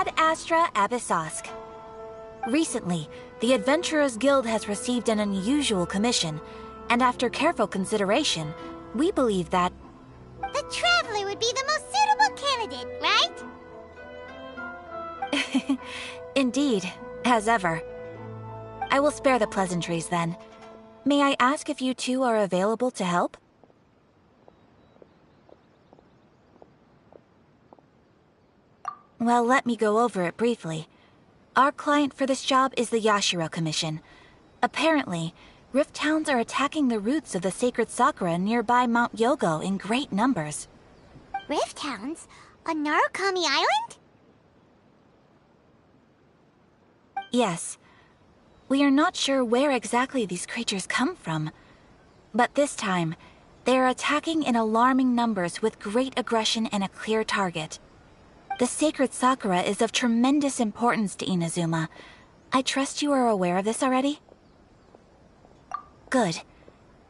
Ad Astra Abyssosk. Recently, the Adventurers Guild has received an unusual commission, and after careful consideration, we believe that... The Traveler would be the most suitable candidate, right? Indeed, as ever. I will spare the pleasantries then. May I ask if you two are available to help? Well, let me go over it briefly. Our client for this job is the Yashiro Commission. Apparently, Rift Towns are attacking the roots of the sacred Sakura nearby Mount Yogo in great numbers. Rift Towns? On Narukami Island? Yes. We are not sure where exactly these creatures come from. But this time, they are attacking in alarming numbers with great aggression and a clear target. The sacred Sakura is of tremendous importance to Inazuma. I trust you are aware of this already? Good.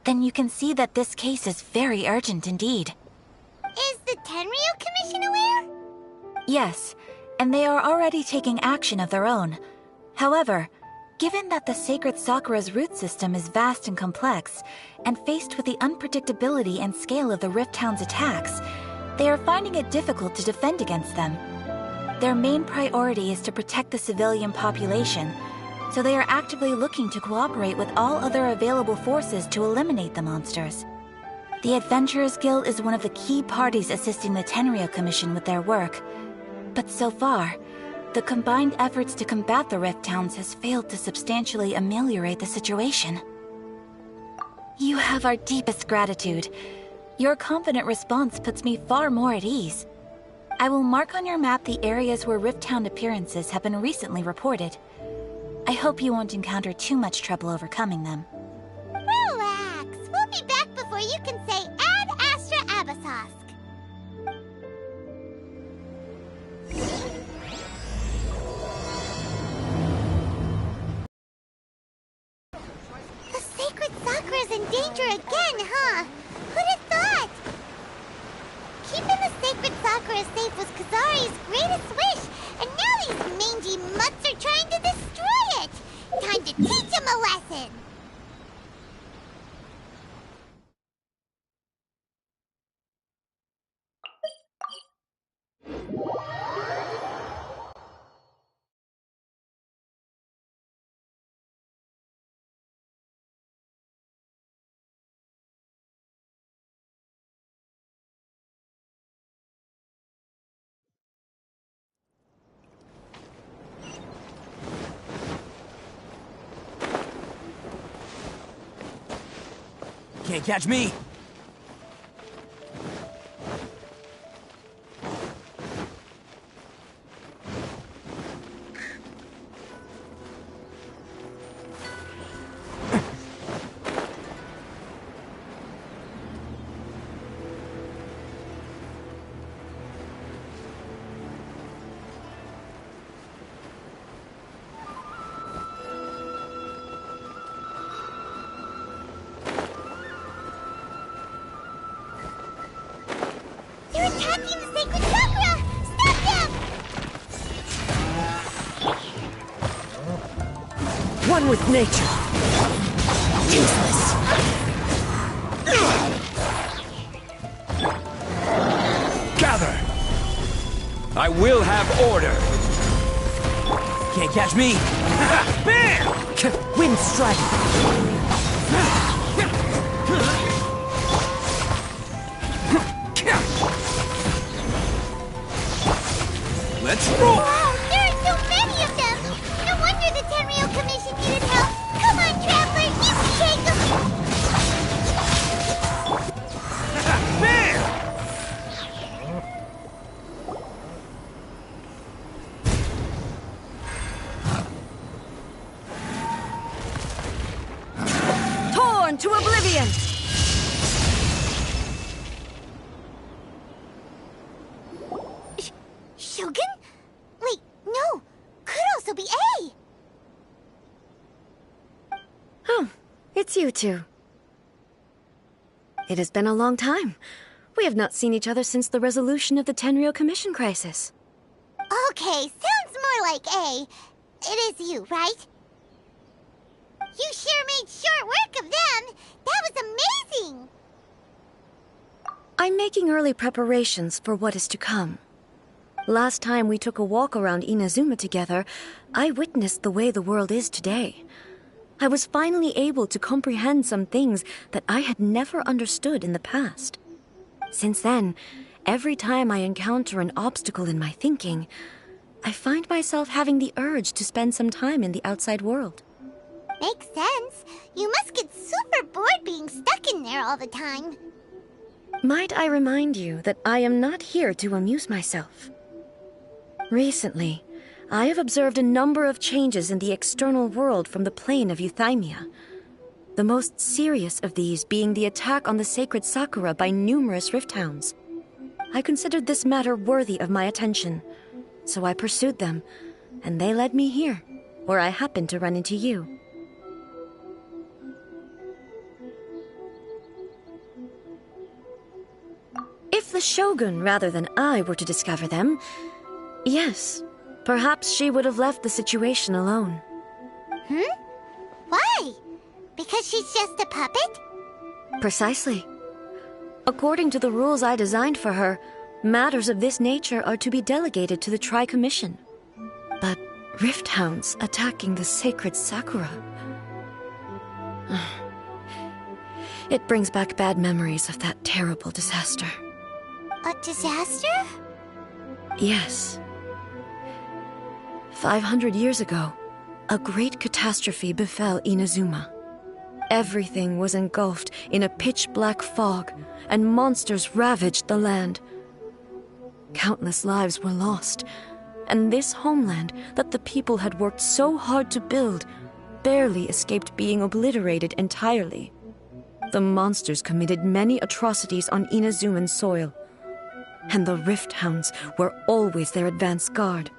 Then you can see that this case is very urgent indeed. Is the Tenryu Commission aware? Yes, and they are already taking action of their own. However, given that the sacred Sakura's root system is vast and complex, and faced with the unpredictability and scale of the Rift Town's attacks, they are finding it difficult to defend against them. Their main priority is to protect the civilian population, so they are actively looking to cooperate with all other available forces to eliminate the monsters. The Adventurers Guild is one of the key parties assisting the Tenryu Commission with their work, but so far, the combined efforts to combat the Rift Towns has failed to substantially ameliorate the situation. You have our deepest gratitude. Your confident response puts me far more at ease. I will mark on your map the areas where Rift Town appearances have been recently reported. I hope you won't encounter too much trouble overcoming them. Relax. We'll be back before you can say Ad Astra Abyssosk. The sacred Sakura's in danger again, huh? Who'd have thought? Keeping the sacred Sakura safe was Kazari's greatest wish, and now these mangy mutts are trying to destroy it! Time to teach him a lesson! Can't catch me! They're attacking the sacred Sakura! Stop them! One with nature. Useless. Gather! I will have order! Can't catch me! Bam! Wind strike. Let's roll! Wow, there are so many of them! No wonder the Tenryu Commission needed help! Come on, Traveler, you can take them! Bam! Torn to oblivion. Shogun? Wait, no! Could also be A! Oh, it's you two. It has been a long time. We have not seen each other since the resolution of the Tenryu Commission crisis. Okay, sounds more like A. It is you, right? You sure made short work of them! That was amazing! I'm making early preparations for what is to come. Last time we took a walk around Inazuma together, I witnessed the way the world is today. I was finally able to comprehend some things that I had never understood in the past. Since then, every time I encounter an obstacle in my thinking, I find myself having the urge to spend some time in the outside world. Makes sense. You must get super bored being stuck in there all the time. Might I remind you that I am not here to amuse myself? Recently, I have observed a number of changes in the external world from the plane of Euthymia. The most serious of these being the attack on the sacred Sakura by numerous rift hounds. I considered this matter worthy of my attention, so I pursued them, and they led me here, where I happened to run into you. If the Shogun rather than I were to discover them, yes, perhaps she would have left the situation alone. Why? Because she's just a puppet? Precisely. According to the rules I designed for her, matters of this nature are to be delegated to the Tri-Commission. But rift hounds attacking the sacred Sakura... It brings back bad memories of that terrible disaster. A disaster? Yes. 500 years ago, a great catastrophe befell Inazuma. Everything was engulfed in a pitch-black fog, and monsters ravaged the land. Countless lives were lost, and this homeland that the people had worked so hard to build barely escaped being obliterated entirely. The monsters committed many atrocities on Inazuman soil, and the Rift Hounds were always their advance guard.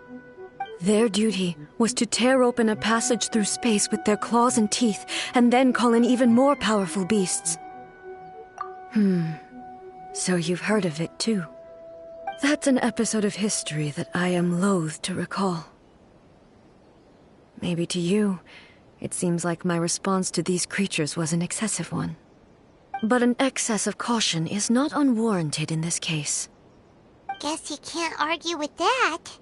Their duty was to tear open a passage through space with their claws and teeth, and then call in even more powerful beasts. So you've heard of it too. That's an episode of history that I am loath to recall. Maybe to you, it seems like my response to these creatures was an excessive one. But an excess of caution is not unwarranted in this case. Guess you can't argue with that.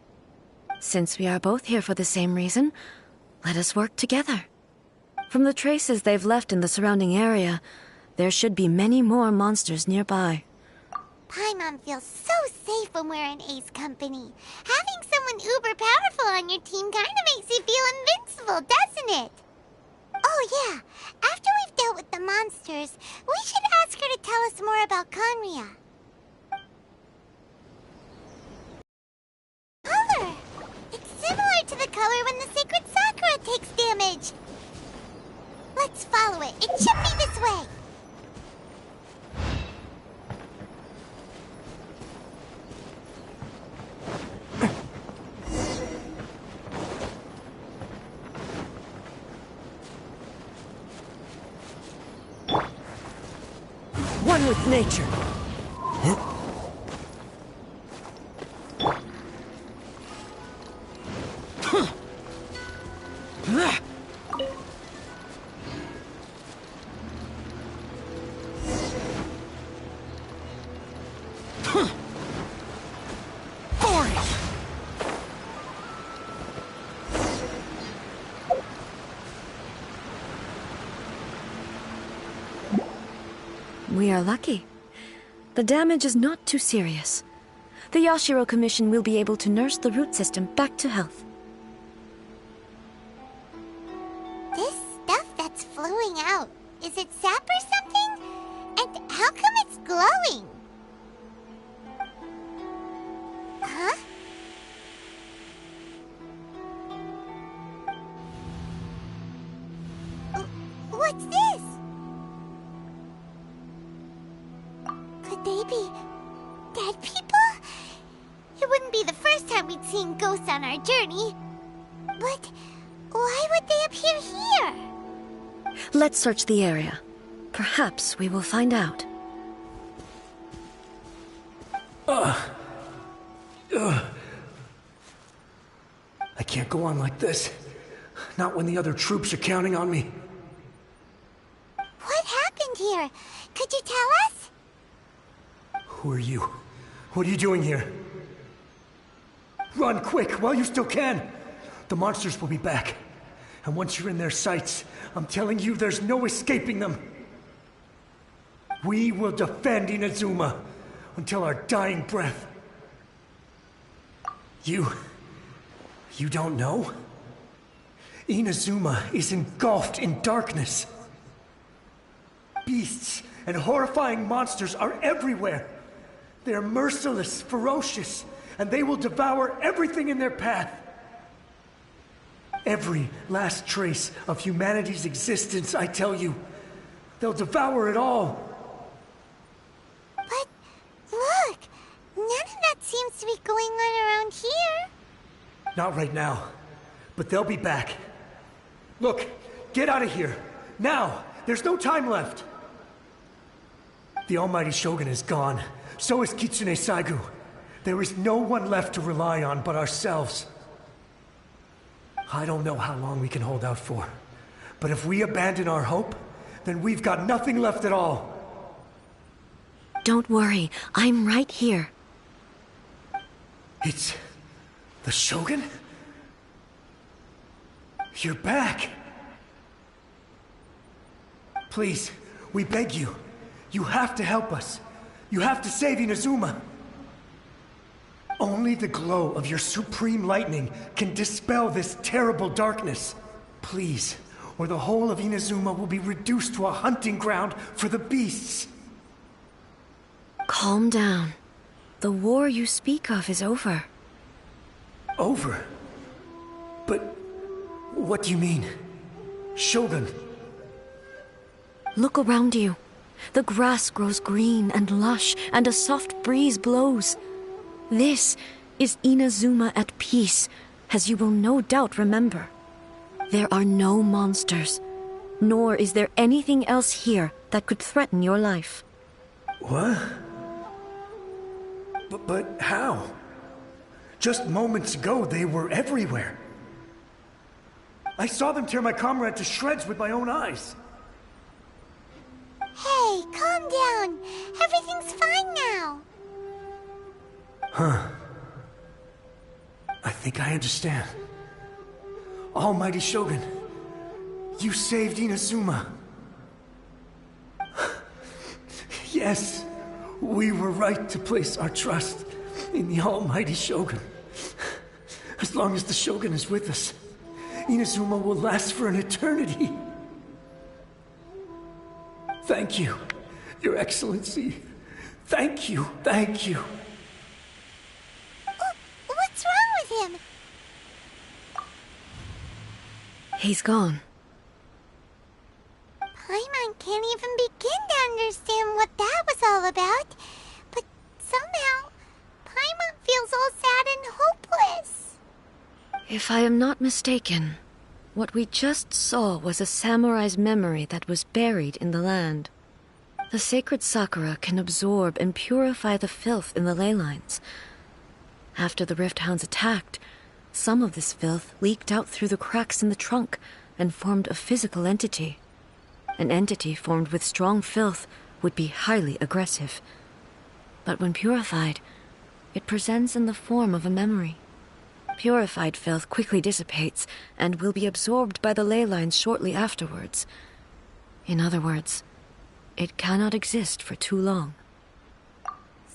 Since we are both here for the same reason, let us work together. From the traces they've left in the surrounding area, there should be many more monsters nearby. Paimon feels so safe when we're in Ace company. Having someone uber powerful on your team kinda makes you feel invincible, doesn't it? Oh yeah, after we've dealt with the monsters, we should ask her to tell us more about Conria. Color! It's similar to the color when the sacred Sakura takes damage. Let's follow it. It should be this way. One with nature. We are lucky. The damage is not too serious. The Yashiro Commission will be able to nurse the root system back to health. This stuff that's flowing out, is it sap or something? And how come it's glowing? Huh? What's this? Could they be dead people? It wouldn't be the first time we'd seen ghosts on our journey. But why would they appear here? Let's search the area. Perhaps we will find out. can't go on like this. Not when the other troops are counting on me. What happened here? Could you tell us? Who are you? What are you doing here? Run quick while you still can! The monsters will be back. And once you're in their sights, I'm telling you there's no escaping them. We will defend Inazuma until our dying breath. You don't know? Inazuma is engulfed in darkness. Beasts and horrifying monsters are everywhere. They are merciless, ferocious, and they will devour everything in their path. Every last trace of humanity's existence, I tell you. They'll devour it all. But look, none of that seems to be going on around here. Not right now, but they'll be back. Look, get out of here. Now! There's no time left! The almighty Shogun is gone. So is Kitsune Saigu. There is no one left to rely on but ourselves. I don't know how long we can hold out for. But if we abandon our hope, then we've got nothing left at all. Don't worry, I'm right here. It's... the Shogun? You're back! Please, we beg you. You have to help us. You have to save Inazuma. Only the glow of your supreme lightning can dispel this terrible darkness. Please, or the whole of Inazuma will be reduced to a hunting ground for the beasts. Calm down. The war you speak of is over. Over? But what do you mean? Shogun? Look around you. The grass grows green and lush, and a soft breeze blows. This is Inazuma at peace, as you will no doubt remember. There are no monsters, nor is there anything else here that could threaten your life. What? But how? Just moments ago, they were everywhere. I saw them tear my comrade to shreds with my own eyes. Hey, calm down. Everything's fine now. Huh. I think I understand. Almighty Shogun, you saved Inazuma. Yes, we were right to place our trust in the Almighty Shogun. As long as the Shogun is with us, Inazuma will last for an eternity. Thank you, Your Excellency. Thank you, thank you. What's wrong with him? He's gone. Paimon can't even begin to understand what that was all about. But somehow, Paimon feels all sad and hopeless. If I am not mistaken, what we just saw was a samurai's memory that was buried in the land. The sacred sakura can absorb and purify the filth in the ley lines. After the Rift Hounds attacked, some of this filth leaked out through the cracks in the trunk and formed a physical entity. An entity formed with strong filth would be highly aggressive. But when purified, it presents in the form of a memory. Purified filth quickly dissipates and will be absorbed by the ley lines shortly afterwards. In other words, it cannot exist for too long.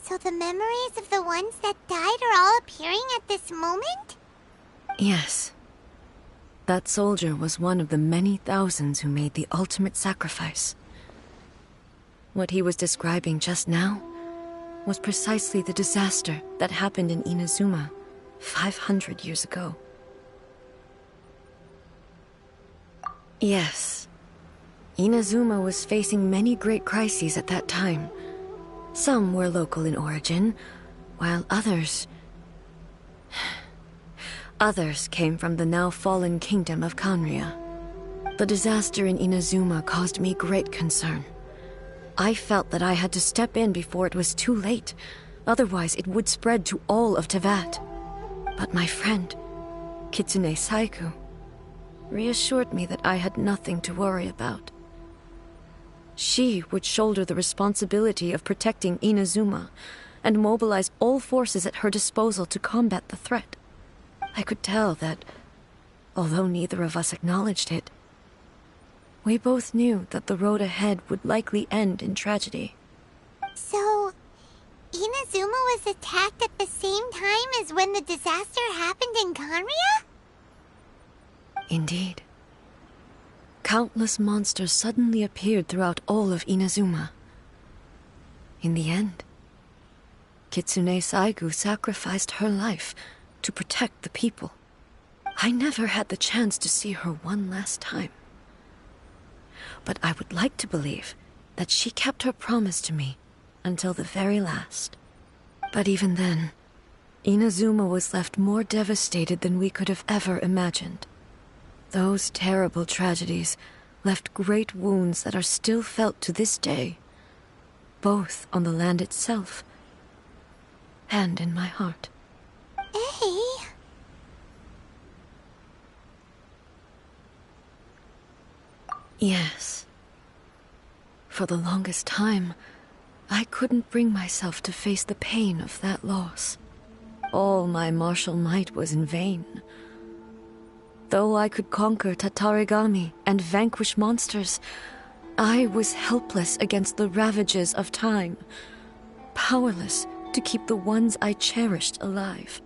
So the memories of the ones that died are all appearing at this moment? Yes. That soldier was one of the many thousands who made the ultimate sacrifice. What he was describing just now was precisely the disaster that happened in Inazuma 500 years ago. Yes. Inazuma was facing many great crises at that time. Some were local in origin, while others came from the now fallen kingdom of Kanria. The disaster in Inazuma caused me great concern. I felt that I had to step in before it was too late, otherwise it would spread to all of Tevat. But my friend, Kitsune Saiku, reassured me that I had nothing to worry about. She would shoulder the responsibility of protecting Inazuma and mobilize all forces at her disposal to combat the threat. I could tell that, although neither of us acknowledged it, we both knew that the road ahead would likely end in tragedy. So, Inazuma was attacked at the same time as when the disaster happened in Kanria? Indeed. Countless monsters suddenly appeared throughout all of Inazuma. In the end, Kitsune Saigu sacrificed her life to protect the people. I never had the chance to see her one last time. But I would like to believe that she kept her promise to me until the very last. But even then, Inazuma was left more devastated than we could have ever imagined. Those terrible tragedies left great wounds that are still felt to this day, both on the land itself and in my heart. Hey. Yes. For the longest time, I couldn't bring myself to face the pain of that loss. All my martial might was in vain. Though I could conquer Tatarigami and vanquish monsters, I was helpless against the ravages of time, powerless to keep the ones I cherished alive.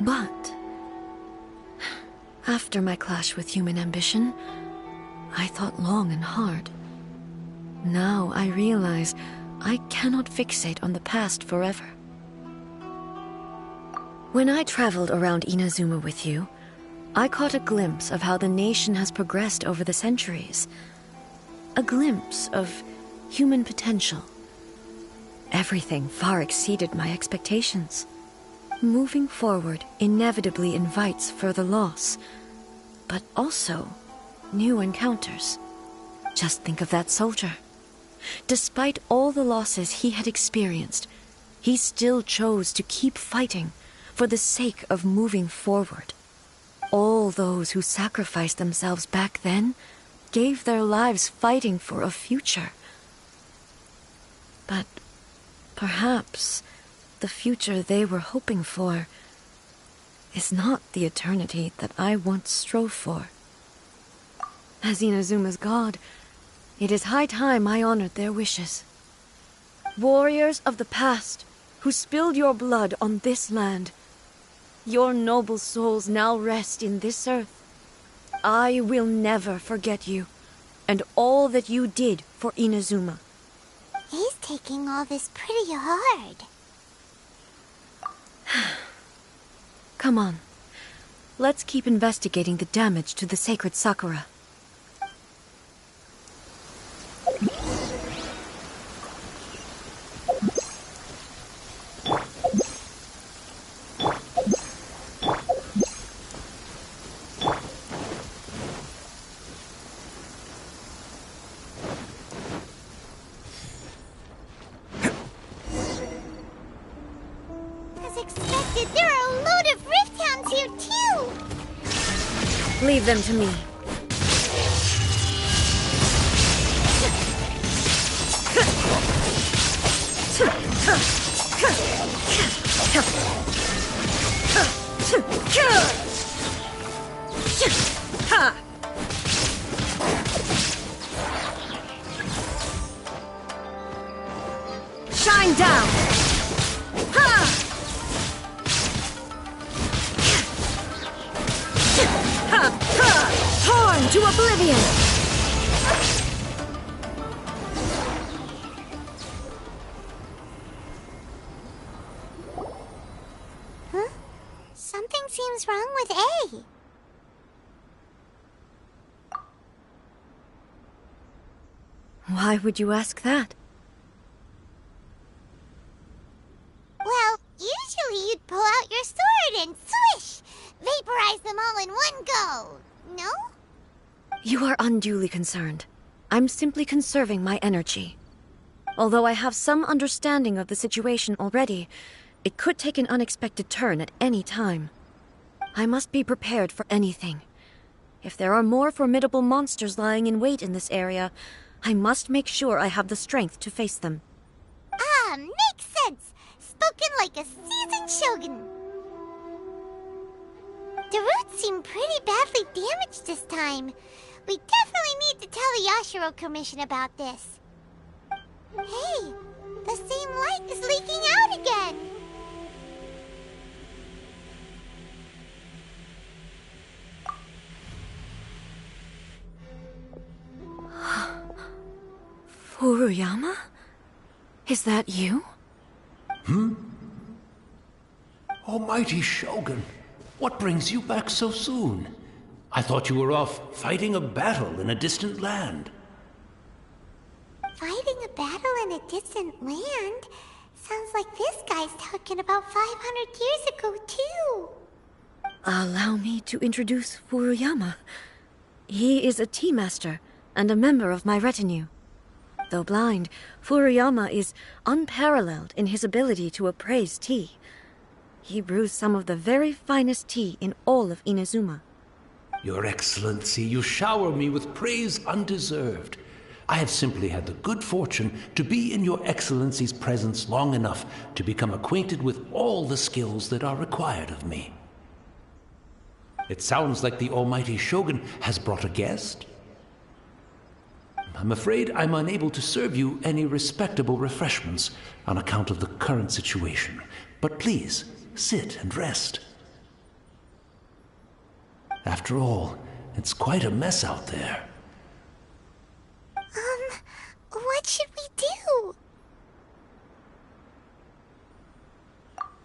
But after my clash with human ambition, I thought long and hard. Now I realize I cannot fixate on the past forever. When I traveled around Inazuma with you, I caught a glimpse of how the nation has progressed over the centuries. A glimpse of human potential. Everything far exceeded my expectations. Moving forward inevitably invites further loss, but also new encounters. Just think of that soldier. Despite all the losses he had experienced, he still chose to keep fighting for the sake of moving forward. All those who sacrificed themselves back then gave their lives fighting for a future. But perhaps the future they were hoping for is not the eternity that I once strove for. As Inazuma's god, it is high time I honored their wishes. Warriors of the past, who spilled your blood on this land, your noble souls now rest in this earth. I will never forget you, and all that you did for Inazuma. He's taking all this pretty hard. Come on. Let's keep investigating the damage to the sacred Sakura. Leave them to me. Shine down! Torn to oblivion! Huh? Something seems wrong with A. Why would you ask that? Well, usually you'd pull out your sword and swish! Vaporize them all in one go, no? You are unduly concerned. I'm simply conserving my energy. Although I have some understanding of the situation already, it could take an unexpected turn at any time. I must be prepared for anything. If there are more formidable monsters lying in wait in this area, I must make sure I have the strength to face them. Ah, makes sense. Spoken like a seasoned shogun. The roots seem pretty badly damaged this time. We definitely need to tell the Yashiro Commission about this. Hey, the same light is leaking out again. Furuyama? Is that you? Almighty Shogun, what brings you back so soon? I thought you were off fighting a battle in a distant land. Fighting a battle in a distant land? Sounds like this guy's talking about 500 years ago, too. Allow me to introduce Furuyama. He is a tea master and a member of my retinue. Though blind, Furuyama is unparalleled in his ability to appraise tea. He brews some of the very finest tea in all of Inazuma. Your Excellency, you shower me with praise undeserved. I have simply had the good fortune to be in Your Excellency's presence long enough to become acquainted with all the skills that are required of me. It sounds like the Almighty Shogun has brought a guest. I'm afraid I'm unable to serve you any respectable refreshments on account of the current situation. But please, sit and rest. After all, it's quite a mess out there. What should we do?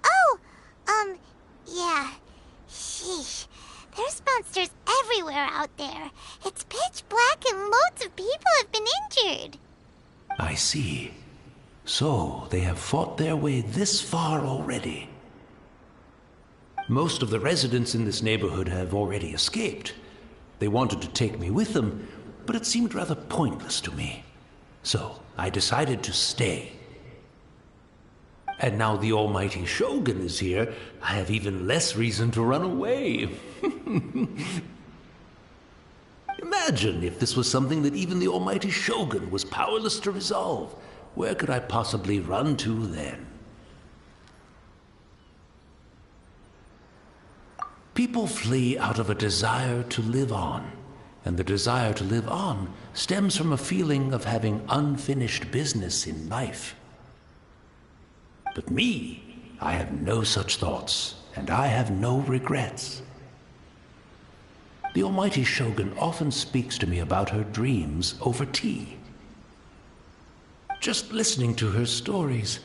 Oh, yeah. Sheesh. There's monsters everywhere out there. It's pitch black and loads of people have been injured. I see. So, they have fought their way this far already. Most of the residents in this neighborhood have already escaped. They wanted to take me with them, but it seemed rather pointless to me. So, I decided to stay. And now the Almighty Shogun is here, I have even less reason to run away. Imagine if this was something that even the Almighty Shogun was powerless to resolve. Where could I possibly run to then? People flee out of a desire to live on, and the desire to live on stems from a feeling of having unfinished business in life. But me, I have no such thoughts, and I have no regrets. The Almighty Shogun often speaks to me about her dreams over tea. Just listening to her stories,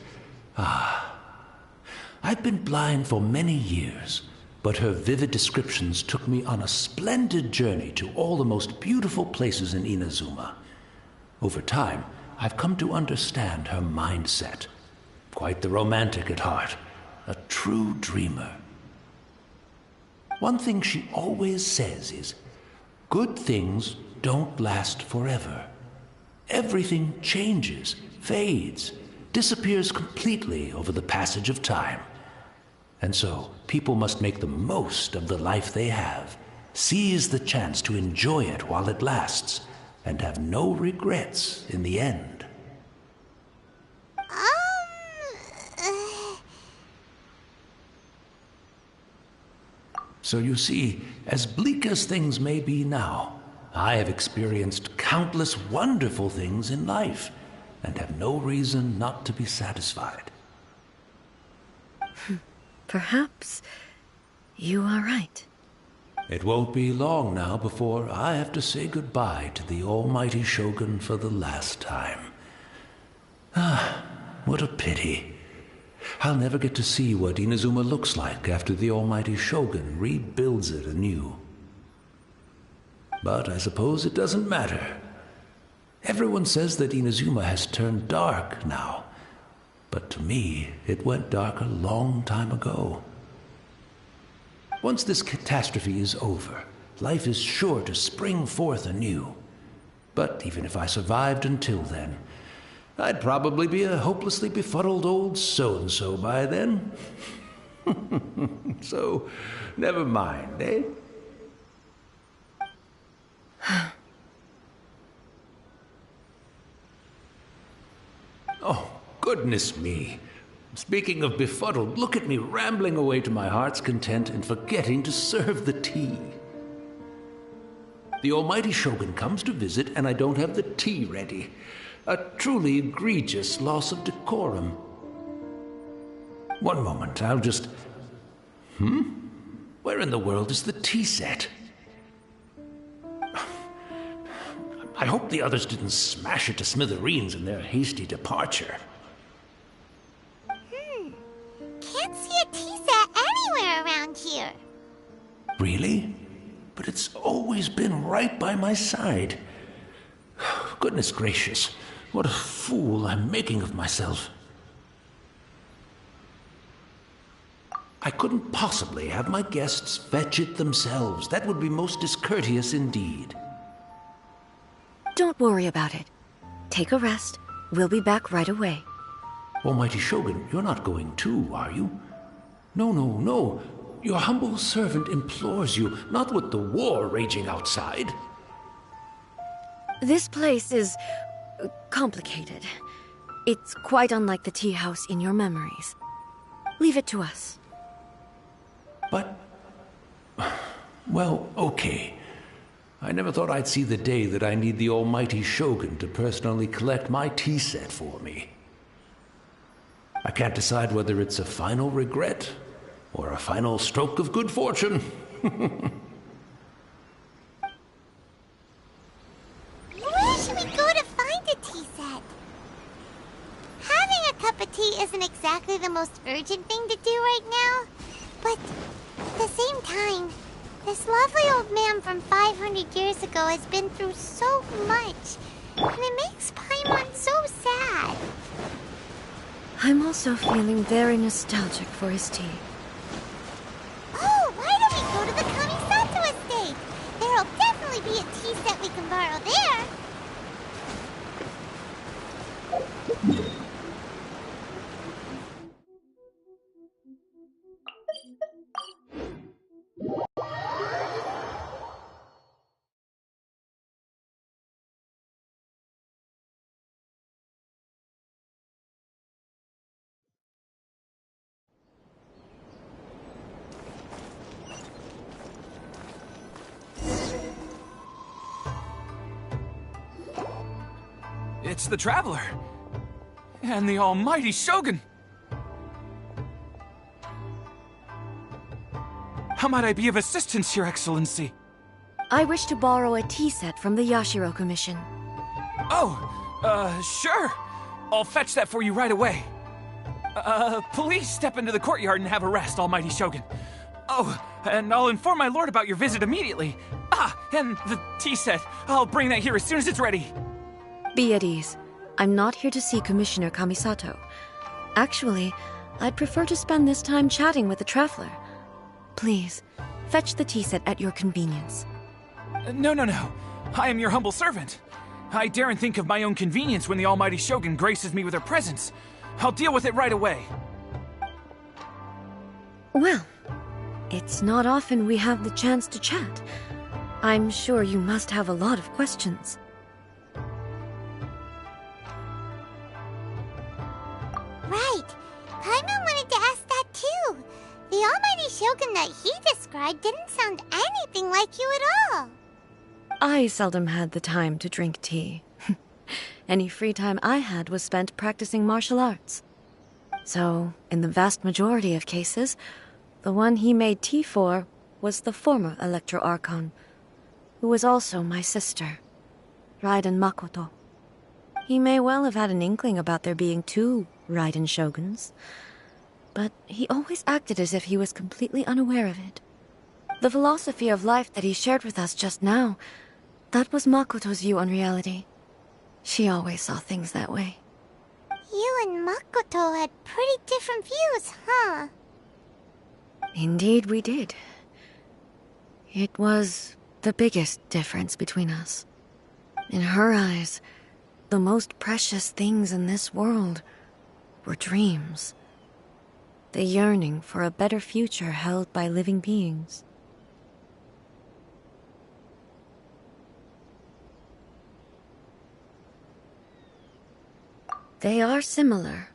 I've been blind for many years, but her vivid descriptions took me on a splendid journey to all the most beautiful places in Inazuma. Over time, I've come to understand her mindset. Quite the romantic at heart, a true dreamer. One thing she always says is, good things don't last forever. Everything changes, fades, disappears completely over the passage of time. And so, people must make the most of the life they have, seize the chance to enjoy it while it lasts, and have no regrets in the end. So you see, as bleak as things may be now, I have experienced countless wonderful things in life, and have no reason not to be satisfied. Perhaps you are right. It won't be long now before I have to say goodbye to the Almighty Shogun for the last time. What a pity. I'll never get to see what Inazuma looks like after the Almighty Shogun rebuilds it anew. But I suppose it doesn't matter. Everyone says that Inazuma has turned dark now, but to me, it went dark a long time ago. Once this catastrophe is over, life is sure to spring forth anew. But even if I survived until then, I'd probably be a hopelessly befuddled old so-and-so by then. So, never mind, eh? Oh, goodness me. Speaking of befuddled, look at me rambling away to my heart's content and forgetting to serve the tea. The almighty Shogun comes to visit and I don't have the tea ready. A truly egregious loss of decorum. One moment, I'll just... Where in the world is the tea set? I hope the others didn't smash it to smithereens in their hasty departure. Can't see a tea set anywhere around here. Really? But it's always been right by my side. Goodness gracious, what a fool I'm making of myself. I couldn't possibly have my guests fetch it themselves. That would be most discourteous indeed. Don't worry about it. Take a rest. We'll be back right away. Almighty Shogun, you're not going too, are you? No. Your humble servant implores you, not with the war raging outside. This place is... complicated. It's quite unlike the tea house in your memories. Leave it to us. But... well, okay. I never thought I'd see the day that I need the almighty Shogun to personally collect my tea set for me. I can't decide whether it's a final regret or a final stroke of good fortune. Where should we go to find a tea set? Having a cup of tea isn't exactly the most urgent thing to do right now, but at the same time, this lovely old man from 500 years ago has been through so much, and it makes Paimon so sad. I'm also feeling very nostalgic for his tea. Oh, why don't we go to the Kamisato estate? There'll definitely be a tea set we can borrow there. It's the Traveler. And the almighty Shogun. How might I be of assistance, Your Excellency? I wish to borrow a tea set from the Yashiro Commission. Oh, sure. I'll fetch that for you right away. Please step into the courtyard and have a rest, almighty Shogun. Oh, and I'll inform my lord about your visit immediately. Ah, and the tea set. I'll bring that here as soon as it's ready. Be at ease. I'm not here to see Commissioner Kamisato. Actually, I'd prefer to spend this time chatting with the Traveler. Please, fetch the tea set at your convenience. No. I am your humble servant. I daren't think of my own convenience when the almighty Shogun graces me with her presence. I'll deal with it right away. Well, it's not often we have the chance to chat. I'm sure you must have a lot of questions. Right. Paimon wanted to ask that too. The almighty Shogun that he described didn't sound anything like you at all. I seldom had the time to drink tea. Any free time I had was spent practicing martial arts. So, in the vast majority of cases, the one he made tea for was the former Electro Archon, who was also my sister, Raiden Makoto. He may well have had an inkling about there being two Raiden Shoguns, but he always acted as if he was completely unaware of it. The philosophy of life that he shared with us just now, that was Makoto's view on reality. She always saw things that way. You and Makoto had pretty different views, huh? Indeed we did. It was the biggest difference between us. In her eyes, the most precious things in this world were dreams. The yearning for a better future held by living beings. They are similar,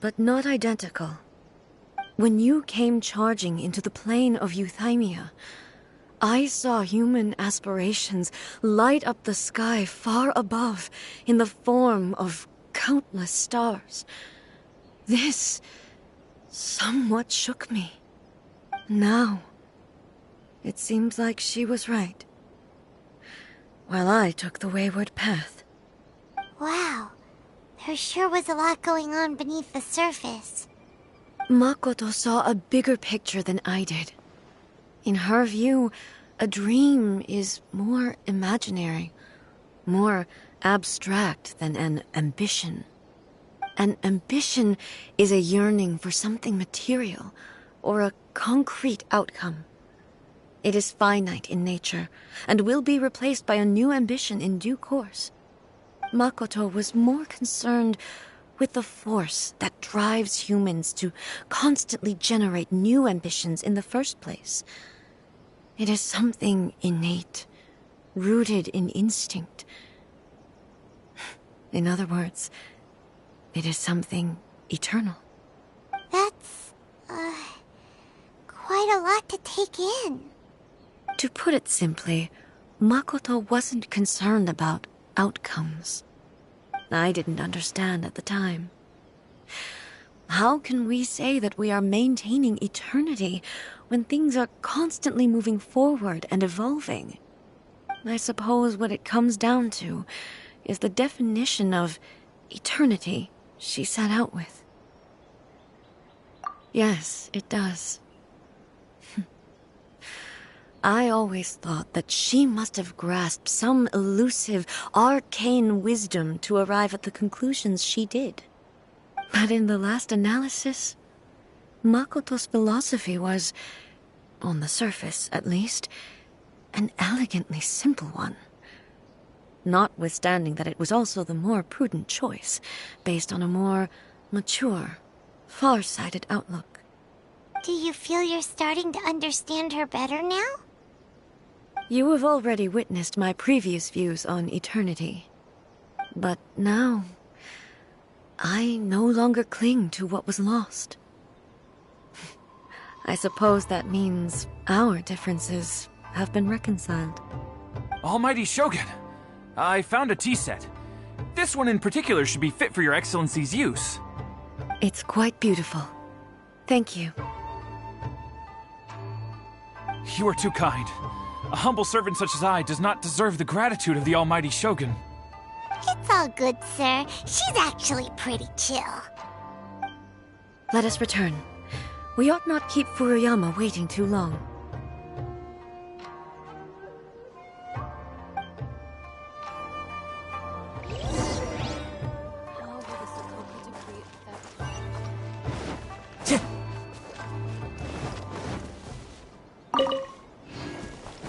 but not identical. When you came charging into the plane of Euthymia, I saw human aspirations light up the sky far above in the form of countless stars. This somewhat shook me. Now, it seems like she was right, while I took the wayward path. Wow, there sure was a lot going on beneath the surface. Makoto saw a bigger picture than I did. In her view, a dream is more imaginary, more abstract than an ambition. An ambition is a yearning for something material, or a concrete outcome. It is finite in nature, and will be replaced by a new ambition in due course. Makoto was more concerned with the force that drives humans to constantly generate new ambitions in the first place. It is something innate, rooted in instinct. In other words, it is something eternal. That's, quite a lot to take in. To put it simply, Makoto wasn't concerned about outcomes. I didn't understand at the time. How can we say that we are maintaining eternity when things are constantly moving forward and evolving? I suppose what it comes down to is the definition of eternity she set out with. Yes, it does. I always thought that she must have grasped some elusive, arcane wisdom to arrive at the conclusions she did. But in the last analysis, Makoto's philosophy was, on the surface at least, an elegantly simple one. Notwithstanding that it was also the more prudent choice, based on a more mature, far-sighted outlook. Do you feel you're starting to understand her better now? You have already witnessed my previous views on eternity. But now, I no longer cling to what was lost. I suppose that means our differences have been reconciled. Almighty Shogun, I found a tea set. This one in particular should be fit for your Excellency's use. It's quite beautiful. Thank you. You are too kind. A humble servant such as I does not deserve the gratitude of the Almighty Shogun. It's all good, sir. She's actually pretty chill. Let us return. We ought not keep Furuyama waiting too long.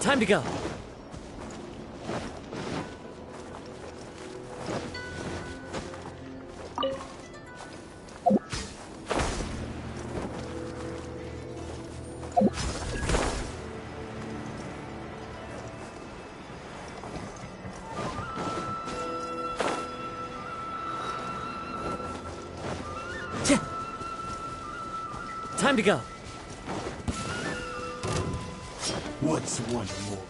Time to go. Time to go. What's one more?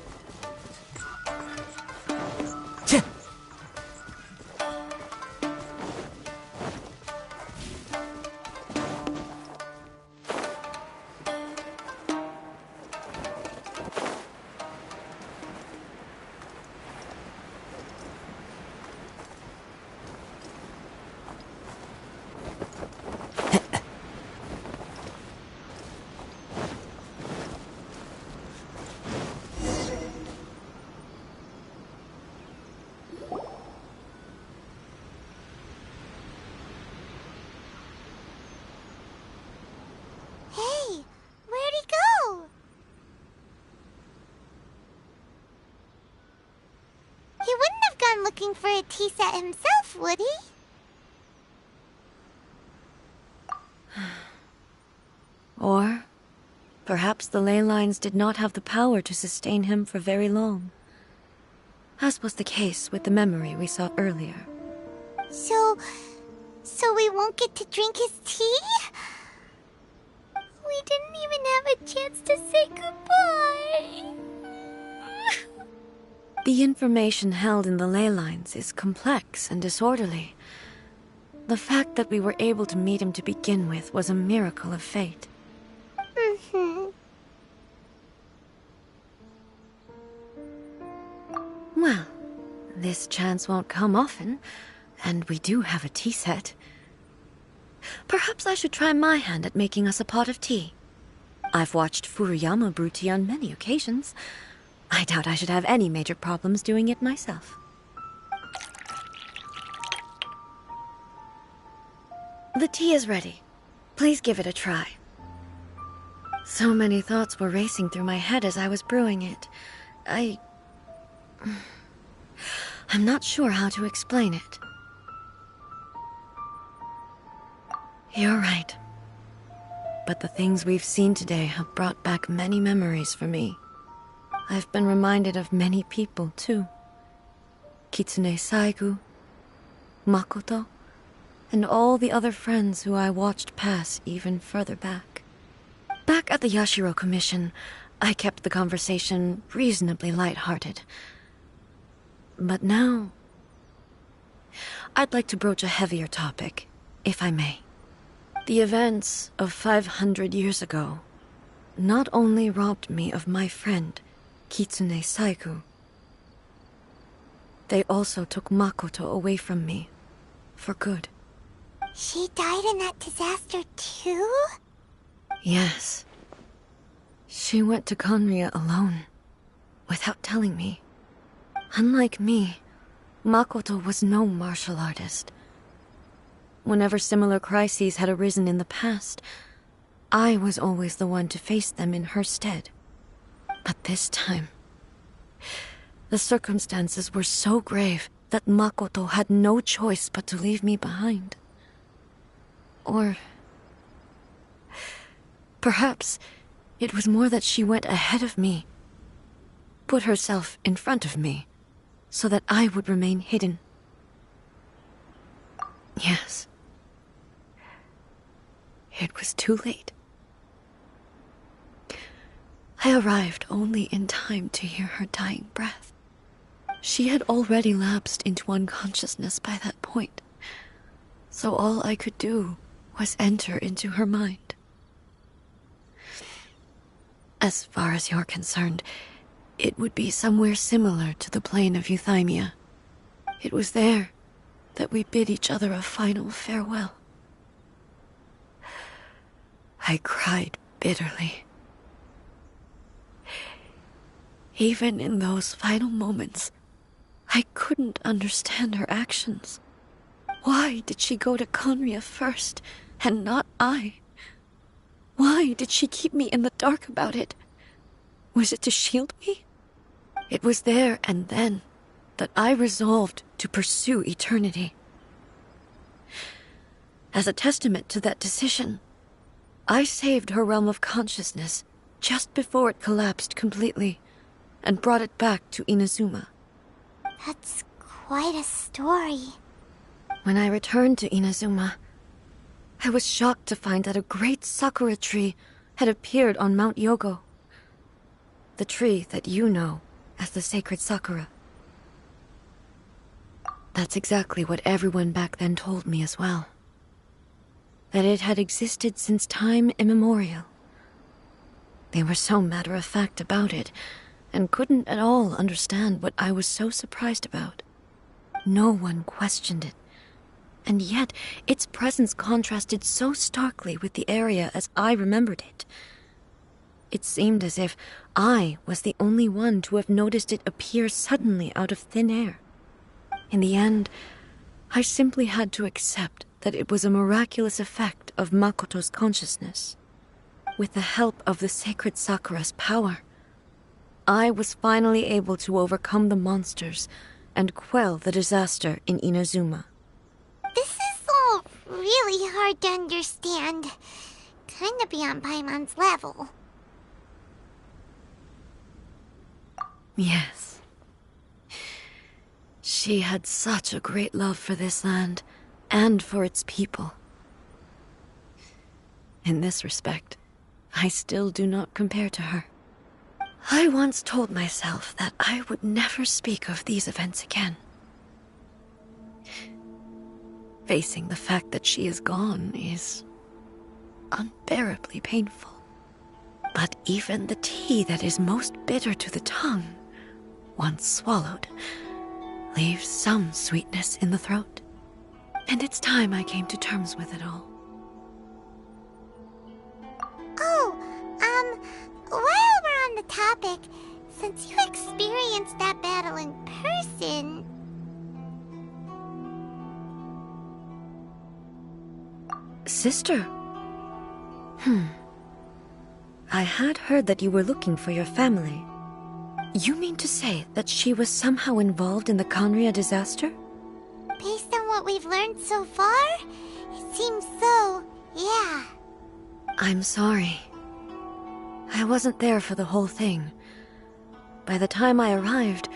looking for a tea set himself, would he? Or perhaps the ley lines did not have the power to sustain him for very long, as was the case with the memory we saw earlier. So we won't get to drink his tea? We didn't even have a chance to say goodbye. The information held in the ley lines is complex and disorderly. The fact that we were able to meet him to begin with was a miracle of fate. Well, this chance won't come often, and we do have a tea set. Perhaps I should try my hand at making us a pot of tea. I've watched Furuyama brew tea on many occasions. I doubt I should have any major problems doing it myself. The tea is ready. Please give it a try. So many thoughts were racing through my head as I was brewing it. I'm not sure how to explain it. You're right. But the things we've seen today have brought back many memories for me. I've been reminded of many people, too. Kitsune Saigu, Makoto, and all the other friends who I watched pass even further back. Back at the Yashiro Commission, I kept the conversation reasonably light-hearted. But now, I'd like to broach a heavier topic, if I may. The events of 500 years ago not only robbed me of my friend, Kitsune Saigu, they also took Makoto away from me, for good. She died in that disaster too? Yes. She went to Conria alone, without telling me. Unlike me, Makoto was no martial artist. Whenever similar crises had arisen in the past, I was always the one to face them in her stead. But this time, the circumstances were so grave that Makoto had no choice but to leave me behind. Or perhaps it was more that she went ahead of me, put herself in front of me, so that I would remain hidden. Yes. It was too late. I arrived only in time to hear her dying breath. She had already lapsed into unconsciousness by that point, so all I could do was enter into her mind. As far as you're concerned, it would be somewhere similar to the plane of Euthymia. It was there that we bid each other a final farewell. I cried bitterly. Even in those final moments, I couldn't understand her actions. Why did she go to Conria first, and not I? Why did she keep me in the dark about it? Was it to shield me? It was there and then that I resolved to pursue eternity. As a testament to that decision, I saved her realm of consciousness just before it collapsed completely, and brought it back to Inazuma. That's quite a story. When I returned to Inazuma, I was shocked to find that a great sakura tree had appeared on Mount Yogo. The tree that you know as the sacred sakura. That's exactly what everyone back then told me as well. That it had existed since time immemorial. They were so matter-of-fact about it, and couldn't at all understand what I was so surprised about. No one questioned it, and yet its presence contrasted so starkly with the area as I remembered it. It seemed as if I was the only one to have noticed it appear suddenly out of thin air. In the end, I simply had to accept that it was a miraculous effect of Makoto's consciousness. With the help of the sacred Sakura's power, I was finally able to overcome the monsters and quell the disaster in Inazuma. This is all really hard to understand. Kinda beyond Paimon's level. Yes. She had such a great love for this land, and for its people. In this respect, I still do not compare to her. I once told myself that I would never speak of these events again. Facing the fact that she is gone is unbearably painful. But even the tea that is most bitter to the tongue, once swallowed, leaves some sweetness in the throat. And it's time I came to terms with it all. Oh, while we're on the topic, since you experienced that battle in person... Sister? I had heard that you were looking for your family. You mean to say that she was somehow involved in the Conria disaster? Based on what we've learned so far, it seems so, yeah. I'm sorry. I wasn't there for the whole thing. By the time I arrived,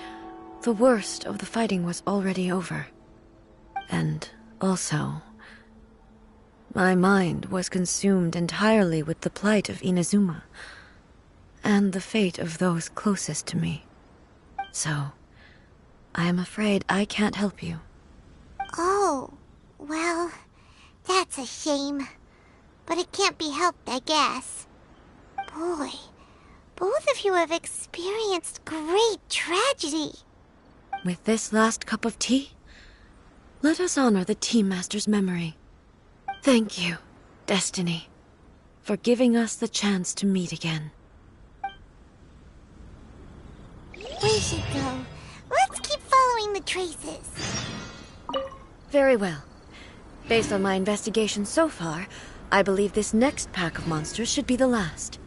the worst of the fighting was already over. And also, my mind was consumed entirely with the plight of Inazuma, and the fate of those closest to me. So, I am afraid I can't help you. Oh, well, that's a shame. But it can't be helped, I guess. Boy, both of you have experienced great tragedy. With this last cup of tea, let us honor the Tea Master's memory. Thank you, Destiny, for giving us the chance to meet again. We should go. Let's keep following the traces. Very well. Based on my investigation so far, I believe this next pack of monsters should be the last.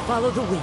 Follow the wind.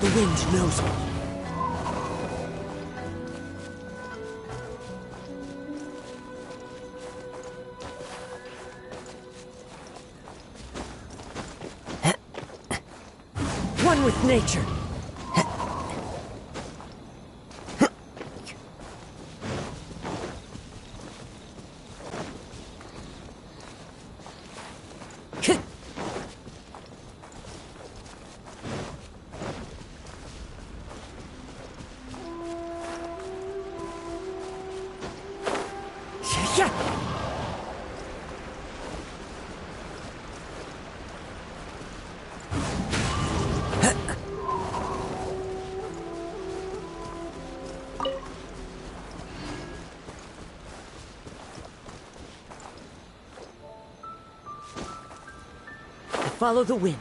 The wind knows me. One with nature. Follow the wind.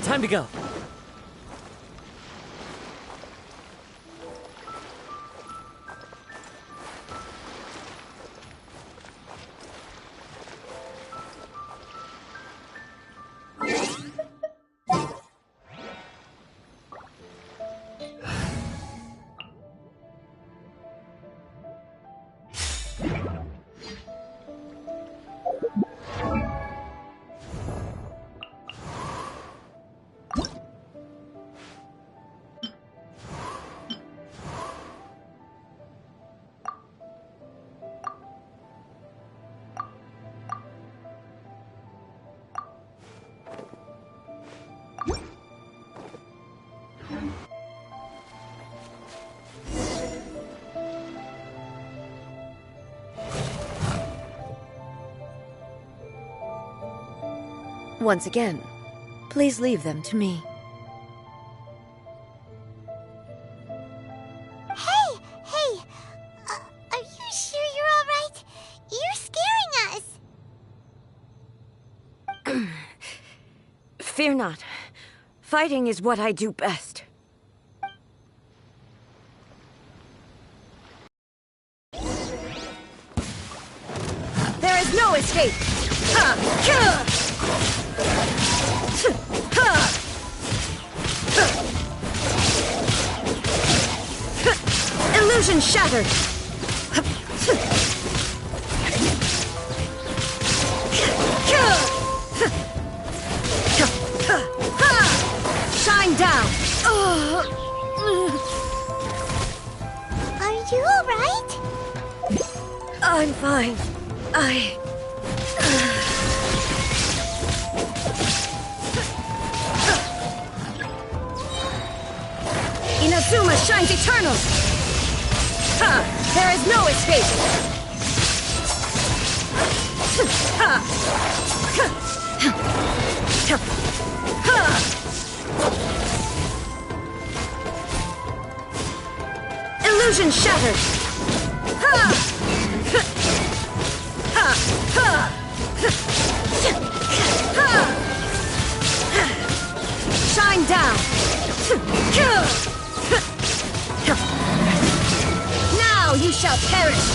Time to go. Once again, please leave them to me. Hey! Are you sure you're all right? You're scaring us! Fear not. Fighting is what I do best. There is no escape! Ha! Ha! Illusion shattered! Shine down! Are you all right? I'm fine. Inazuma shines eternal! Ha! There is no escape! Ha! Ha! Illusion shattered! Ha! Ha! Ha! Ha! Shine down! Now you shall perish!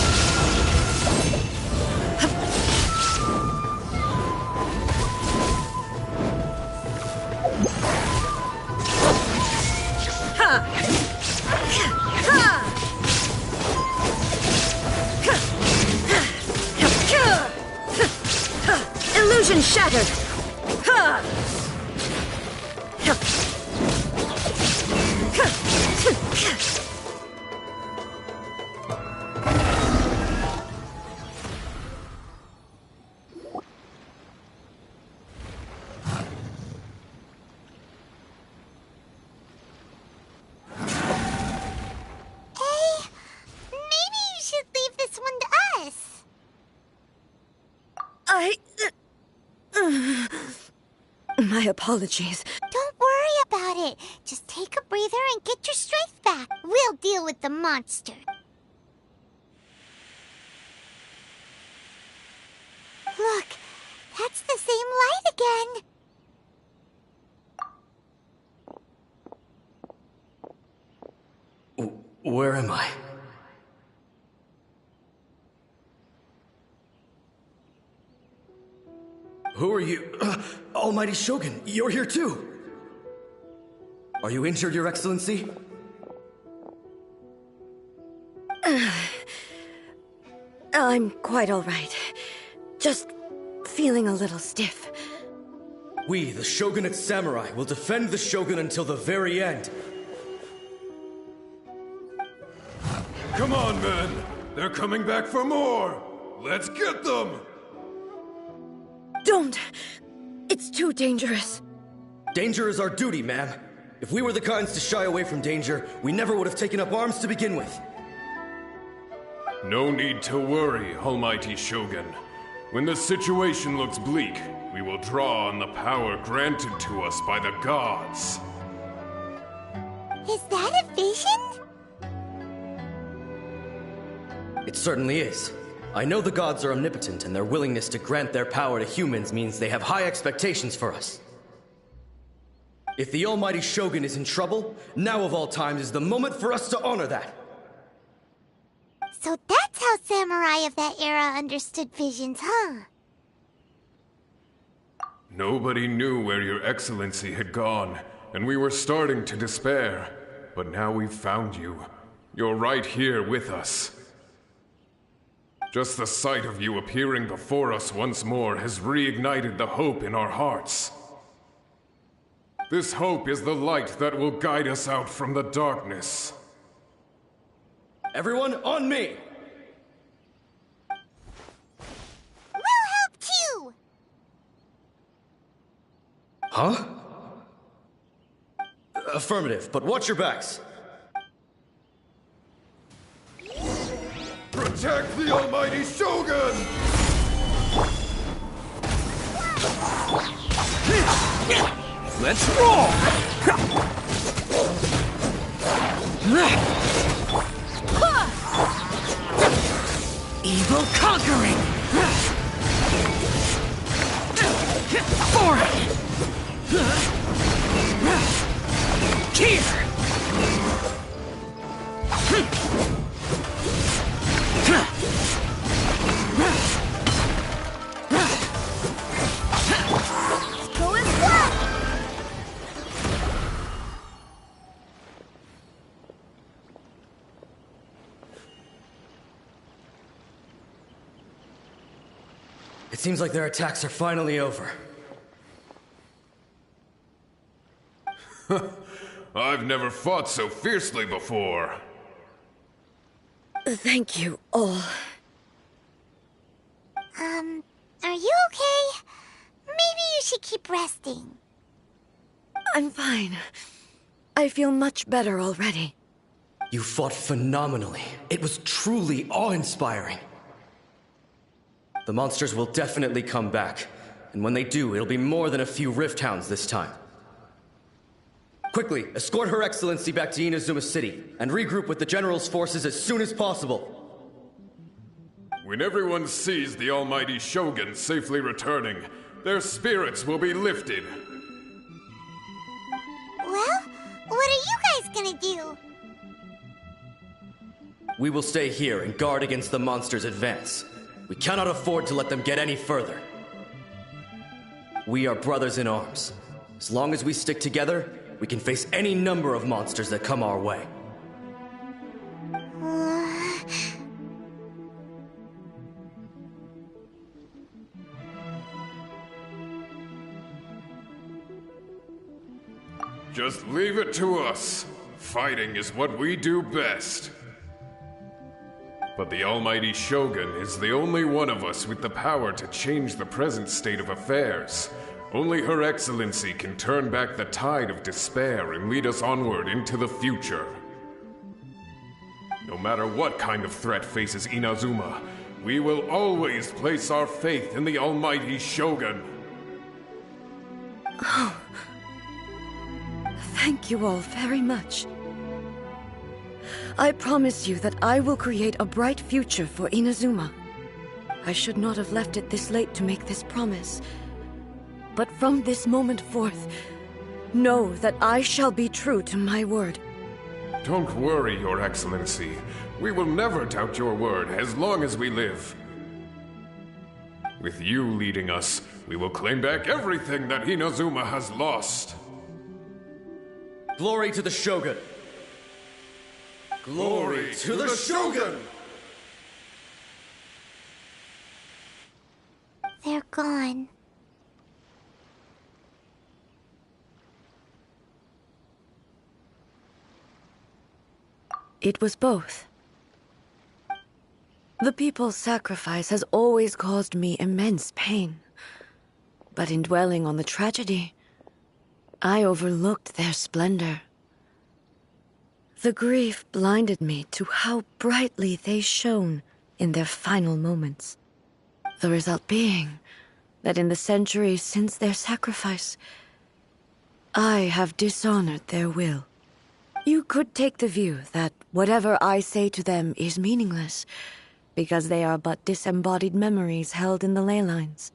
Ha! Ha! Illusion shattered! Ha! Maybe you should leave this one to us. My apologies. Don't worry about it. Just take a breather and get your strength back. We'll deal with the monster. Look, that's the same light again. Where am I? Who are you? Almighty Shogun, you're here too! Are you injured, Your Excellency? I'm quite all right. Just feeling a little stiff. We, the Shogunate Samurai, will defend the Shogun until the very end. Come on, men! They're coming back for more! Let's get them! Don't! It's too dangerous. Danger is our duty, ma'am. If we were the kinds to shy away from danger, we never would have taken up arms to begin with. No need to worry, Almighty Shogun. When the situation looks bleak, we will draw on the power granted to us by the gods. Is that a vision? It certainly is. I know the gods are omnipotent, and their willingness to grant their power to humans means they have high expectations for us. If the Almighty Shogun is in trouble, now of all times is the moment for us to honor that. So that's how samurai of that era understood visions, huh? Nobody knew where Your Excellency had gone, and we were starting to despair. But now we've found you. You're right here with us. Just the sight of you appearing before us once more has reignited the hope in our hearts. This hope is the light that will guide us out from the darkness. Everyone, on me! We'll help too! Huh? Affirmative, but watch your backs. Protect the Almighty Shogun! Let's roll! Evil conquering! Forward! Here! It seems like their attacks are finally over. I've never fought so fiercely before. Thank you all. Are you okay? Maybe you should keep resting. I'm fine. I feel much better already. You fought phenomenally. It was truly awe-inspiring. The monsters will definitely come back. And when they do, it'll be more than a few Rift Hounds this time. Quickly, escort Her Excellency back to Inazuma City, and regroup with the General's forces as soon as possible. When everyone sees the almighty Shogun safely returning, their spirits will be lifted. Well, what are you guys gonna do? We will stay here and guard against the monsters' advance. We cannot afford to let them get any further. We are brothers in arms. As long as we stick together, we can face any number of monsters that come our way. Just leave it to us. Fighting is what we do best. But the almighty Shogun is the only one of us with the power to change the present state of affairs. Only Her Excellency can turn back the tide of despair and lead us onward into the future. No matter what kind of threat faces Inazuma, we will always place our faith in the almighty Shogun. Oh. Thank you all very much. I promise you that I will create a bright future for Inazuma. I should not have left it this late to make this promise. But from this moment forth, know that I shall be true to my word. Don't worry, Your Excellency. We will never doubt your word as long as we live. With you leading us, we will claim back everything that Inazuma has lost. Glory to the Shogun! Glory to the Shogun! They're gone. It was both. The people's sacrifice has always caused me immense pain. But in dwelling on the tragedy, I overlooked their splendor. The grief blinded me to how brightly they shone in their final moments. The result being that in the centuries since their sacrifice, I have dishonored their will. You could take the view that whatever I say to them is meaningless, because they are but disembodied memories held in the ley lines.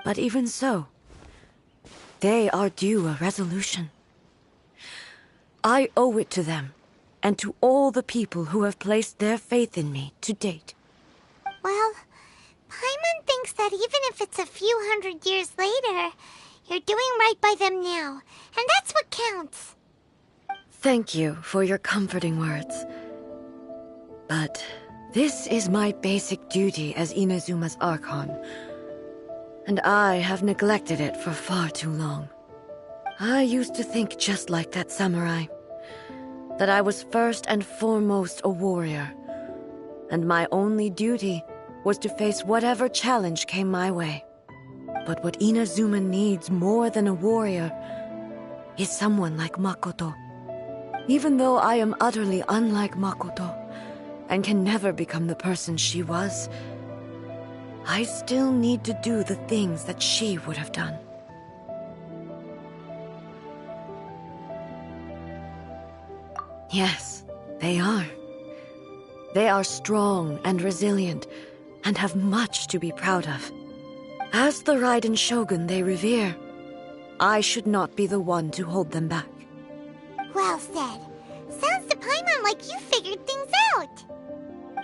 But even so, they are due a resolution. I owe it to them, and to all the people who have placed their faith in me to date. Well, Paimon thinks that even if it's a few hundred years later, you're doing right by them now, and that's what counts. Thank you for your comforting words. But this is my basic duty as Inazuma's Archon, and I have neglected it for far too long. I used to think just like that samurai, that I was first and foremost a warrior, and my only duty was to face whatever challenge came my way. But what Inazuma needs more than a warrior is someone like Makoto. Even though I am utterly unlike Makoto, and can never become the person she was, I still need to do the things that she would have done. Yes, they are. They are strong and resilient, and have much to be proud of. As the Raiden Shogun they revere, I should not be the one to hold them back. Well said. Sounds to Paimon like you figured things out.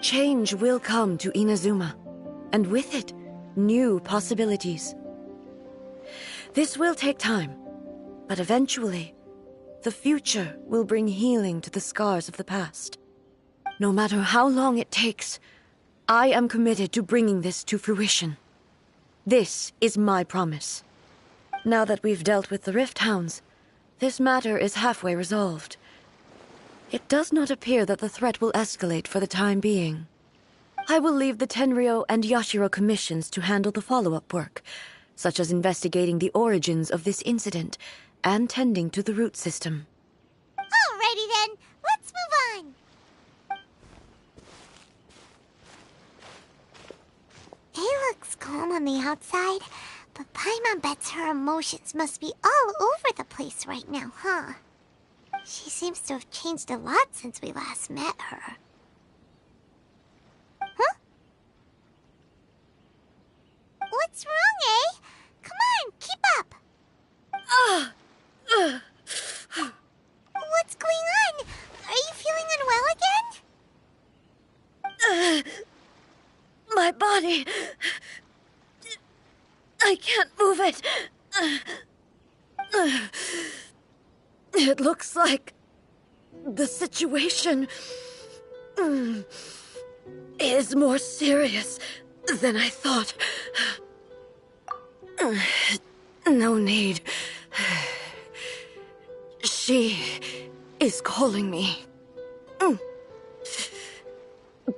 Change will come to Inazuma, and with it, new possibilities. This will take time, but eventually, the future will bring healing to the scars of the past. No matter how long it takes, I am committed to bringing this to fruition. This is my promise. Now that we've dealt with the Rift Hounds, this matter is halfway resolved. It does not appear that the threat will escalate for the time being. I will leave the Tenryo and Yashiro commissions to handle the follow-up work, such as investigating the origins of this incident and tending to the root system. Alrighty then, let's move on. It looks calm on the outside, but Paimon bets her emotions must be all over the place right now, huh? She seems to have changed a lot since we last met her. Huh? What's wrong, eh? Come on, keep up! What's going on? Are you feeling unwell again? My body... I can't move it. It looks like the situation is more serious than I thought. No need. She is calling me.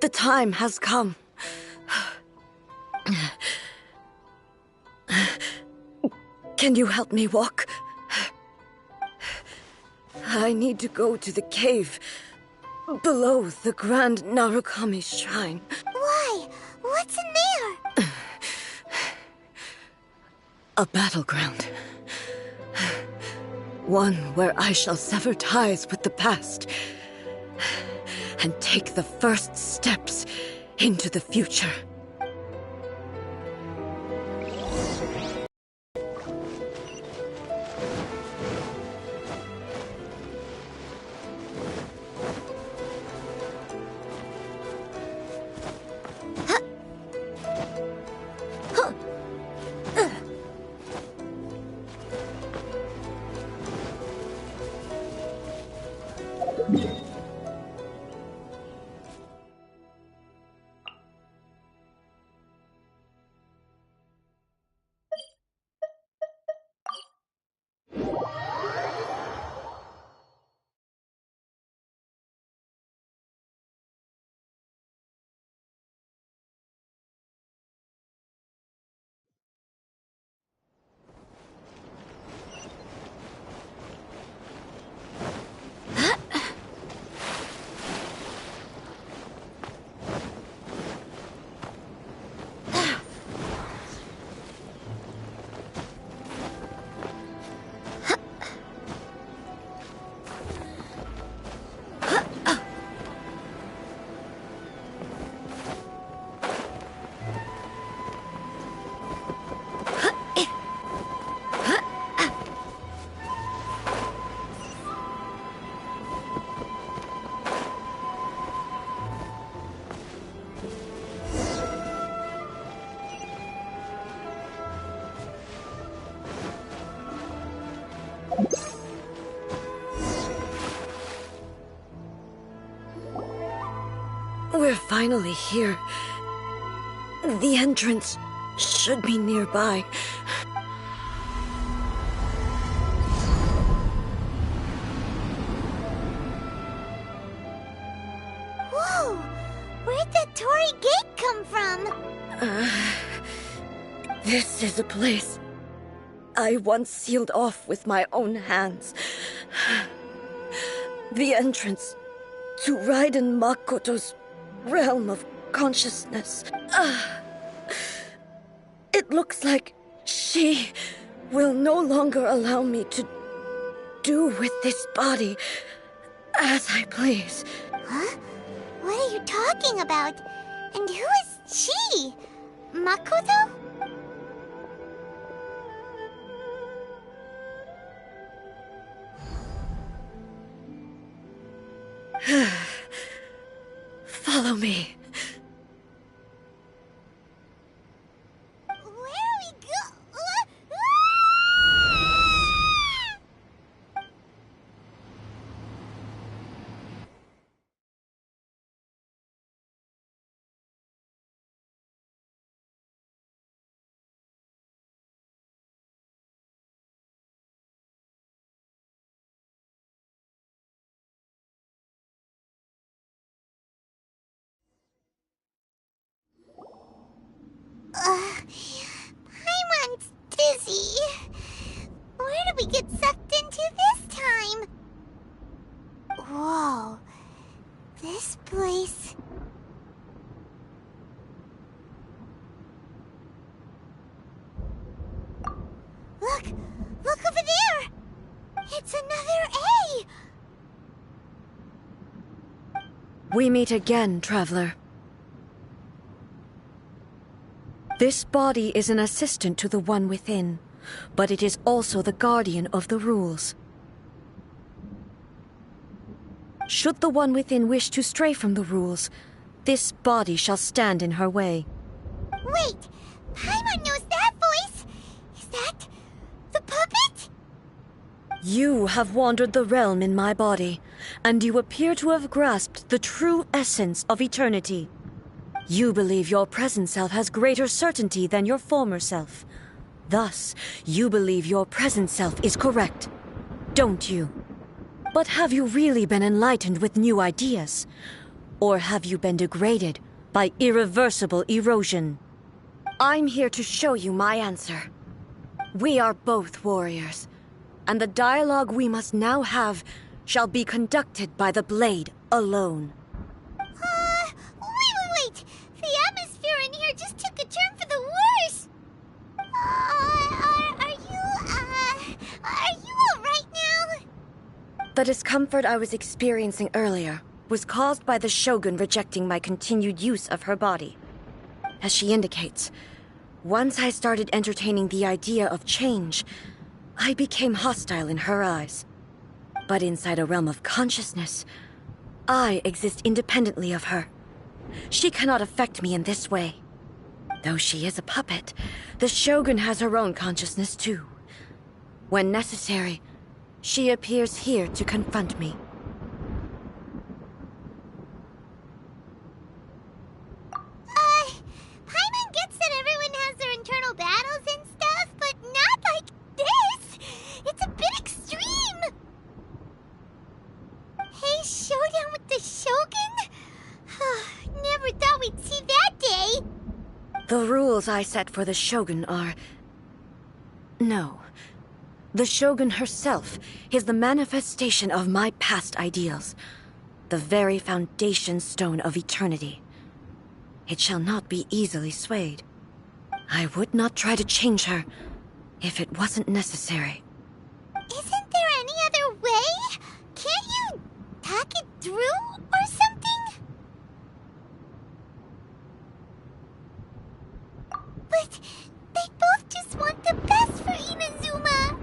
The time has come. Can you help me walk? I need to go to the cave below the Grand Narukami Shrine. Why? What's in there? A battleground. One where I shall sever ties with the past and take the first steps into the future. We're finally here. The entrance should be nearby. Whoa! Where'd that Torii gate come from? This is a place I once sealed off with my own hands. The entrance to Raiden Makoto's realm of consciousness. It looks like she will no longer allow me to do with this body As I please. Huh? What are you talking about? And who is she? Makoto? Follow me. Where are we go? Paimon's dizzy. Where did we get sucked into this time? Whoa. This place... Look! Look over there! It's another A! We meet again, traveler. This body is an assistant to the one within, but it is also the guardian of the rules. Should the one within wish to stray from the rules, this body shall stand in her way. Wait! Paimon knows that voice! Is that... the puppet? You have wandered the realm in my body, and you appear to have grasped the true essence of eternity. You believe your present self has greater certainty than your former self. Thus, you believe your present self is correct, don't you? But have you really been enlightened with new ideas? Or have you been degraded by irreversible erosion? I'm here to show you my answer. We are both warriors, and the dialogue we must now have shall be conducted by the blade alone. Wait! The atmosphere in here just took a turn for the worse! Are you alright now? The discomfort I was experiencing earlier was caused by the Shogun rejecting my continued use of her body. As she indicates, once I started entertaining the idea of change, I became hostile in her eyes. But inside a realm of consciousness, I exist independently of her. She cannot affect me in this way. Though she is a puppet, the Shogun has her own consciousness too. When necessary, she appears here to confront me. Paimon gets that everyone has their internal battles and stuff, but not like this! It's a bit extreme! Hey, showdown with the Shogun? Never thought we'd see that day! The rules I set for the Shogun are... No. The Shogun herself is the manifestation of my past ideals. The very foundation stone of eternity. It shall not be easily swayed. I would not try to change her if it wasn't necessary. Isn't there any other way? Can't you talk it through or something? But they both just want the best for Inazuma.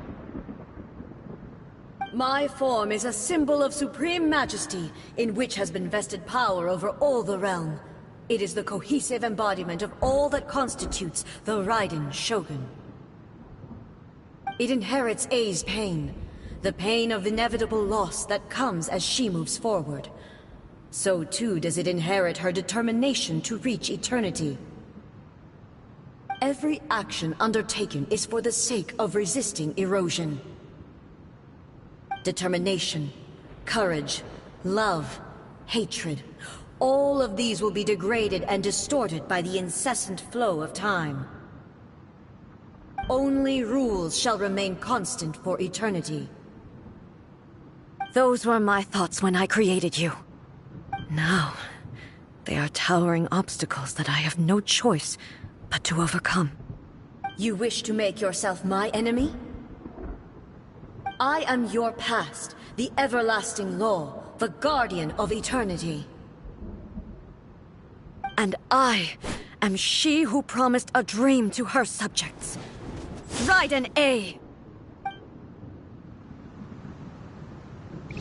My form is a symbol of supreme majesty, in which has been vested power over all the realm. It is the cohesive embodiment of all that constitutes the Raiden Shogun. It inherits Ei's pain, the pain of inevitable loss that comes as she moves forward. So too does it inherit her determination to reach eternity. Every action undertaken is for the sake of resisting erosion. Determination, courage, love, hatred, all of these will be degraded and distorted by the incessant flow of time. Only rules shall remain constant for eternity. Those were my thoughts when I created you. Now, they are towering obstacles that I have no choice but to overcome. You wish to make yourself my enemy? I am your past, the everlasting law, the guardian of eternity. And I am she who promised a dream to her subjects. Raiden A.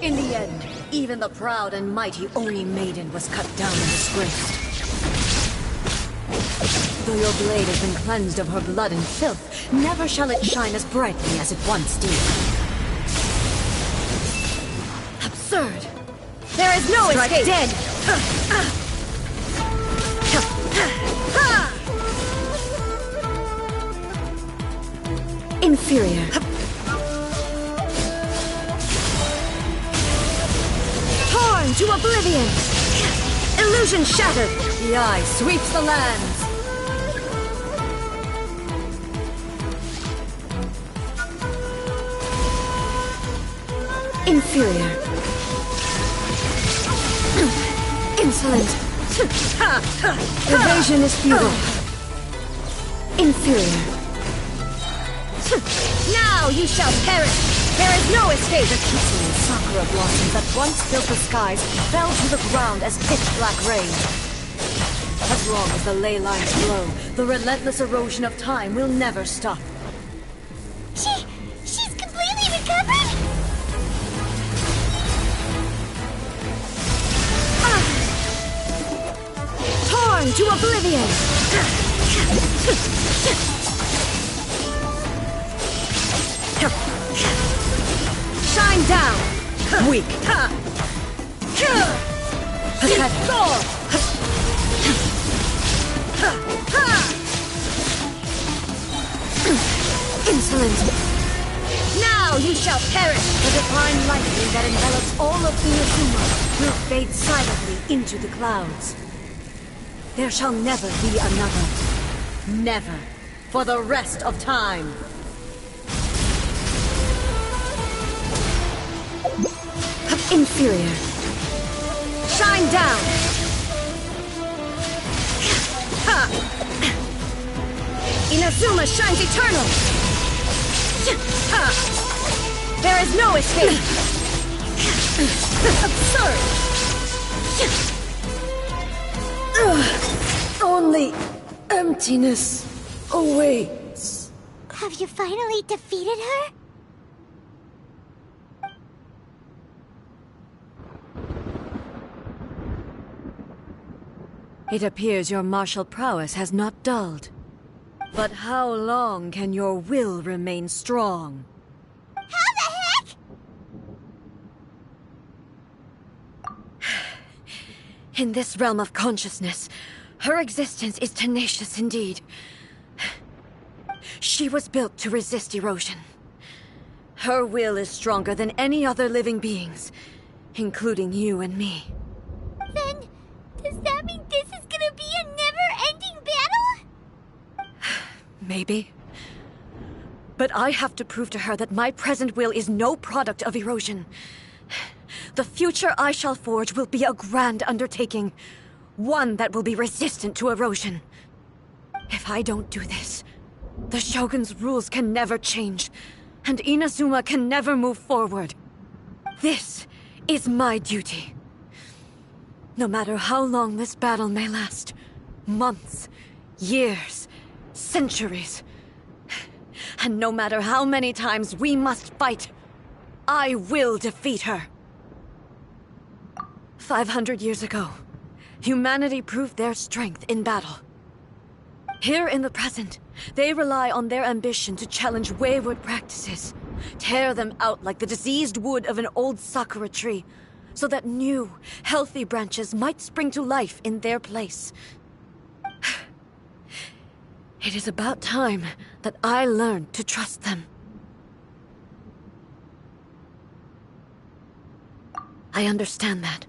In the end, even the proud and mighty Oni Maiden was cut down and disgraced. Though your blade has been cleansed of her blood and filth, never shall it shine as brightly as it once did. Absurd! There is no escape! Dead! Inferior. Torn to oblivion! Illusion shattered! The eye sweeps the lands! Inferior. Insolent. Evasion is futile. Inferior. Now you shall perish! There is no escape! The kitsu sakura blossoms that once filled the skies fell to the ground as pitch-black rain. As long as the ley lines flow, the relentless erosion of time will never stop. She's completely recovered? Torn to oblivion! Shine down! Weak! Pathetic! Insolent! Now you shall perish! The divine lightning that envelops all of Inazuma will fade silently into the clouds. There shall never be another. Never. For the rest of time. Inferior. Shine down! Inazuma shines eternal! There is no escape! Absurd! Only emptiness awaits. Have you finally defeated her? It appears your martial prowess has not dulled. But how long can your will remain strong? How the heck? In this realm of consciousness, her existence is tenacious indeed. She was built to resist erosion. Her will is stronger than any other living being's, including you and me. Then, does that mean this is gonna be a never-ending battle? Maybe. But I have to prove to her that my present will is no product of erosion. The future I shall forge will be a grand undertaking. One that will be resistant to erosion. If I don't do this, the Shogun's rules can never change, and Inazuma can never move forward. This is my duty. No matter how long this battle may last, months, years, centuries, and no matter how many times we must fight, I will defeat her. 500 years ago, humanity proved their strength in battle. Here in the present, they rely on their ambition to challenge wayward practices, tear them out like the diseased wood of an old sakura tree, so that new, healthy branches might spring to life in their place. It is about time that I learned to trust them. I understand that.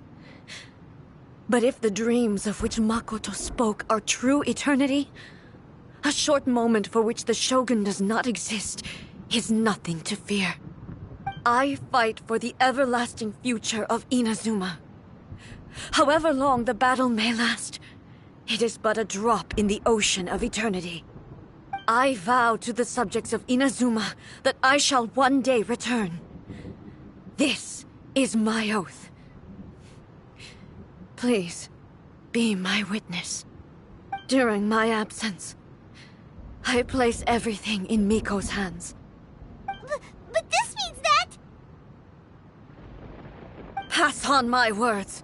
But if the dreams of which Makoto spoke are true eternity, a short moment for which the Shogun does not exist is nothing to fear. I fight for the everlasting future of Inazuma. However long the battle may last, it is but a drop in the ocean of eternity. I vow to the subjects of Inazuma that I shall one day return. This is my oath. Please, be my witness. During my absence, I place everything in Miko's hands. But this means that... Pass on my words.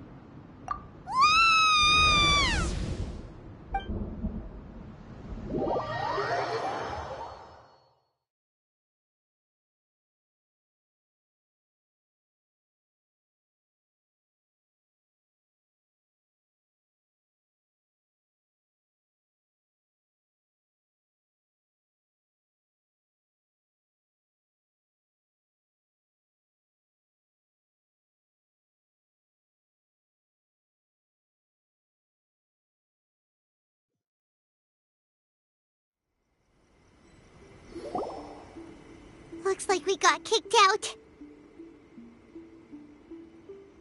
Looks like we got kicked out.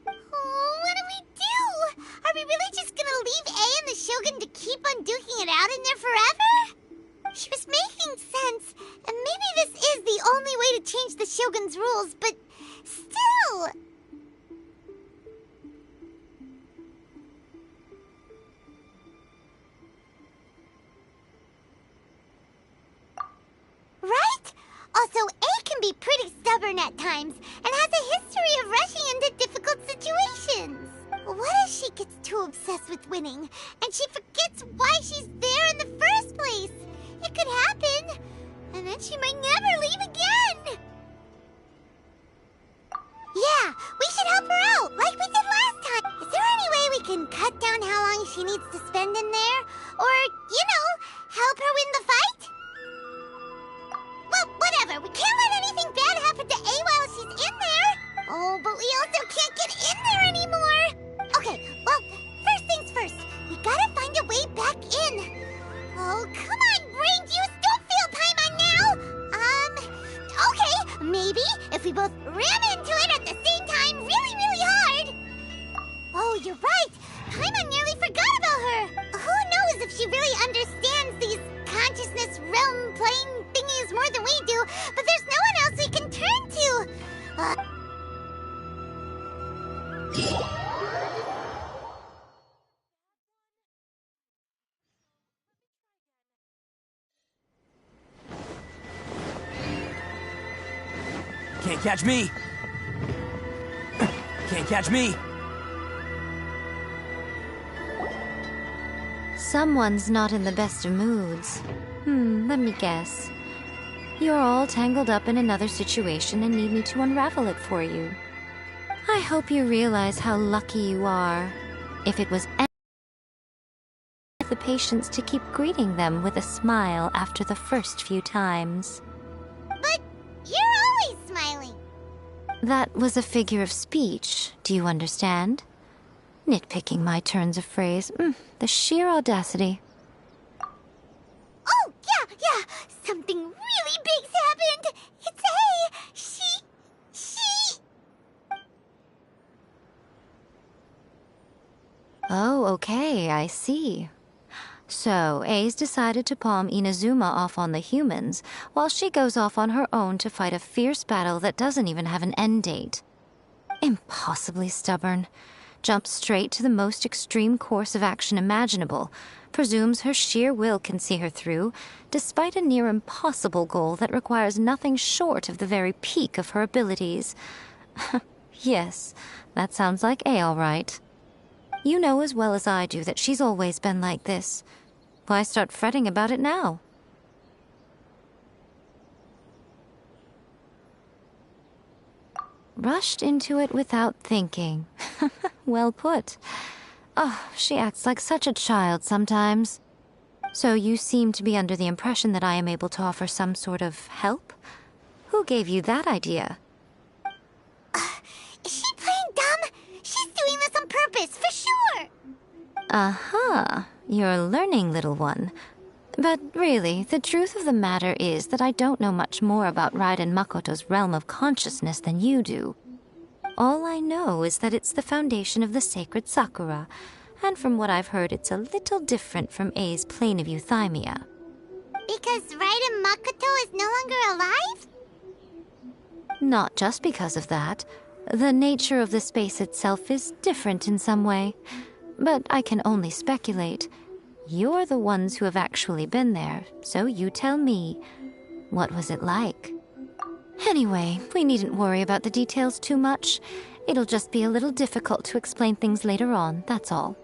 Oh, what do we do? Are we really just gonna leave A and the Shogun to keep on duking it out in there forever? She was making sense, and maybe this is the only way to change the Shogun's rules, but still... Right? Also, A can be pretty stubborn at times, and has a history of rushing into difficult situations. What if she gets too obsessed with winning, and she forgets why she's there in the first place? It could happen, and then she might never leave again. Yeah, we should help her out, like we did last time. Is there any way we can cut down how long she needs to spend in there? Or, help her win the fight? Well, whatever. We can't let anything bad happen to A while she's in there. Oh, but we also can't get in there anymore. Okay, well, first things first. We gotta find a way back in. Oh, come on, brain juice. Don't feel Paimon now. Okay. Maybe if we both ram into it at the same time really, really hard. Oh, you're right. Paimon nearly forgot about her. Who knows if she really understands these consciousness realm plane thingies more than we do, but there's no one else we can turn to. Can't catch me! Can't catch me! Someone's not in the best of moods. Let me guess. You're all tangled up in another situation and need me to unravel it for you. I hope you realize how lucky you are. If it was the patience to keep greeting them with a smile after the first few times. But you're always smiling. That was a figure of speech, do you understand? Nitpicking my turns of phrase. The sheer audacity. Oh, yeah. Something really big's happened. It's A. She... Oh, okay, I see. So, A's decided to palm Inazuma off on the humans, while she goes off on her own to fight a fierce battle that doesn't even have an end date. Impossibly stubborn. Jumps straight to the most extreme course of action imaginable, presumes her sheer will can see her through, despite a near impossible goal that requires nothing short of the very peak of her abilities. Yes, that sounds like A all right. You know as well as I do that she's always been like this. Why start fretting about it now? Rushed into it without thinking. Well put. Oh, she acts like such a child sometimes. So you seem to be under the impression that I am able to offer some sort of help? Who gave you that idea? Is she playing dumb? She's doing this on purpose, for sure! Uh-huh. You're learning, little one. But really, the truth of the matter is that I don't know much more about Raiden Makoto's realm of consciousness than you do. All I know is that it's the foundation of the sacred Sakura, and from what I've heard, it's a little different from A's plane of euthymia. Because Raiden Makoto is no longer alive? Not just because of that. The nature of the space itself is different in some way. but I can only speculate. You're the ones who have actually been there, so you tell me. What was it like? Anyway, we needn't worry about the details too much. It'll just be a little difficult to explain things later on, that's all.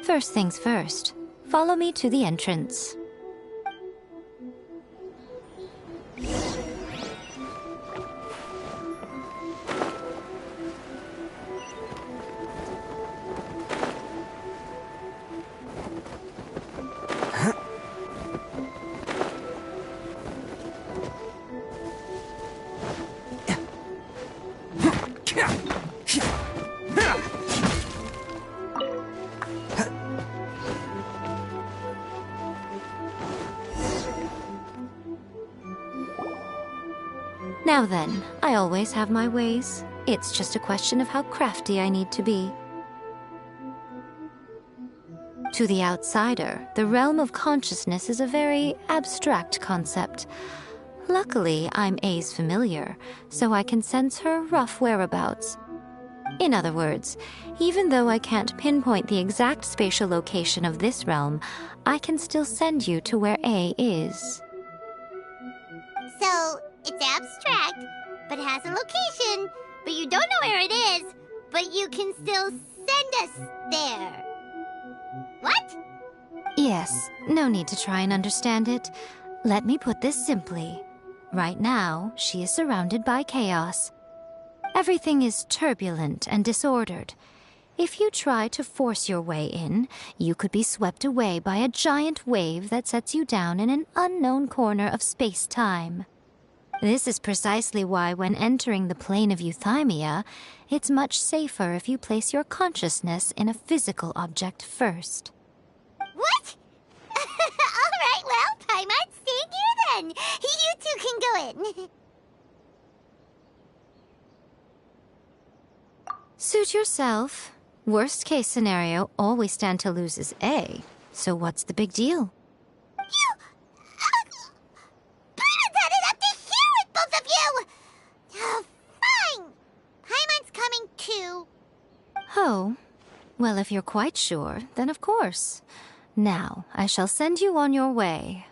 First things first, follow me to the entrance. Now then, I always have my ways. It's just a question of how crafty I need to be. To the outsider, the realm of consciousness is a very abstract concept. Luckily, I'm A's familiar, so I can sense her rough whereabouts. In other words, even though I can't pinpoint the exact spatial location of this realm, I can still send you to where A is. So, it's abstract, but has a location, but you don't know where it is, but you can still send us there. What? Yes, no need to try and understand it. Let me put this simply. Right now, she is surrounded by chaos. Everything is turbulent and disordered. If you try to force your way in, you could be swept away by a giant wave that sets you down in an unknown corner of space-time. This is precisely why when entering the plane of Euthymia, it's much safer if you place your consciousness in a physical object first. What? All right, well, Paimon, stay here then. You two can go in. Suit yourself. Worst case scenario, all we stand to lose is A. So what's the big deal? You... Paimon's had it up to here with both of you! Fine. Paimon's coming too. Oh. Well, if you're quite sure, then of course. Now, I shall send you on your way.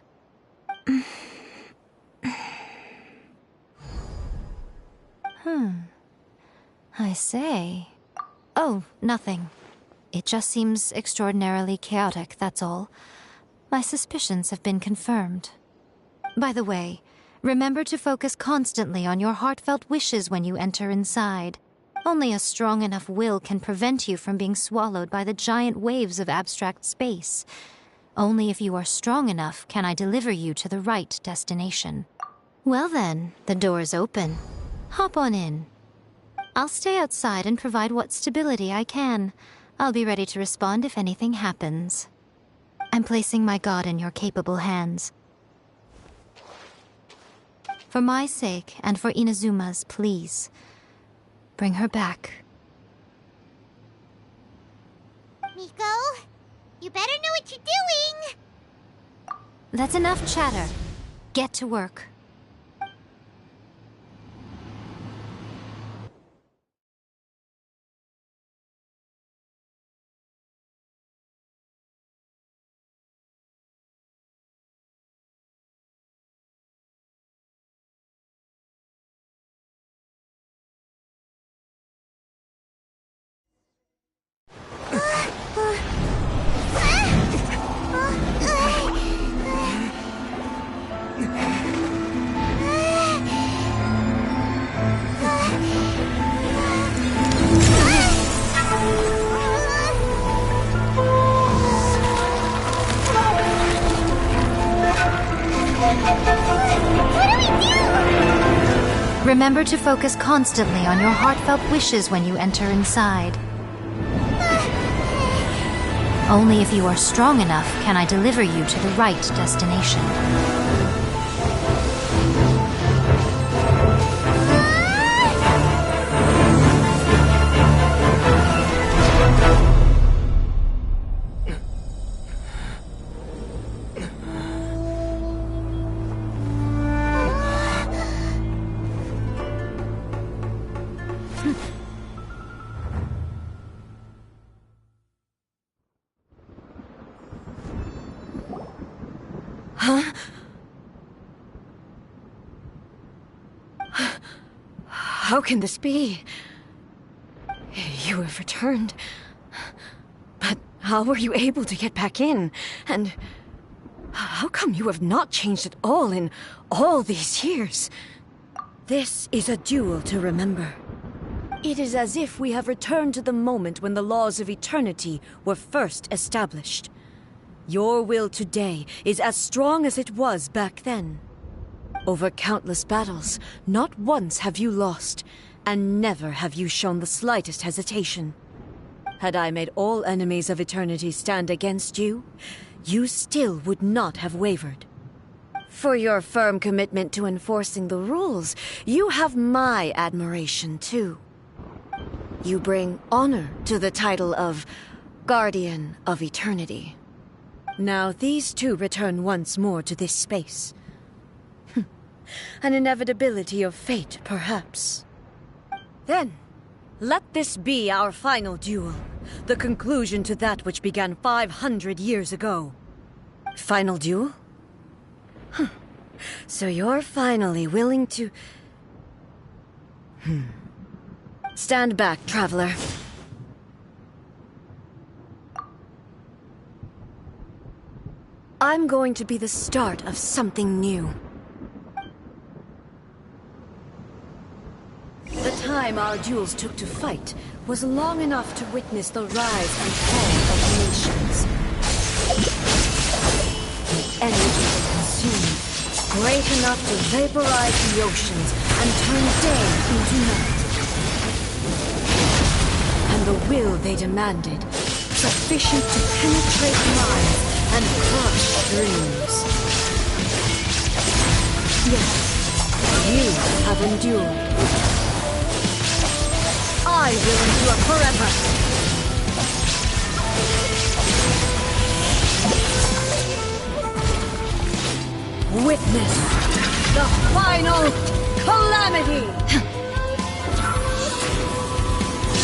I say. Oh, nothing. It just seems extraordinarily chaotic, that's all. My suspicions have been confirmed. By the way, remember to focus constantly on your heartfelt wishes when you enter inside. Only a strong enough will can prevent you from being swallowed by the giant waves of abstract space. Only if you are strong enough can I deliver you to the right destination. Well then, the door's open. Hop on in. I'll stay outside and provide what stability I can. I'll be ready to respond if anything happens. I'm placing my god in your capable hands. For my sake, and for Inazuma's, please. Bring her back. Miko, you better know what you're doing! That's enough chatter. Get to work. Remember to focus constantly on your heartfelt wishes when you enter inside. Only if you are strong enough can I deliver you to the right destination. Huh? How can this be? You have returned. But how were you able to get back in? And how come you have not changed at all in all these years? This is a duel to remember. It is as if we have returned to the moment when the laws of eternity were first established. Your will today is as strong as it was back then. Over countless battles, not once have you lost, and never have you shown the slightest hesitation. Had I made all enemies of eternity stand against you, you still would not have wavered. For your firm commitment to enforcing the rules, you have my admiration too. You bring honor to the title of Guardian of Eternity. Now these two return once more to this space. An inevitability of fate, perhaps. Then, let this be our final duel, the conclusion to that which began 500 years ago. Final duel? So you're finally willing to... Stand back, traveler. I'm going to be the start of something new. The time our duels took to fight was long enough to witness the rise and fall of nations. The energy they consumed, great enough to vaporize the oceans and turn day into night. And the will they demanded, sufficient to penetrate minds and crush dreams. Yet, you have endured. I will endure forever. Witness the final calamity.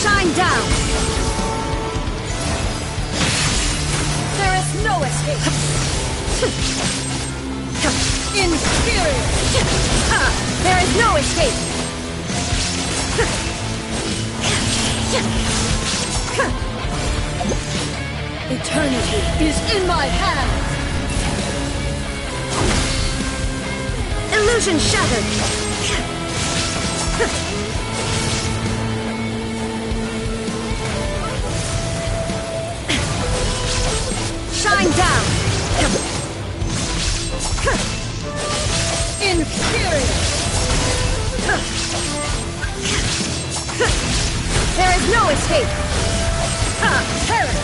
Shine down. There is no escape. Inferior. There is no escape. Eternity is in my hands! Illusion shattered! Shine down! Inferior! There is no escape! Perish!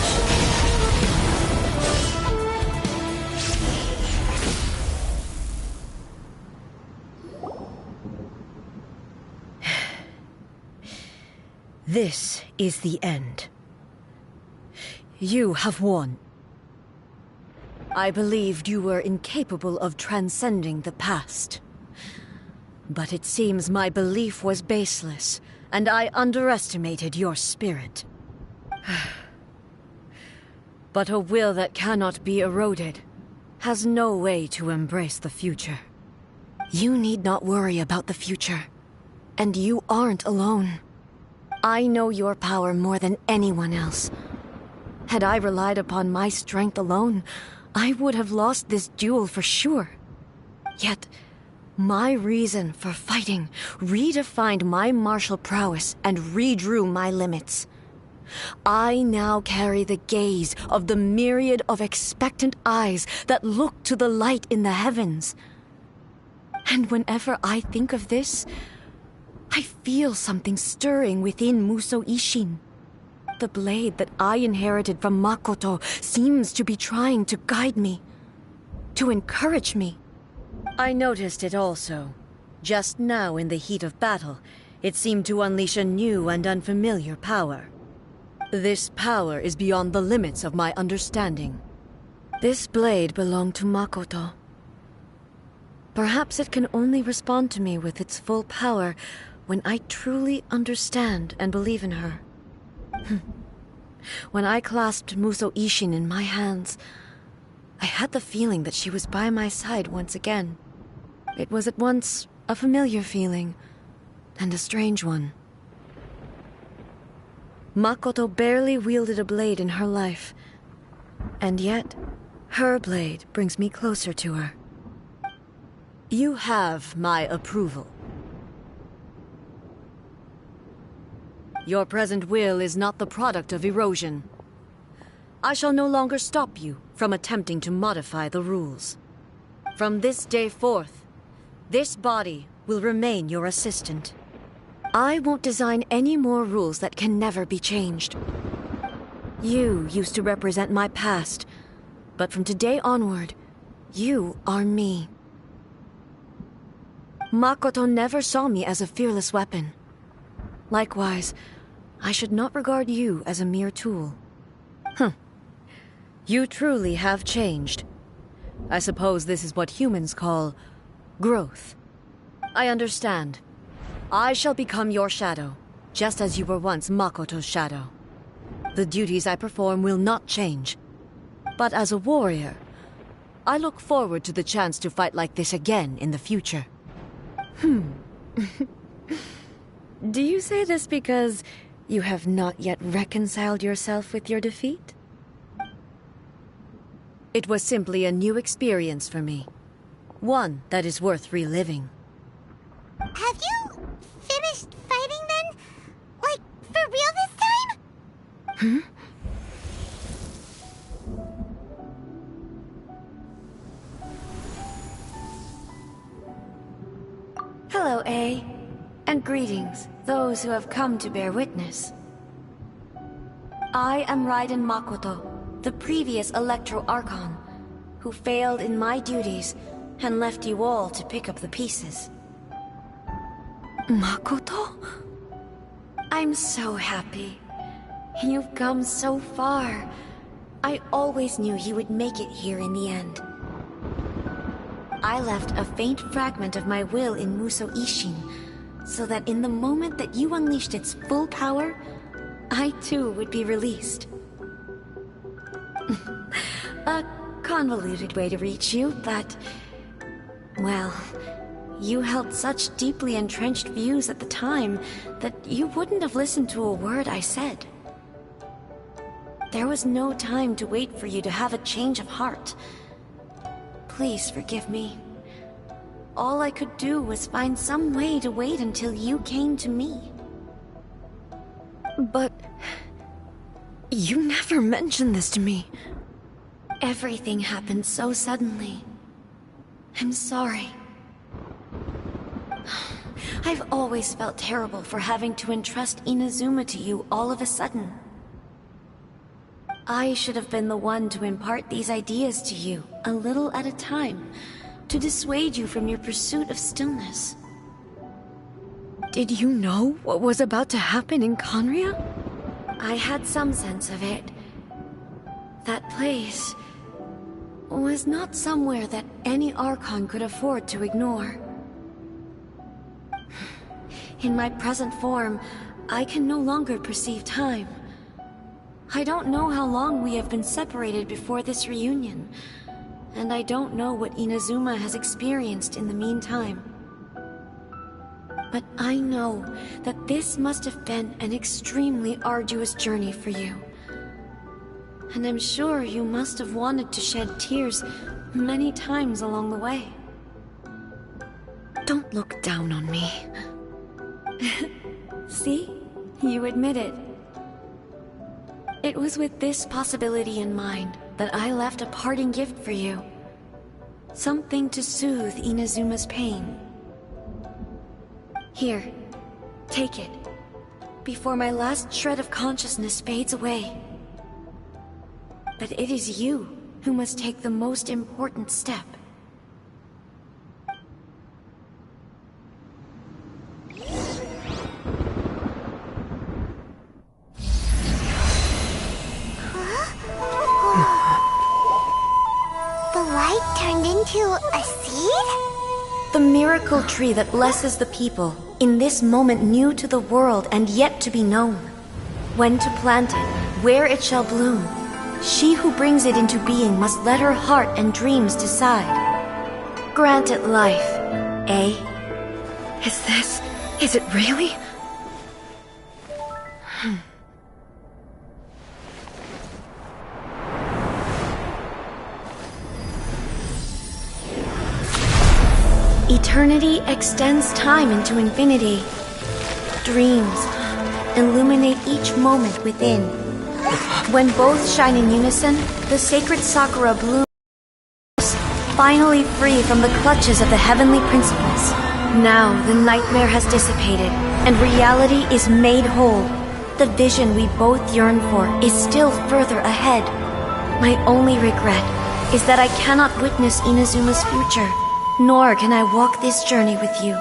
This is the end. You have won. I believed you were incapable of transcending the past. But it seems my belief was baseless, and I underestimated your spirit. But a will that cannot be eroded has no way to embrace the future. You need not worry about the future, and you aren't alone. I know your power more than anyone else. Had I relied upon my strength alone, I would have lost this duel for sure. Yet, my reason for fighting redefined my martial prowess and redrew my limits. I now carry the gaze of the myriad of expectant eyes that look to the light in the heavens. And whenever I think of this, I feel something stirring within Musou Ishin. The blade that I inherited from Makoto seems to be trying to guide me, to encourage me. I noticed it also. Just now in the heat of battle, it seemed to unleash a new and unfamiliar power. This power is beyond the limits of my understanding. This blade belonged to Makoto. Perhaps it can only respond to me with its full power when I truly understand and believe in her. When I clasped Musou Ishin in my hands, I had the feeling that she was by my side once again. It was at once a familiar feeling and a strange one. Makoto barely wielded a blade in her life, and yet her blade brings me closer to her. You have my approval. Your present will is not the product of erosion. I shall no longer stop you from attempting to modify the rules. From this day forth, this body will remain your assistant. I won't design any more rules that can never be changed. You used to represent my past, but from today onward, you are me. Makoto never saw me as a fearless weapon. Likewise, I should not regard you as a mere tool. You truly have changed. I suppose this is what humans call growth. I understand. I shall become your shadow, just as you were once Makoto's shadow. The duties I perform will not change. But as a warrior, I look forward to the chance to fight like this again in the future. Do you say this because you have not yet reconciled yourself with your defeat? It was simply a new experience for me. One that is worth reliving. Have you finished fighting then? Like, for real this time? Hello, A. And greetings, those who have come to bear witness. I am Raiden Makoto, the previous Electro Archon, who failed in my duties and left you all to pick up the pieces. Makoto? I'm so happy. You've come so far. I always knew you would make it here in the end. I left a faint fragment of my will in Muso Ishin, so that in the moment that you unleashed its full power, I too would be released. A convoluted way to reach you, but... well, you held such deeply entrenched views at the time that you wouldn't have listened to a word I said. There was no time to wait for you to have a change of heart. Please forgive me. All I could do was find some way to wait until you came to me. But... you never mentioned this to me. Everything happened so suddenly. I'm sorry. I've always felt terrible for having to entrust Inazuma to you all of a sudden. I should have been the one to impart these ideas to you, a little at a time, to dissuade you from your pursuit of stillness. Did you know what was about to happen in Conria? I had some sense of it. That place was not somewhere that any Archon could afford to ignore. In my present form, I can no longer perceive time. I don't know how long we have been separated before this reunion, and I don't know what Inazuma has experienced in the meantime. But I know that this must have been an extremely arduous journey for you. And I'm sure you must have wanted to shed tears many times along the way. Don't look down on me. See? You admit it. It was with this possibility in mind that I left a parting gift for you. Something to soothe Inazuma's pain. Here, take it, before my last shred of consciousness fades away. But it is you who must take the most important step. The light turned into a seed? The miracle tree that blesses the people, in this moment new to the world and yet to be known. When to plant it, where it shall bloom, she who brings it into being must let her heart and dreams decide. Grant it life, eh? Is it really? Eternity extends time into infinity. Dreams illuminate each moment within. When both shine in unison, the sacred Sakura blooms, finally free from the clutches of the heavenly principles. Now the nightmare has dissipated, and reality is made whole. The vision we both yearn for is still further ahead. My only regret is that I cannot witness Inazuma's future, nor can I walk this journey with you.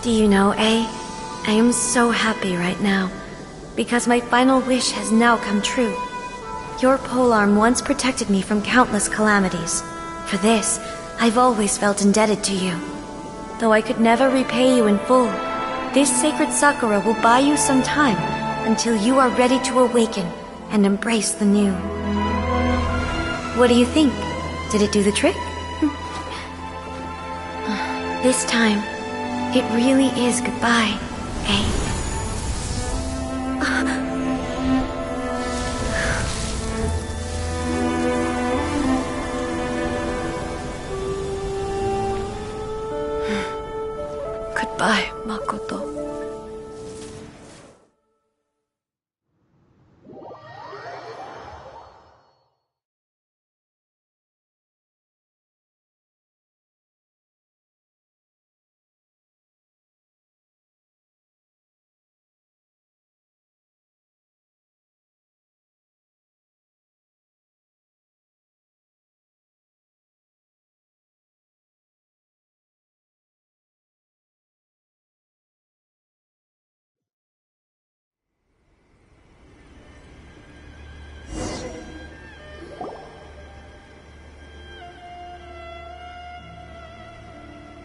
Do you know, I am so happy right now, because my final wish has now come true. Your polearm once protected me from countless calamities. For this, I've always felt indebted to you. Though I could never repay you in full, this sacred Sakura will buy you some time until you are ready to awaken and embrace the new. What do you think? Did it do the trick? This time, it really is goodbye, eh? Goodbye, Makoto.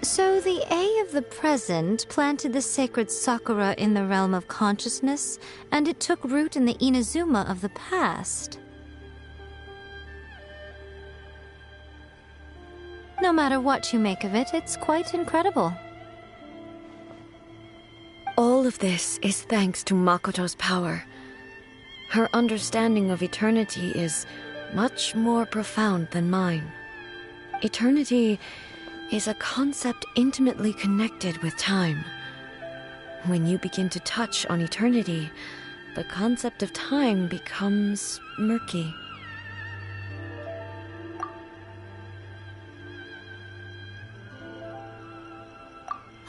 So the A of the present planted the sacred Sakura in the realm of consciousness, and it took root in the Inazuma of the past. No matter what you make of it, it's quite incredible. All of this is thanks to Makoto's power. Her understanding of eternity is much more profound than mine. Eternity is a concept intimately connected with time. When you begin to touch on eternity, the concept of time becomes murky.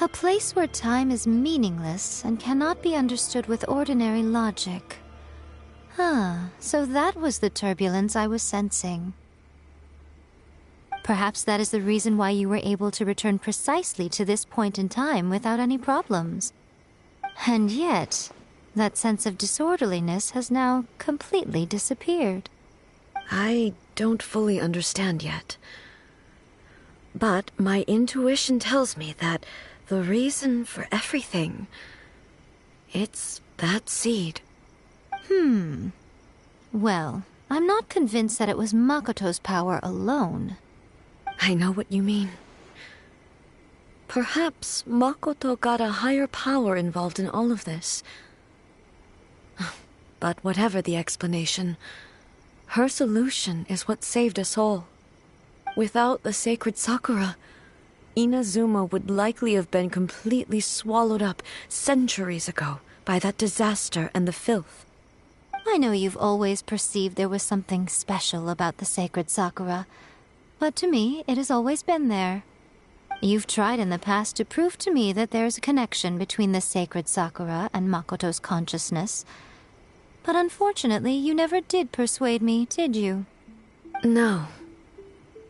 A place where time is meaningless and cannot be understood with ordinary logic. So that was the turbulence I was sensing. Perhaps that is the reason why you were able to return precisely to this point in time without any problems. And yet, that sense of disorderliness has now completely disappeared. I don't fully understand yet. But my intuition tells me that the reason for everything, it's that seed. Well, I'm not convinced that it was Makoto's power alone. I know what you mean. Perhaps Makoto got a higher power involved in all of this. But whatever the explanation, her solution is what saved us all. Without the sacred Sakura, Inazuma would likely have been completely swallowed up centuries ago by that disaster and the filth. I know you've always perceived there was something special about the sacred Sakura, but to me, it has always been there. You've tried in the past to prove to me that there's a connection between the sacred Sakura and Makoto's consciousness. But unfortunately, you never did persuade me, did you? No.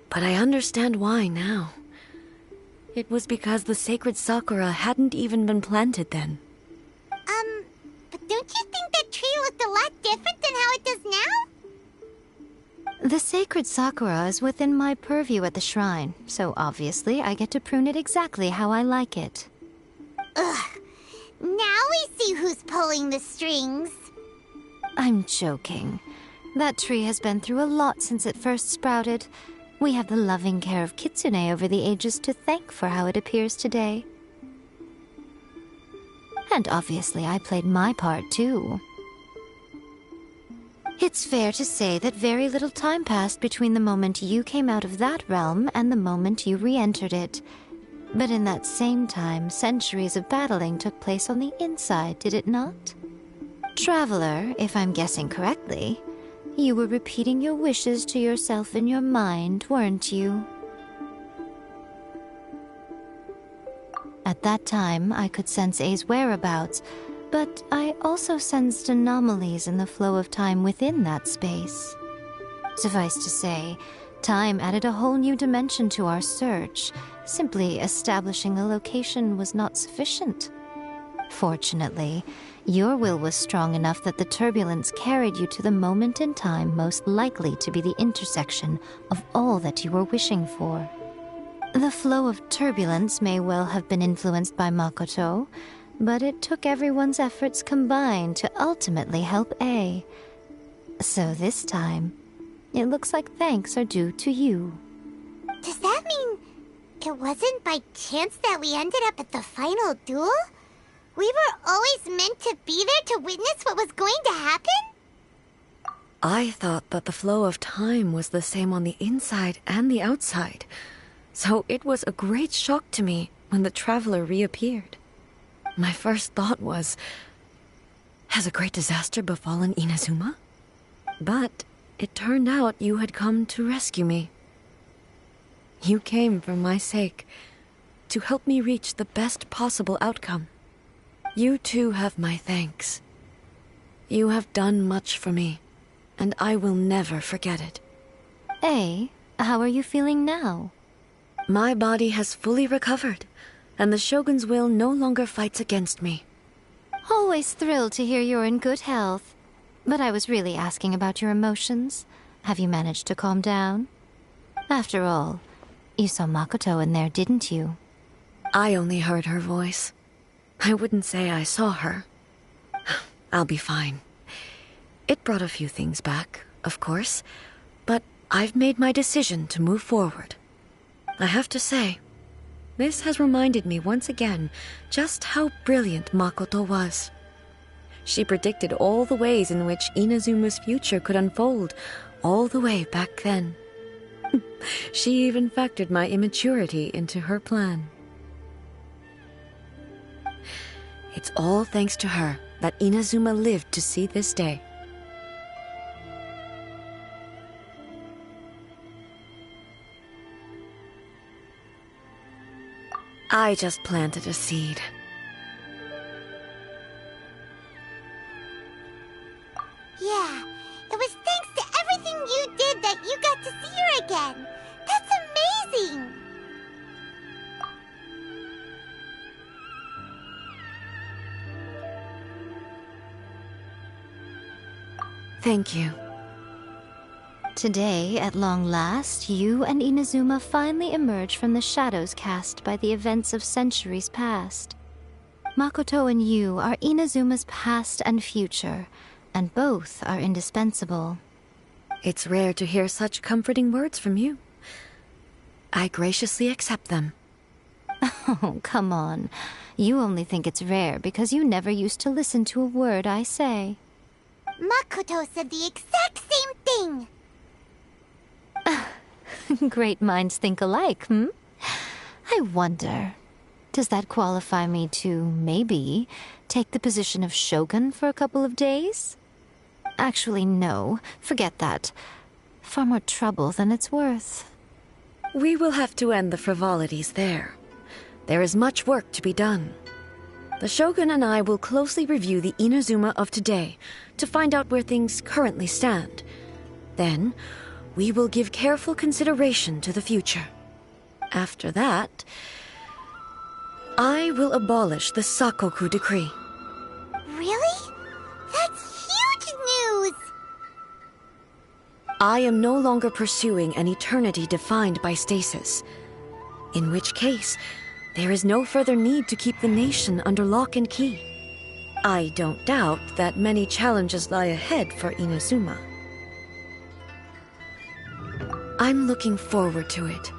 But I understand why now. It was because the sacred Sakura hadn't even been planted then. But don't you think that tree looked a lot different than how it does now? The sacred Sakura is within my purview at the shrine, so obviously I get to prune it exactly how I like it. Ugh. Now we see who's pulling the strings. I'm joking. That tree has been through a lot since it first sprouted. We have the loving care of Kitsune over the ages to thank for how it appears today. And obviously I played my part too. It's fair to say that very little time passed between the moment you came out of that realm and the moment you re-entered it. But in that same time, centuries of battling took place on the inside, did it not? Traveler, if I'm guessing correctly, you were repeating your wishes to yourself in your mind, weren't you? At that time, I could sense A's whereabouts, but I also sensed anomalies in the flow of time within that space. Suffice to say, time added a whole new dimension to our search. Simply establishing a location was not sufficient. Fortunately, your will was strong enough that the turbulence carried you to the moment in time most likely to be the intersection of all that you were wishing for. The flow of turbulence may well have been influenced by Makoto, but it took everyone's efforts combined to ultimately help A. So this time, it looks like thanks are due to you. Does that mean it wasn't by chance that we ended up at the final duel? We were always meant to be there to witness what was going to happen? I thought that the flow of time was the same on the inside and the outside, so it was a great shock to me when the traveler reappeared. My first thought was, has a great disaster befallen Inazuma? But it turned out you had come to rescue me. You came for my sake, to help me reach the best possible outcome. You too have my thanks. You have done much for me, and I will never forget it. A, how are you feeling now? My body has fully recovered, and the Shogun's will no longer fights against me. Always thrilled to hear you're in good health. But I was really asking about your emotions. Have you managed to calm down? After all, you saw Makoto in there, didn't you? I only heard her voice. I wouldn't say I saw her. I'll be fine. It brought a few things back, of course, but I've made my decision to move forward. I have to say, this has reminded me once again just how brilliant Makoto was. She predicted all the ways in which Inazuma's future could unfold, all the way back then. She even factored my immaturity into her plan. It's all thanks to her that Inazuma lived to see this day. I just planted a seed. Yeah, it was thanks to everything you did that you got to see her again. That's amazing! Thank you. Today, at long last, you and Inazuma finally emerge from the shadows cast by the events of centuries past. Makoto and you are Inazuma's past and future, and both are indispensable. It's rare to hear such comforting words from you. I graciously accept them. Oh, come on. You only think it's rare because you never used to listen to a word I say. Makoto said the exact same thing! Great minds think alike, hmm? I wonder, does that qualify me to, maybe, take the position of Shogun for a couple of days? Actually, no. Forget that. Far more trouble than it's worth. We will have to end the frivolities there. There is much work to be done. The Shogun and I will closely review the Inazuma of today to find out where things currently stand. Then, we will give careful consideration to the future. After that, I will abolish the Sakoku decree. Really? That's huge news! I am no longer pursuing an eternity defined by stasis. In which case, there is no further need to keep the nation under lock and key. I don't doubt that many challenges lie ahead for Inazuma. I'm looking forward to it.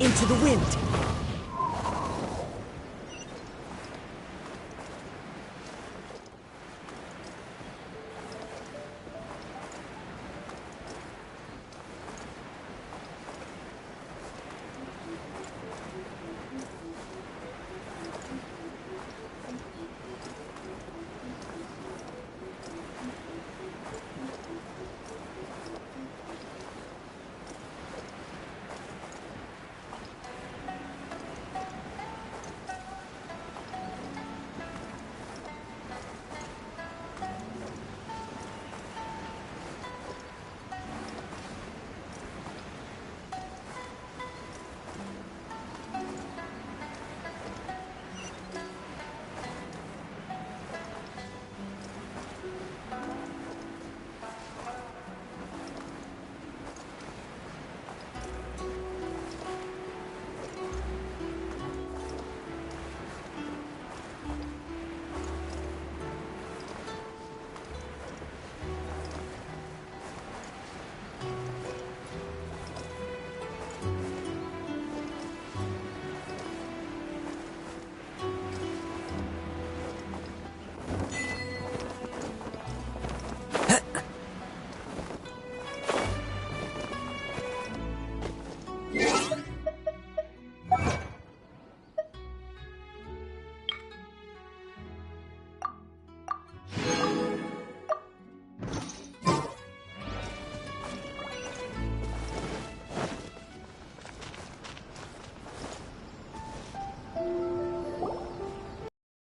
Into the wind!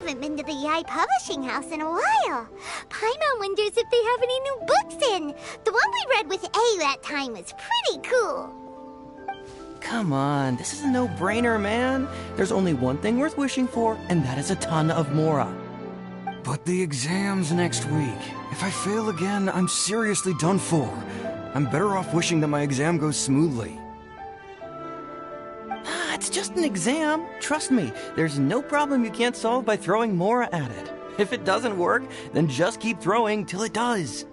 Haven't been to the Yai Publishing House in a while. Paimon wonders if they have any new books in. The one we read with A that time was pretty cool. Come on, this is a no-brainer, man. There's only one thing worth wishing for, and that is a ton of Mora. But the exam's next week. If I fail again, I'm seriously done for. I'm better off wishing that my exam goes smoothly. It's just an exam. Trust me, there's no problem you can't solve by throwing Mora at it. If it doesn't work, then just keep throwing till it does.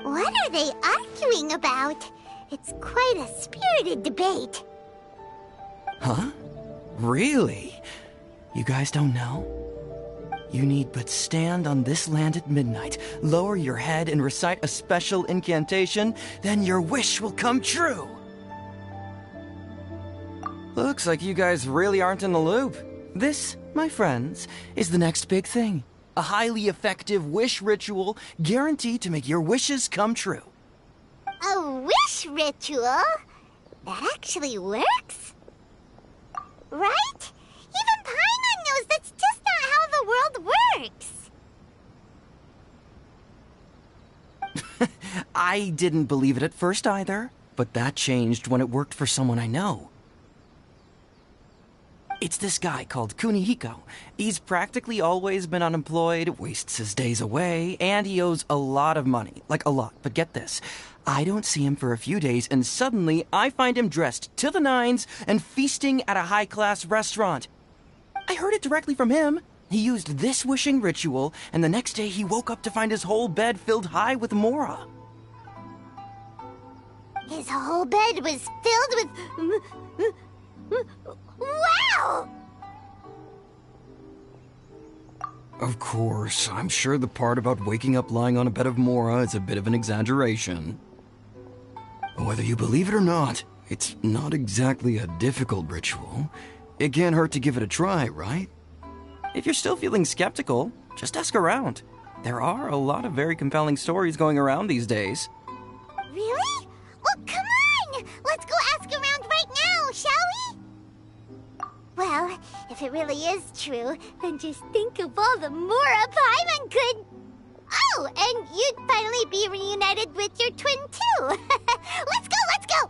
What are they arguing about? It's quite a spirited debate. Huh? Really? You guys don't know? You need but stand on this land at midnight, lower your head and recite a special incantation, then your wish will come true. Looks like you guys really aren't in the loop. This, my friends, is the next big thing. A highly effective wish ritual guaranteed to make your wishes come true. A wish ritual? That actually works? Right? Even Paimon knows that's just not how the world works. I didn't believe it at first either, but that changed when it worked for someone I know. It's this guy called Kunihiko. He's practically always been unemployed, wastes his days away, and he owes a lot of money. Like a lot, but get this. I don't see him for a few days, and suddenly I find him dressed to the nines and feasting at a high-class restaurant. I heard it directly from him. He used this wishing ritual, and the next day he woke up to find his whole bed filled high with Mora. His whole bed was filled with... Wow! Of course, I'm sure the part about waking up lying on a bed of Mora is a bit of an exaggeration. Whether you believe it or not, it's not exactly a difficult ritual. It can't hurt to give it a try, right? If you're still feeling skeptical, just ask around. There are a lot of very compelling stories going around these days. Really? Well, come on! Let's go ask around right now, shall we? Well, if it really is true, then just think of all the Mora Paimon could... Oh, and you'd finally be reunited with your twin, too! Let's go, let's go!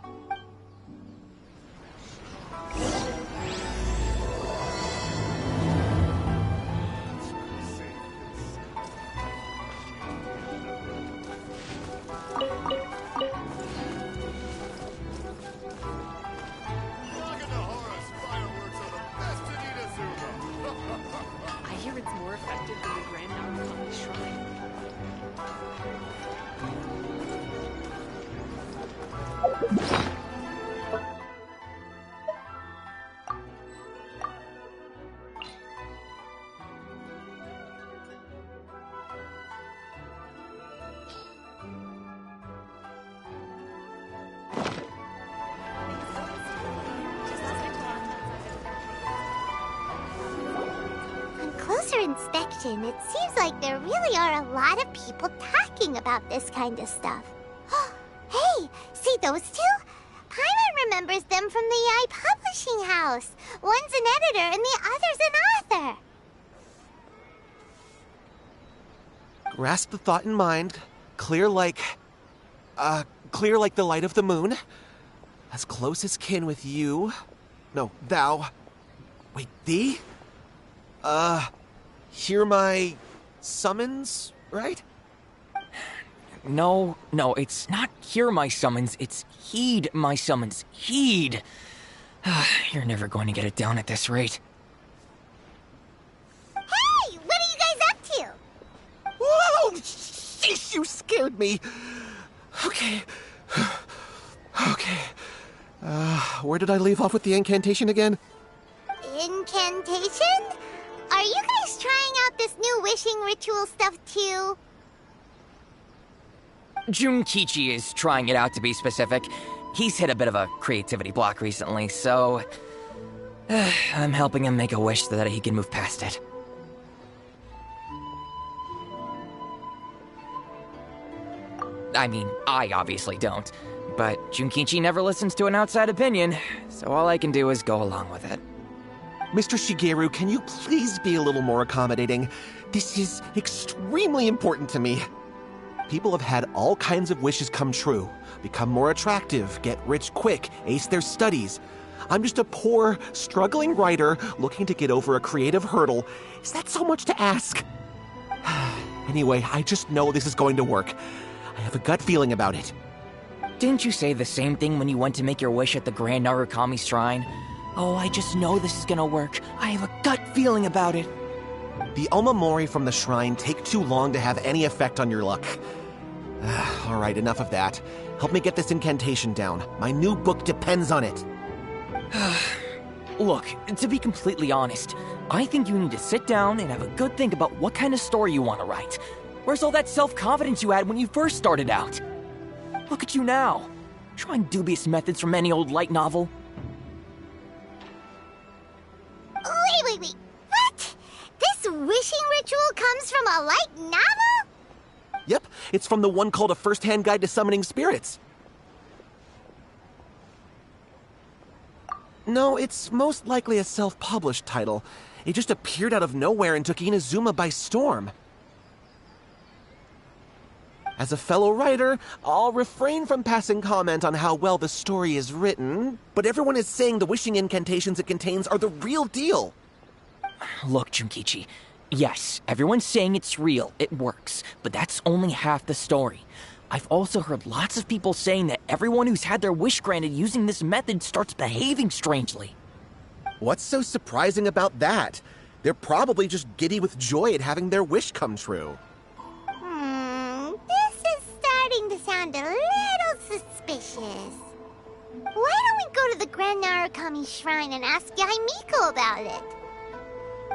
I hear it's more effective than the Grand Narukami Shrine. On closer inspection, it seems like there really are a lot of people talking about this kind of stuff. Hey, see those two? Paimon remembers them from the AI publishing house. One's an editor and the other's an author. Grasp the thought in mind. Clear like the light of the moon. As close as kin with you. No, thou. Wait, thee? Hear my summons, right? No, it's not hear my summons, it's heed my summons. Heed! You're never going to get it down at this rate. Hey, what are you guys up to? Whoa! Sheesh, you scared me. Okay. Where did I leave off with the incantation again? Incantation? Are you guys trying out this new wishing ritual stuff too? Junkichi is trying it out, to be specific. He's hit a bit of a creativity block recently, so... I'm helping him make a wish so that he can move past it. I mean, I obviously don't. But Junkichi never listens to an outside opinion, so all I can do is go along with it. Mr. Shigeru, can you please be a little more accommodating? This is extremely important to me. People have had all kinds of wishes come true. Become more attractive, get rich quick, ace their studies. I'm just a poor, struggling writer looking to get over a creative hurdle. Is that so much to ask? Anyway, I just know this is going to work. I have a gut feeling about it. Didn't you say the same thing when you went to make your wish at the Grand Narukami Shrine? Oh, I just know this is gonna work. I have a gut feeling about it. The Omamori from the shrine take too long to have any effect on your luck. Alright, enough of that. Help me get this incantation down. My new book depends on it. Look, to be completely honest, I think you need to sit down and have a good think about what kind of story you want to write. Where's all that self-confidence you had when you first started out? Look at you now, trying dubious methods from any old light novel. Wait. What? This wishing ritual comes from a light novel? Yep, it's from the one called A First-Hand Guide to Summoning Spirits. No, it's most likely a self-published title. It just appeared out of nowhere and took Inazuma by storm. As a fellow writer, I'll refrain from passing comment on how well the story is written, but everyone is saying the wishing incantations it contains are the real deal. Look, Junkichi, yes, everyone's saying it's real, it works, but that's only half the story. I've also heard lots of people saying that everyone who's had their wish granted using this method starts behaving strangely. What's so surprising about that? They're probably just giddy with joy at having their wish come true. This is starting to sound a little suspicious. Why don't we go to the Grand Narukami Shrine and ask Yai Miko about it?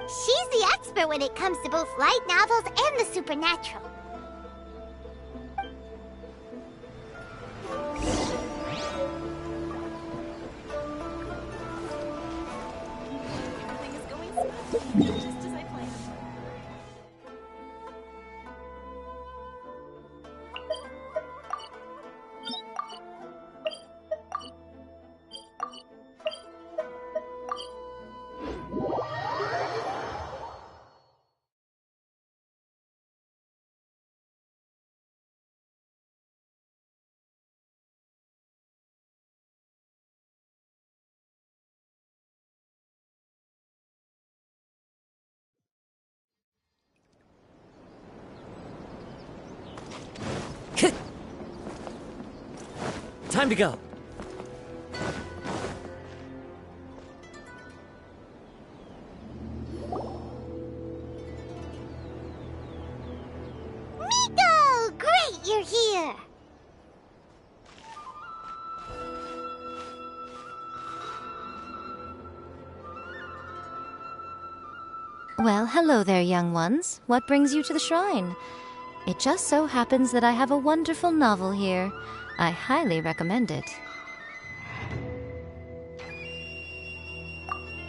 She's the expert when it comes to both light novels and the supernatural. Everything is going smoothly, just as I planned. Time to go. Miko! Great, you're here! Well, hello there, young ones. What brings you to the shrine? It just so happens that I have a wonderful novel here. I highly recommend it.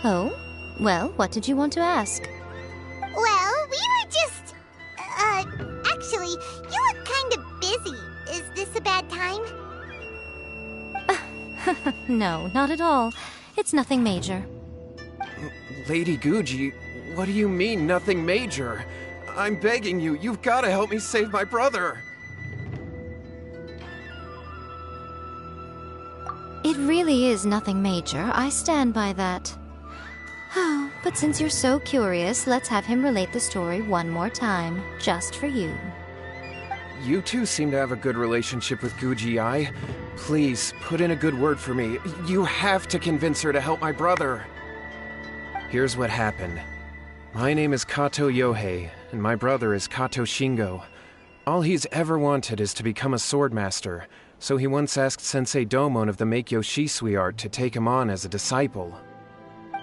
Oh? Well, what did you want to ask? Well, we were just... actually, you look kind of busy. Is this a bad time? No, not at all. It's nothing major. Lady Guji, what do you mean, nothing major? I'm begging you, you've got to help me save my brother. It really is nothing major. I stand by that. Oh, but since you're so curious, let's have him relate the story one more time, just for you. You two seem to have a good relationship with Guji-ai. Please, put in a good word for me. You have to convince her to help my brother. Here's what happened. My name is Kato Yohei, and my brother is Kato Shingo. All he's ever wanted is to become a swordmaster, so he once asked Sensei Domon of the Meikyo Shisui art to take him on as a disciple.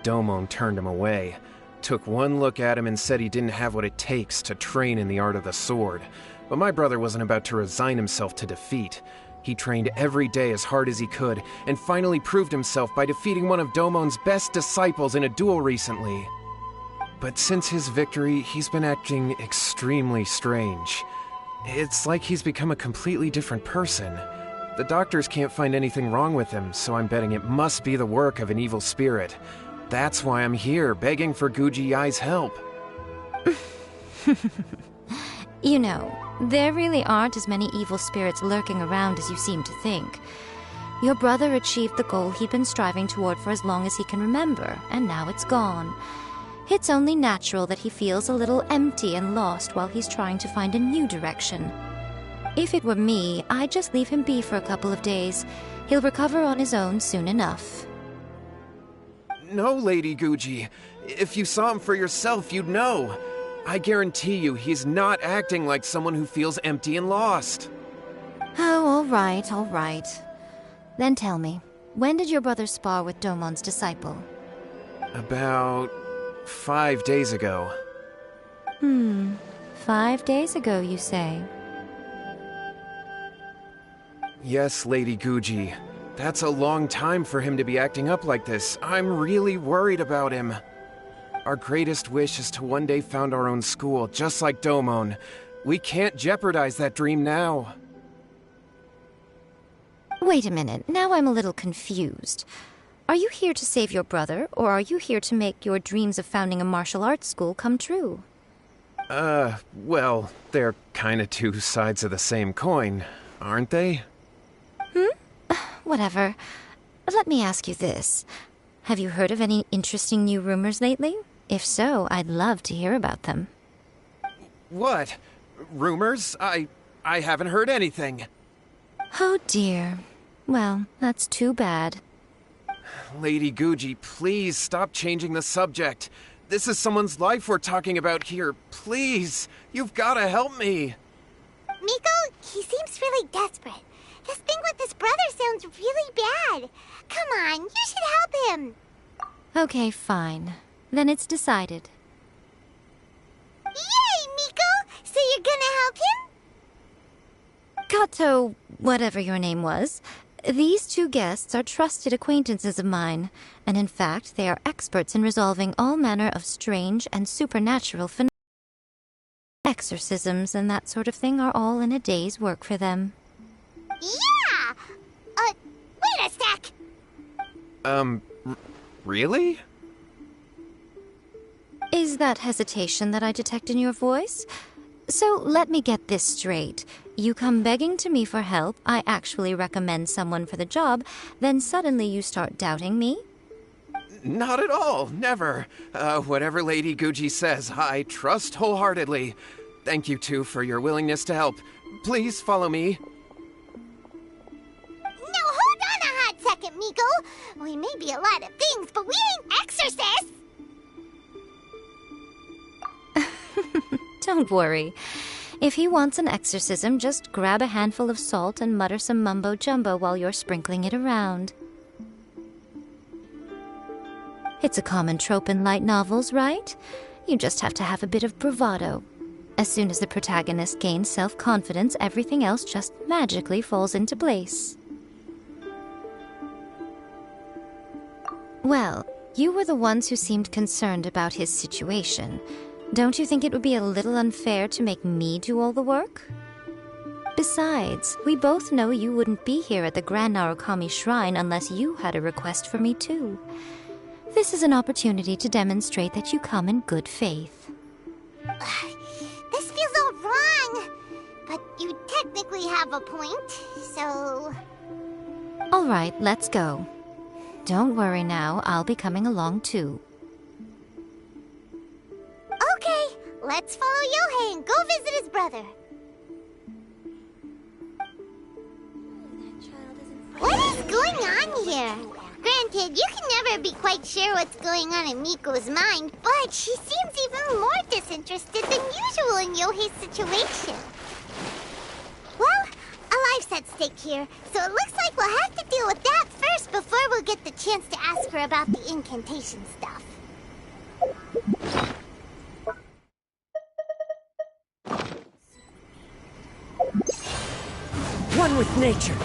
Domon turned him away, took one look at him and said he didn't have what it takes to train in the art of the sword. But my brother wasn't about to resign himself to defeat. He trained every day as hard as he could, and finally proved himself by defeating one of Domon's best disciples in a duel recently. But since his victory, he's been acting extremely strange. It's like he's become a completely different person. The doctors can't find anything wrong with him, so I'm betting it must be the work of an evil spirit. That's why I'm here, begging for Guji-ai's help. You know, there really aren't as many evil spirits lurking around as you seem to think. Your brother achieved the goal he'd been striving toward for as long as he can remember, and now it's gone. It's only natural that he feels a little empty and lost while he's trying to find a new direction. If it were me, I'd just leave him be for a couple of days. He'll recover on his own soon enough. No, Lady Guji. If you saw him for yourself, you'd know. I guarantee you he's not acting like someone who feels empty and lost. Oh, all right. Then tell me, when did your brother spar with Domon's disciple? About 5 days ago. 5 days ago, you say? Yes, Lady Guji. That's a long time for him to be acting up like this. I'm really worried about him. Our greatest wish is to one day found our own school, just like Domon. We can't jeopardize that dream now. Wait a minute, now I'm a little confused. Are you here to save your brother, or are you here to make your dreams of founding a martial arts school come true? Well, they're kinda two sides of the same coin, aren't they? Whatever. Let me ask you this. Have you heard of any interesting new rumors lately? If so, I'd love to hear about them. What? Rumors? I I haven't heard anything. Oh dear. Well, that's too bad. Lady Guji, please stop changing the subject. This is someone's life we're talking about here. Please, you've got to help me. Miko, he seems really desperate. This thing with his brother sounds really bad. Come on, you should help him. Okay, fine. Then it's decided. Yay, Miko! So you're gonna help him? Kato, whatever your name was, these two guests are trusted acquaintances of mine, and in fact, they are experts in resolving all manner of strange and supernatural phenomena. Exorcisms and that sort of thing are all in a day's work for them. Yeah! Wait a sec! Really? Is that hesitation that I detect in your voice? So let me get this straight. You come begging to me for help, I actually recommend someone for the job, then suddenly you start doubting me? Not at all, never. Whatever Lady Guji says, I trust wholeheartedly. Thank you two for your willingness to help. Please follow me. No, hold on a hot second, Miko. We may be a lot of things, but we ain't exorcists! Don't worry. If he wants an exorcism, just grab a handful of salt and mutter some mumbo-jumbo while you're sprinkling it around. It's a common trope in light novels, right? You just have to have a bit of bravado. As soon as the protagonist gains self-confidence, everything else just magically falls into place. Well, you were the ones who seemed concerned about his situation. Don't you think it would be a little unfair to make me do all the work? Besides, we both know you wouldn't be here at the Grand Narukami Shrine unless you had a request for me too. This is an opportunity to demonstrate that you come in good faith. This feels all wrong, but you technically have a point, so... All right, let's go. Don't worry now, I'll be coming along too. Okay, let's follow Yohei and go visit his brother. What is going on here? Granted, you can never be quite sure what's going on in Miko's mind, but she seems even more disinterested than usual in Yohei's situation. Well, a life's at stake here, so it looks like we'll have to deal with that first before we'll get the chance to ask her about the incantation stuff. One with nature.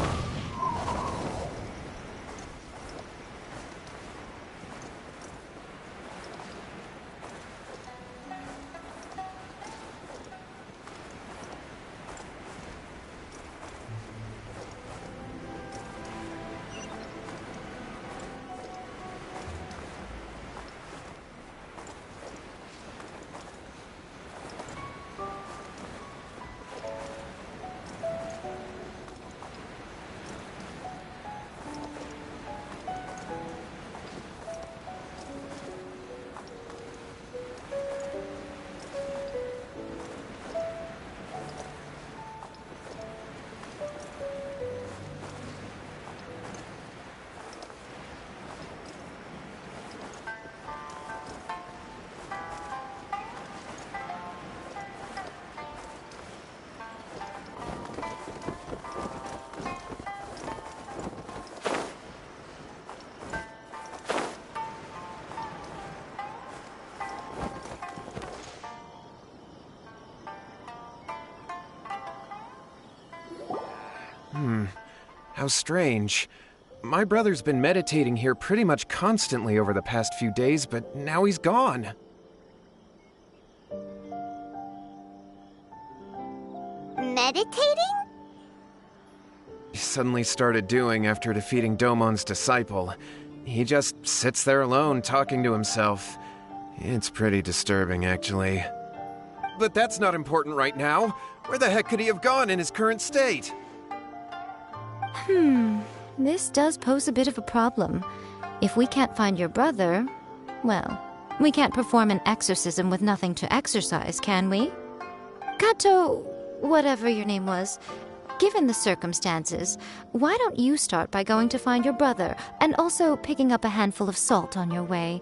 How strange. My brother's been meditating here pretty much constantly over the past few days, but now he's gone. Meditating? He suddenly started doing after defeating Domon's disciple. He just sits there alone, talking to himself. It's pretty disturbing, actually. But that's not important right now. Where the heck could he have gone in his current state? This does pose a bit of a problem. If we can't find your brother, well, we can't perform an exorcism with nothing to exorcise, can we? Kato, whatever your name was, given the circumstances, why don't you start by going to find your brother, and also picking up a handful of salt on your way?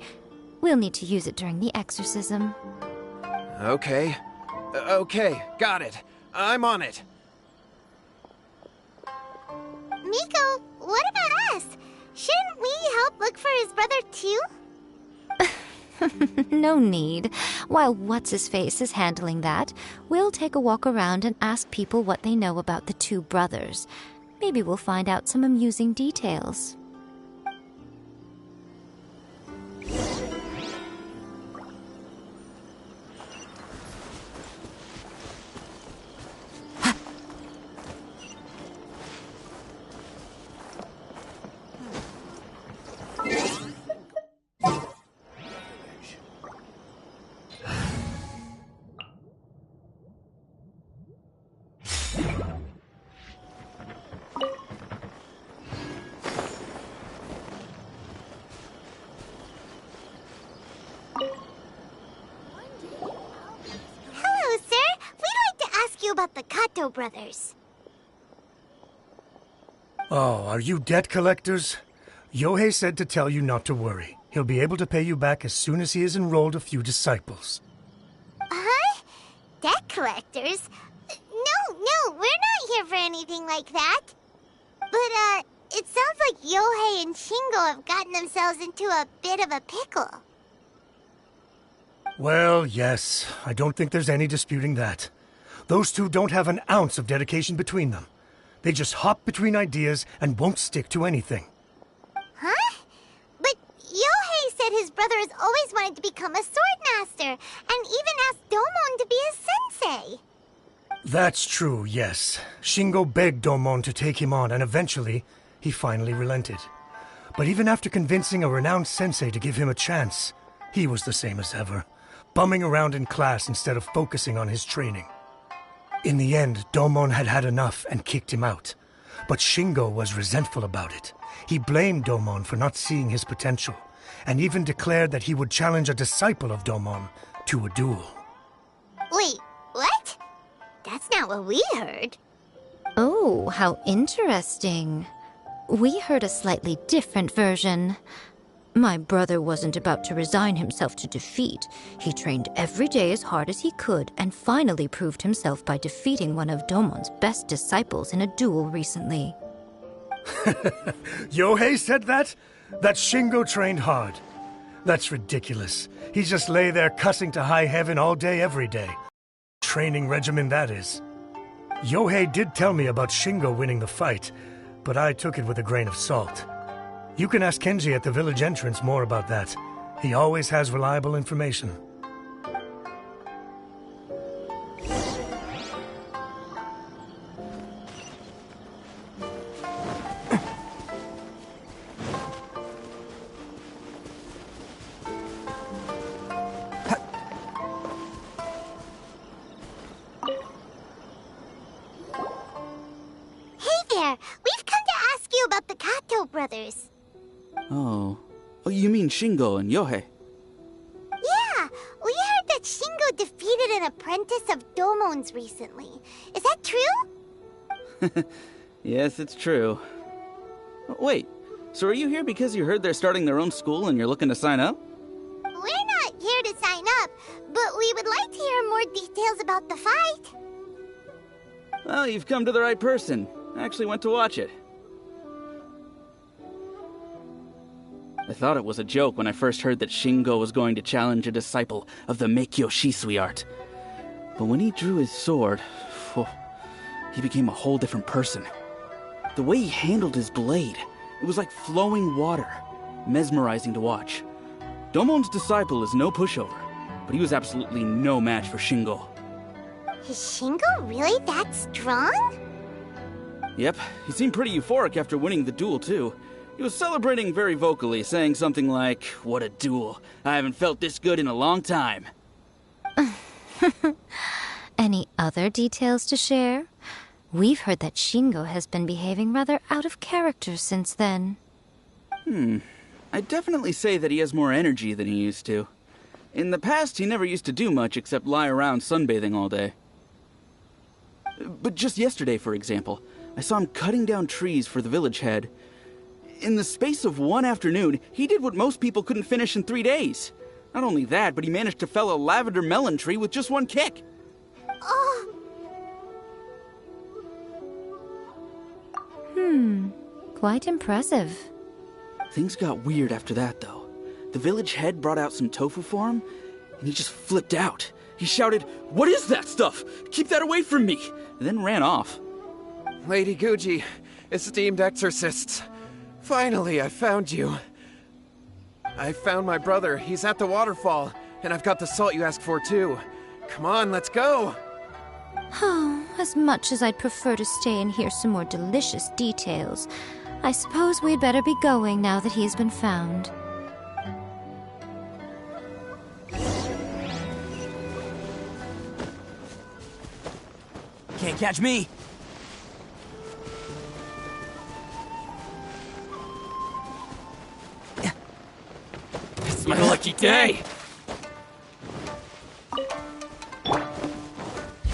We'll need to use it during the exorcism. Okay. Okay, got it. I'm on it. Miko, what about us? Shouldn't we help look for his brother too? No need. While What's-His-Face is handling that, we'll take a walk around and ask people what they know about the two brothers. Maybe we'll find out some amusing details. About the Kato brothers. Oh, are you debt collectors? Yohei said to tell you not to worry. He'll be able to pay you back as soon as he has enrolled a few disciples. Huh? Debt collectors? No, we're not here for anything like that. But, it sounds like Yohei and Shingo have gotten themselves into a bit of a pickle. Well, yes. I don't think there's any disputing that. Those two don't have an ounce of dedication between them. They just hop between ideas and won't stick to anything. Huh? But Yohei said his brother has always wanted to become a sword master, and even asked Domon to be his sensei. That's true, yes. Shingo begged Domon to take him on, and eventually, he finally relented. But even after convincing a renowned sensei to give him a chance, he was the same as ever, bumming around in class instead of focusing on his training. In the end, Domon had had enough and kicked him out. But Shingo was resentful about it. He blamed Domon for not seeing his potential, and even declared that he would challenge a disciple of Domon to a duel. Wait, what? That's not what we heard. Oh, how interesting. We heard a slightly different version. My brother wasn't about to resign himself to defeat. He trained every day as hard as he could and finally proved himself by defeating one of Domon's best disciples in a duel recently. Yohei said that? That Shingo trained hard. That's ridiculous. He just lay there cussing to high heaven all day every day. Training regimen, that is. Yohei did tell me about Shingo winning the fight, but I took it with a grain of salt. You can ask Kenji at the village entrance more about that. He always has reliable information. Hey there! We've come to ask you about the Kato brothers. Oh, you mean Shingo and Yohei? Yeah, we heard that Shingo defeated an apprentice of Domon's recently. Is that true? Yes, it's true. Wait, so are you here because you heard they're starting their own school and you're looking to sign up? We're not here to sign up, but we would like to hear more details about the fight. Well, you've come to the right person. I actually went to watch it. I thought it was a joke when I first heard that Shingo was going to challenge a disciple of the Meikyo Shisui art. But when he drew his sword, he became a whole different person. The way he handled his blade, it was like flowing water, mesmerizing to watch. Domon's disciple is no pushover, but he was absolutely no match for Shingo. Is Shingo really that strong? Yep, he seemed pretty euphoric after winning the duel too. He was celebrating very vocally, saying something like, "What a duel. I haven't felt this good in a long time." Any other details to share? We've heard that Shingo has been behaving rather out of character since then. I'd definitely say that he has more energy than he used to. In the past, he never used to do much except lie around sunbathing all day. But just yesterday, for example, I saw him cutting down trees for the village head. In the space of one afternoon, he did what most people couldn't finish in 3 days. Not only that, but he managed to fell a lavender melon tree with just one kick. Oh. Quite impressive. Things got weird after that, though. The village head brought out some tofu for him, and he just flipped out. He shouted, "What is that stuff? Keep that away from me!" and then ran off. Lady Guji, esteemed exorcists, finally I found you. I found my brother. He's at the waterfall, and I've got the salt you asked for, too. Come on, let's go! Oh, as much as I'd prefer to stay and hear some more delicious details, I suppose we'd better be going now that he has been found. Can't catch me! It's my lucky day!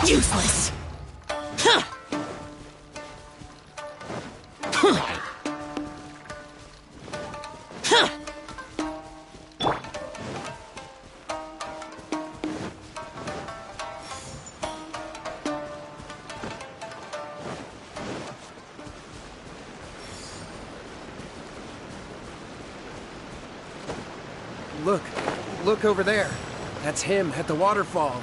Useless! Huh. Huh. Huh. Look over there. That's him at the waterfall.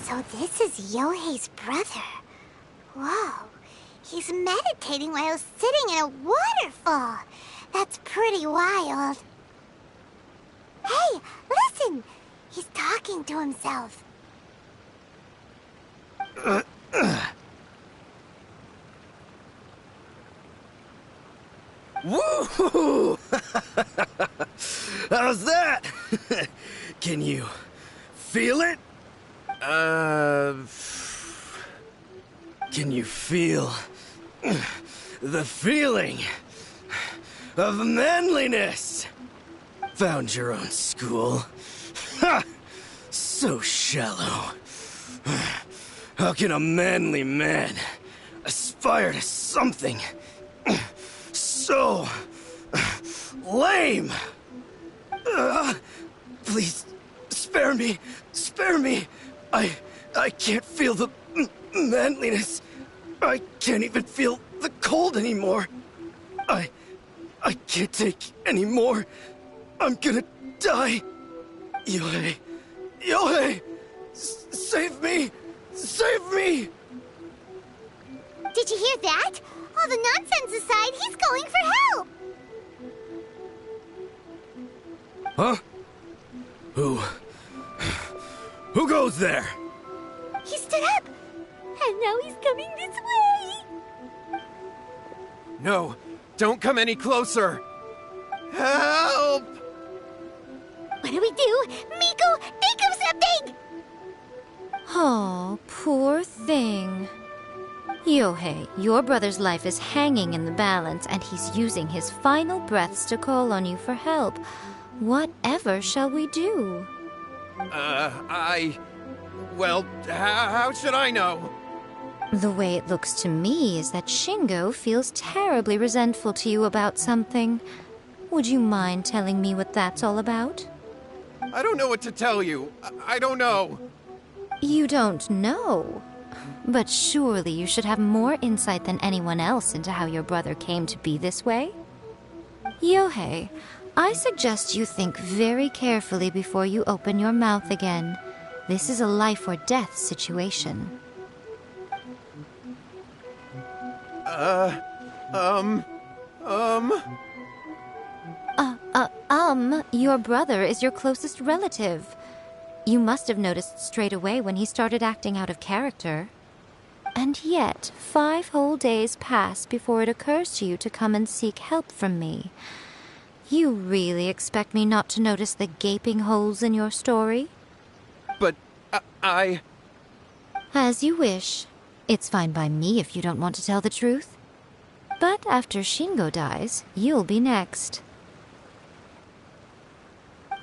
So this is Yohei's brother. Whoa. He's meditating while sitting in a waterfall. That's pretty wild. Hey, listen! He's talking to himself. Woo! How's that? Can you feel it? Can you feel the feeling of manliness? Found your own school? Ha! So shallow. How can a manly man aspire to something so lame? Please, spare me. Spare me. I can't feel the manliness. I can't even feel the cold anymore. I can't take any more. I'm gonna die. Yohei. Yohei! Save me! Save me! Did you hear that? All the nonsense aside, he's going for help! Huh? Who goes there? He stood up! And now he's coming this way! No, don't come any closer! Help! What do we do? Miko, think of something! Oh, poor thing. Yohei, your brother's life is hanging in the balance, and he's using his final breaths to call on you for help. Whatever shall we do? Well, how should I know? The way it looks to me is that Shingo feels terribly resentful to you about something. Would you mind telling me what that's all about? I don't know what to tell you. I don't know. You don't know? But surely you should have more insight than anyone else into how your brother came to be this way? Yohei, I suggest you think very carefully before you open your mouth again. This is a life or death situation. Your brother is your closest relative. You must have noticed straight away when he started acting out of character. And yet, 5 whole days pass before it occurs to you to come and seek help from me. You really expect me not to notice the gaping holes in your story? But, I... As you wish. It's fine by me if you don't want to tell the truth. But after Shingo dies, you'll be next.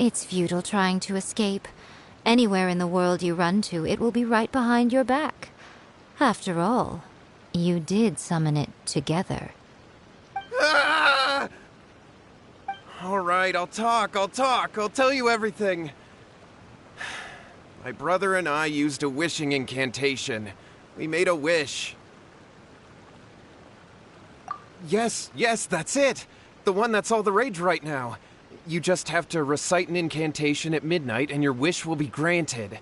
It's futile trying to escape. Anywhere in the world you run to, it will be right behind your back. After all, you did summon it together. Ah! All right, I'll talk. I'll tell you everything. My brother and I used a wishing incantation. We made a wish. Yes, that's it. The one that's all the rage right now. You just have to recite an incantation at midnight and your wish will be granted.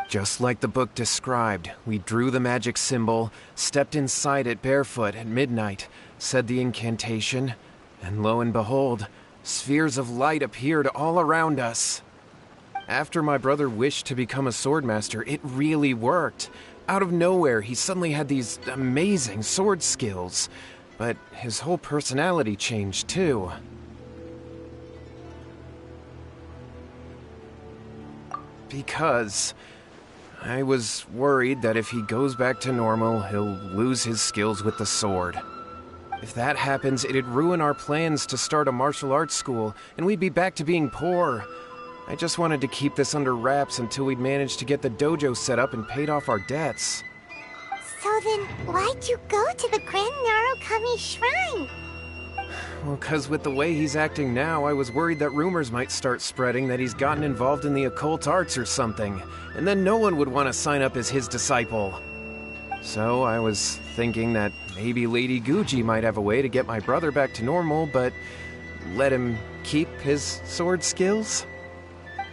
Just like the book described, we drew the magic symbol, stepped inside it barefoot at midnight, said the incantation, and lo and behold, spheres of light appeared all around us. After my brother wished to become a swordmaster, it really worked. Out of nowhere, he suddenly had these amazing sword skills. But his whole personality changed, too. Because I was worried that if he goes back to normal, he'll lose his skills with the sword. If that happens, it'd ruin our plans to start a martial arts school, and we'd be back to being poor. I just wanted to keep this under wraps until we'd managed to get the dojo set up and paid off our debts. So then, why'd you go to the Grand Narukami Shrine? Well, 'cause with the way he's acting now, I was worried that rumors might start spreading that he's gotten involved in the occult arts or something, and then no one would want to sign up as his disciple. So I was thinking that maybe Lady Guji might have a way to get my brother back to normal, but let him keep his sword skills?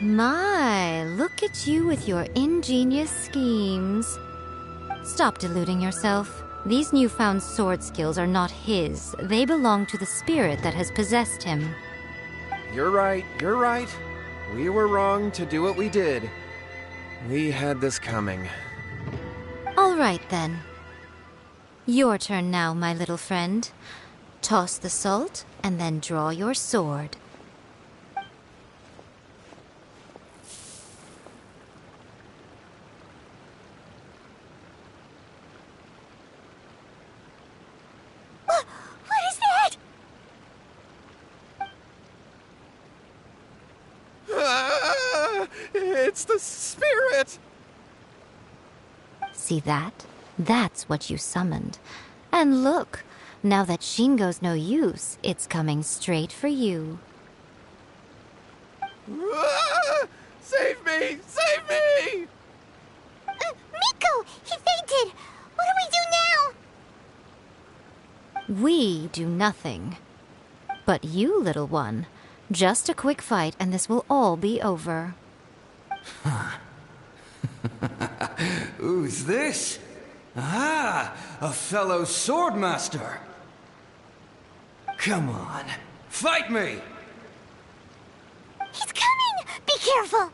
My, look at you with your ingenious schemes. Stop deluding yourself. These newfound sword skills are not his. They belong to the spirit that has possessed him. You're right. We were wrong to do what we did. We had this coming. All right, then. Your turn now, my little friend. Toss the salt, and then draw your sword. What is that? It's the spirit! See that? That's what you summoned. And look, now that Shingo's no use, it's coming straight for you. Save me! Save me! Miko! He fainted! What do we do now? We do nothing. But you, little one, just a quick fight and this will all be over. Who's this? Ah, a fellow swordmaster. Come on, fight me! He's coming! Be careful!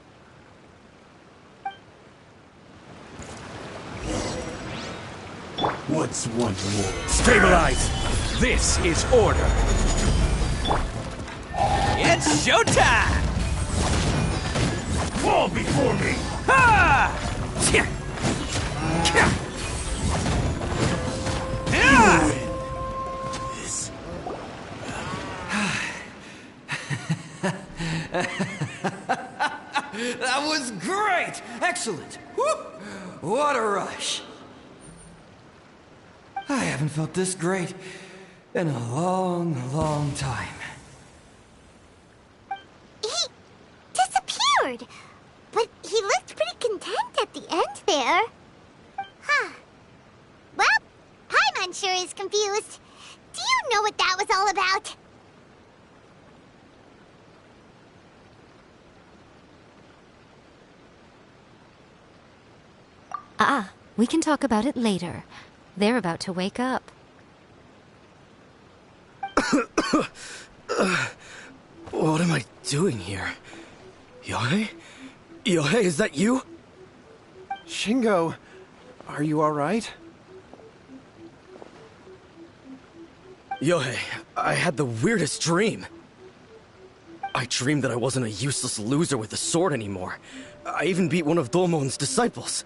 What's one more? Stabilize! This is order! It's showtime! Fall before me! Ha! Tja! Kya! Yeah! This. That was great! Excellent! Whoop! What a rush! I haven't felt this great in a long, long time. He disappeared! But he looked pretty content at the end there. Huh. Well, Paimon sure is confused. Do you know what that was all about? We can talk about it later. They're about to wake up. What am I doing here? Yohei? Yohei, is that you? Shingo, are you alright? Yohei, I had the weirdest dream. I dreamed that I wasn't a useless loser with a sword anymore. I even beat one of Domon's disciples.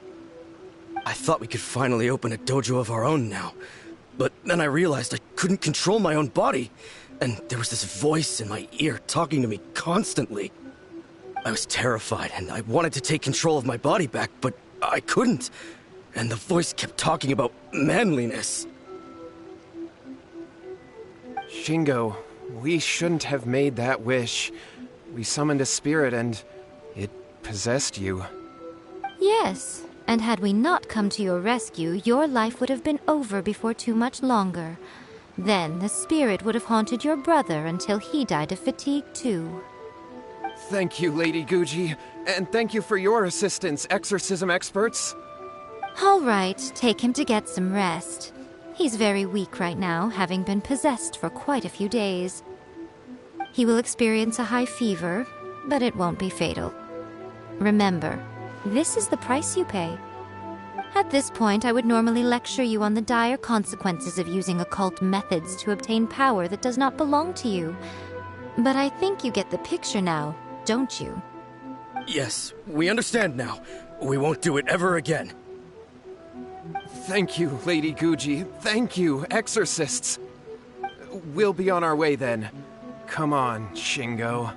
I thought we could finally open a dojo of our own now. But then I realized I couldn't control my own body. And there was this voice in my ear talking to me constantly. I was terrified, and I wanted to take control of my body back, but I couldn't. And the voice kept talking about manliness. Shingo, we shouldn't have made that wish. We summoned a spirit and it possessed you. Yes, and had we not come to your rescue, your life would have been over before too much longer. Then the spirit would have haunted your brother until he died of fatigue too. Thank you, Lady Guji, and thank you for your assistance, exorcism experts. All right, take him to get some rest. He's very weak right now, having been possessed for quite a few days. He will experience a high fever, but it won't be fatal. Remember, this is the price you pay. At this point, I would normally lecture you on the dire consequences of using occult methods to obtain power that does not belong to you. But I think you get the picture now, don't you? Yes, we understand now. We won't do it ever again. Thank you, Lady Guji. Thank you, exorcists. We'll be on our way then. Come on, Shingo.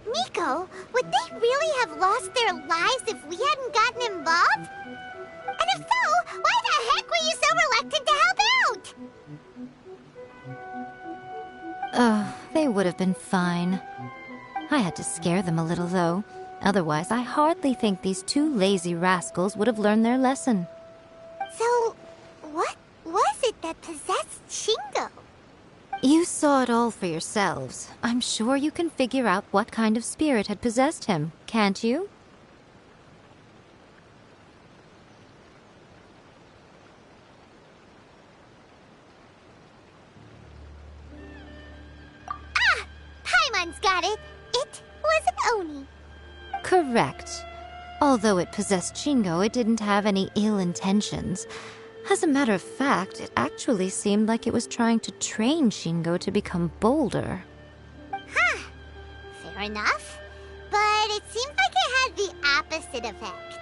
Miko, would they really have lost their lives if we hadn't gotten involved? And if so, why the heck were you so reluctant to help out? They would have been fine. I had to scare them a little, though. Otherwise, I hardly think these two lazy rascals would have learned their lesson. So, what was it that possessed Shingo? You saw it all for yourselves. I'm sure you can figure out what kind of spirit had possessed him, can't you? Ah! Paimon's got it! It was an Oni. Correct. Although it possessed Shingo, it didn't have any ill intentions. As a matter of fact, it actually seemed like it was trying to train Shingo to become bolder. Huh. Fair enough. But it seemed like it had the opposite effect.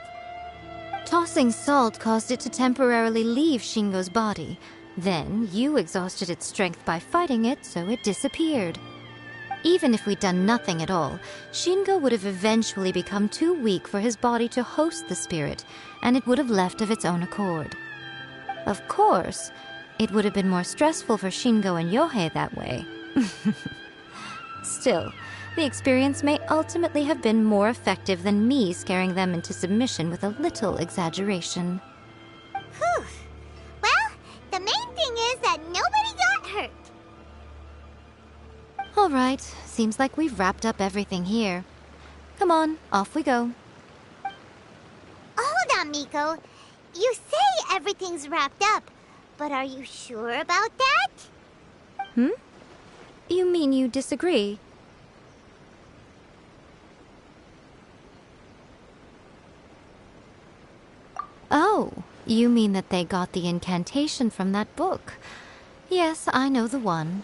Tossing salt caused it to temporarily leave Shingo's body. Then, you exhausted its strength by fighting it, so it disappeared. Even if we'd done nothing at all, Shingo would have eventually become too weak for his body to host the spirit, and it would have left of its own accord. Of course, it would have been more stressful for Shingo and Yohei that way. Still, the experience may ultimately have been more effective than me scaring them into submission with a little exaggeration. Whew. Well, the main thing is that nobody got hurt. All right, seems like we've wrapped up everything here. Come on, off we go. Hold on, Miko. You say everything's wrapped up, but are you sure about that? You mean you disagree? Oh, you mean that they got the incantation from that book. Yes, I know the one.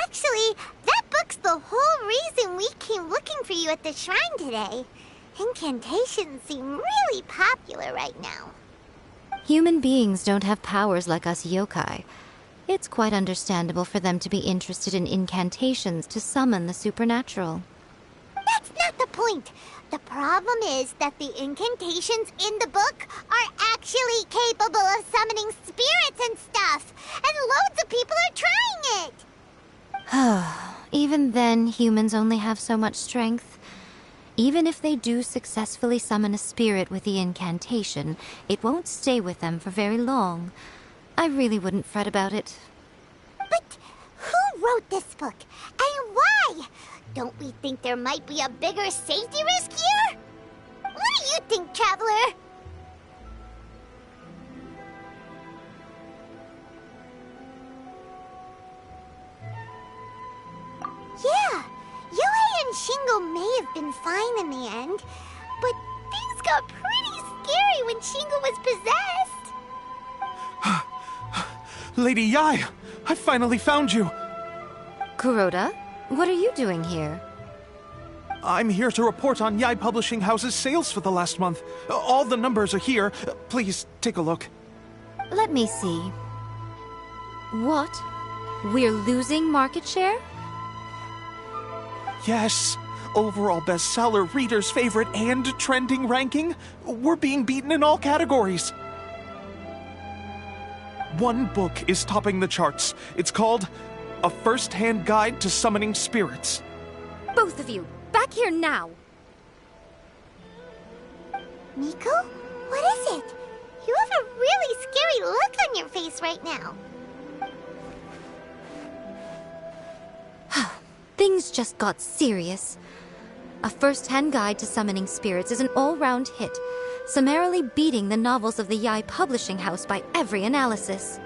Actually, that book's the whole reason we came looking for you at the shrine today. Incantations seem really popular right now. Human beings don't have powers like us yokai. It's quite understandable for them to be interested in incantations to summon the supernatural. That's not the point. The problem is that the incantations in the book are actually capable of summoning spirits and stuff, and loads of people are trying it. Even then, humans only have so much strength. Even if they do successfully summon a spirit with the incantation, it won't stay with them for very long. I really wouldn't fret about it. But who wrote this book? And why? Don't we think there might be a bigger safety risk here? What do you think, Traveler? Yeah, Yohei and Shingo may have been fine in the end, but things got pretty scary when Shingo was possessed. Lady Yai, I finally found you. Kuroda, what are you doing here? I'm here to report on Yai Publishing House's sales for the last month. All the numbers are here. Please take a look. Let me see. What? We're losing market share? Yes. Overall bestseller, readers' favorite, and trending ranking. We're being beaten in all categories. One book is topping the charts. It's called A First-Hand Guide to Summoning Spirits. Both of you, back here now! Miko? What is it? You have a really scary look on your face right now. Things just got serious. A First-Hand Guide to Summoning Spirits is an all-round hit, summarily beating the novels of the Yae Publishing House by every analysis.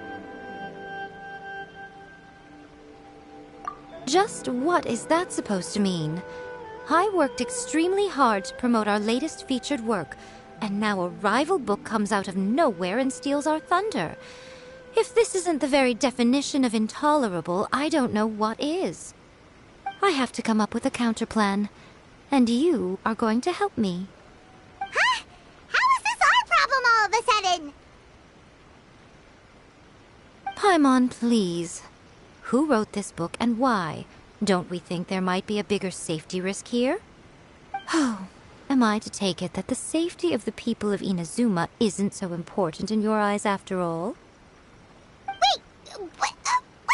Just what is that supposed to mean? I worked extremely hard to promote our latest featured work, and now a rival book comes out of nowhere and steals our thunder. If this isn't the very definition of intolerable, I don't know what is. I have to come up with a counterplan, and you are going to help me. Huh? How is this our problem all of a sudden? Paimon, please. Who wrote this book and why? Don't we think there might be a bigger safety risk here? Oh, am I to take it that the safety of the people of Inazuma isn't so important in your eyes after all? Wait, what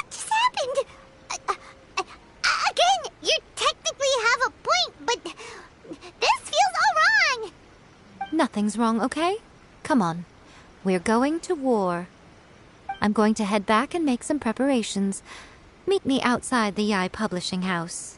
just happened? Again, you technically have a point, but this feels all wrong. Nothing's wrong, okay? Come on. We're going to war. I'm going to head back and make some preparations. Meet me outside the Yae Publishing House.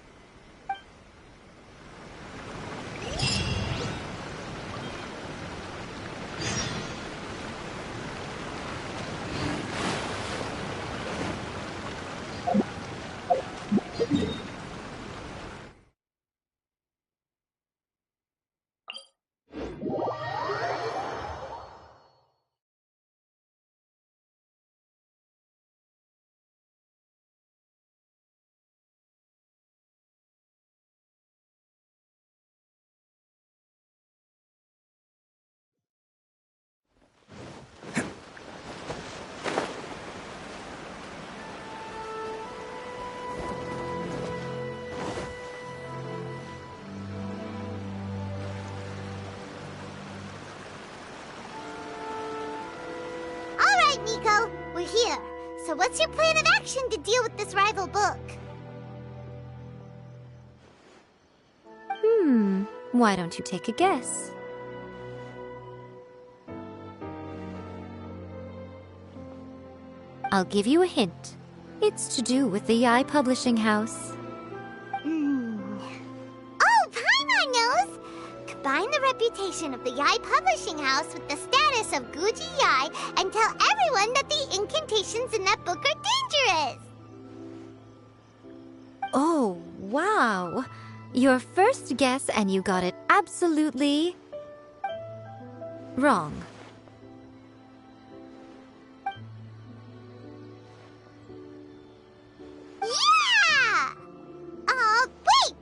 Miko, we're here. So what's your plan of action to deal with this rival book? Why don't you take a guess? I'll give you a hint. It's to do with the Yae Publishing House. Oh, Paimon knows! Combine the reputation of the Yae Publishing House with the status of Guji Yae and tell everyone that the incantations in that book are dangerous! Oh, wow! Your first guess and you got it absolutely wrong. Yeah! Wait!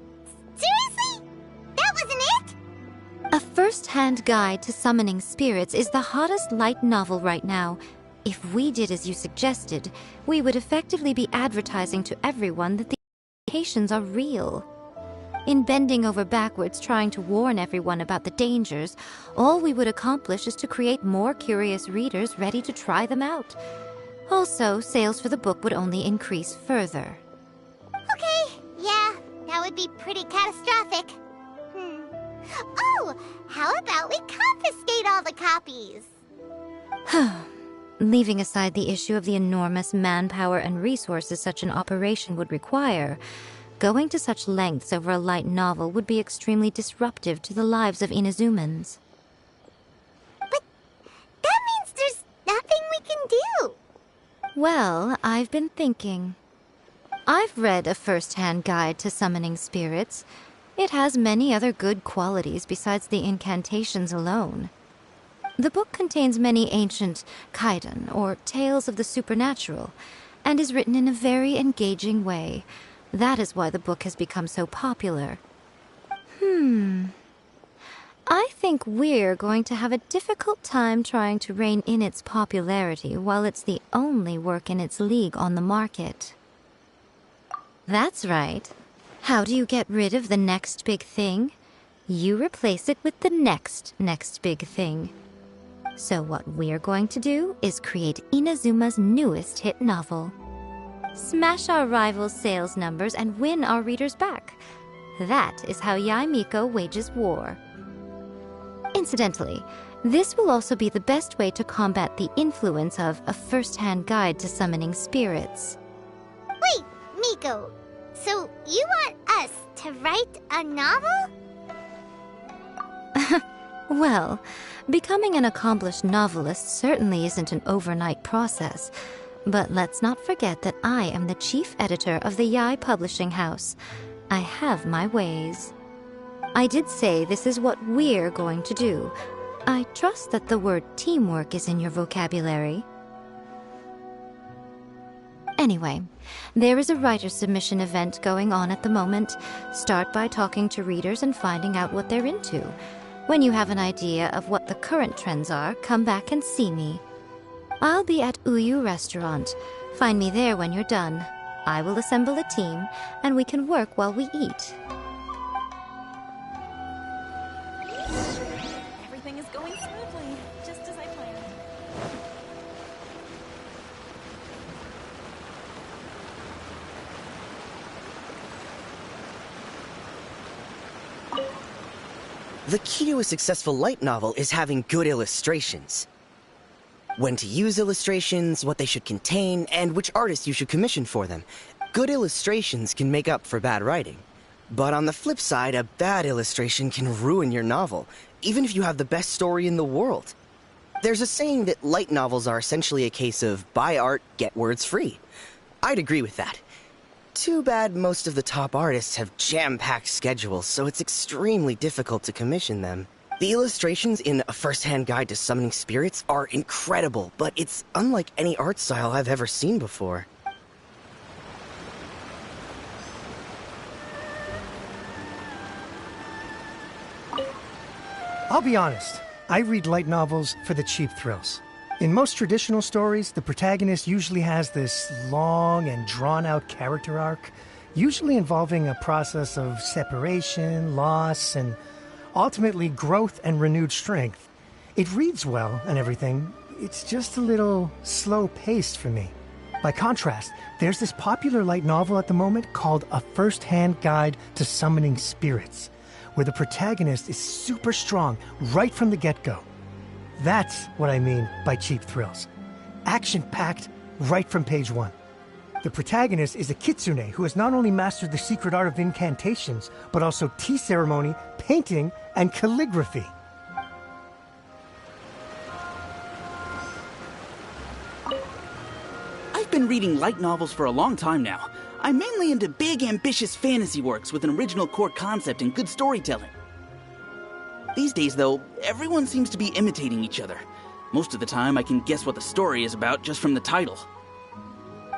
Seriously? That wasn't it? A First-Hand Guide to Summoning Spirits is the hottest light novel right now. If we did as you suggested, we would effectively be advertising to everyone that the incantations are real. In bending over backwards trying to warn everyone about the dangers, all we would accomplish is to create more curious readers ready to try them out. Also, sales for the book would only increase further. Okay, yeah, that would be pretty catastrophic. Oh, how about we confiscate all the copies? Leaving aside the issue of the enormous manpower and resources such an operation would require, going to such lengths over a light novel would be extremely disruptive to the lives of Inazumans. But that means there's nothing we can do. Well, I've been thinking. I've read A First-Hand Guide to Summoning Spirits. It has many other good qualities besides the incantations alone. The book contains many ancient kaidan, or tales of the supernatural, and is written in a very engaging way. That is why the book has become so popular. I think think we're going to have a difficult time trying to rein in its popularity while it's the only work in its league on the market. That's right. How do you get rid of the next big thing? You replace it with the next big thing. So what we're going to do is create Inazuma's newest hit novel. Smash our rivals' sales numbers and win our readers back. That is how Miko wages war. Incidentally, this will also be the best way to combat the influence of a first-hand guide to summoning spirits. Wait, Miko, so you want us to write a novel? Well, becoming an accomplished novelist certainly isn't an overnight process. But let's not forget that I am the chief editor of the Yae Publishing House. I have my ways. I did say this is what we're going to do. I trust that the word teamwork is in your vocabulary. Anyway, there is a writer's submission event going on at the moment. Start by talking to readers and finding out what they're into. When you have an idea of what the current trends are, come back and see me. I'll be at Uyu Restaurant. Find me there when you're done. I will assemble a team, and we can work while we eat. Everything is going smoothly, just as I planned. The key to a successful light novel is having good illustrations. When to use illustrations, what they should contain, and which artist you should commission for them. Good illustrations can make up for bad writing. But on the flip side, a bad illustration can ruin your novel, even if you have the best story in the world. There's a saying that light novels are essentially a case of buy art, get words free. I'd agree with that. Too bad most of the top artists have jam-packed schedules, so it's extremely difficult to commission them. The illustrations in A First-Hand Guide to Summoning Spirits are incredible, but it's unlike any art style I've ever seen before. I'll be honest, I read light novels for the cheap thrills. In most traditional stories, the protagonist usually has this long and drawn-out character arc, usually involving a process of separation, loss, and ultimately growth and renewed strength. It reads well and everything, it's just a little slow-paced for me. By contrast, there's this popular light novel at the moment called A First-Hand Guide to Summoning Spirits, where the protagonist is super strong right from the get-go. That's what I mean by cheap thrills. Action-packed right from page one. The protagonist is a kitsune who has not only mastered the secret art of incantations, but also tea ceremony, painting, and calligraphy. I've been reading light novels for a long time now. I'm mainly into big, ambitious fantasy works with an original core concept and good storytelling. These days, though, everyone seems to be imitating each other. Most of the time, I can guess what the story is about just from the title.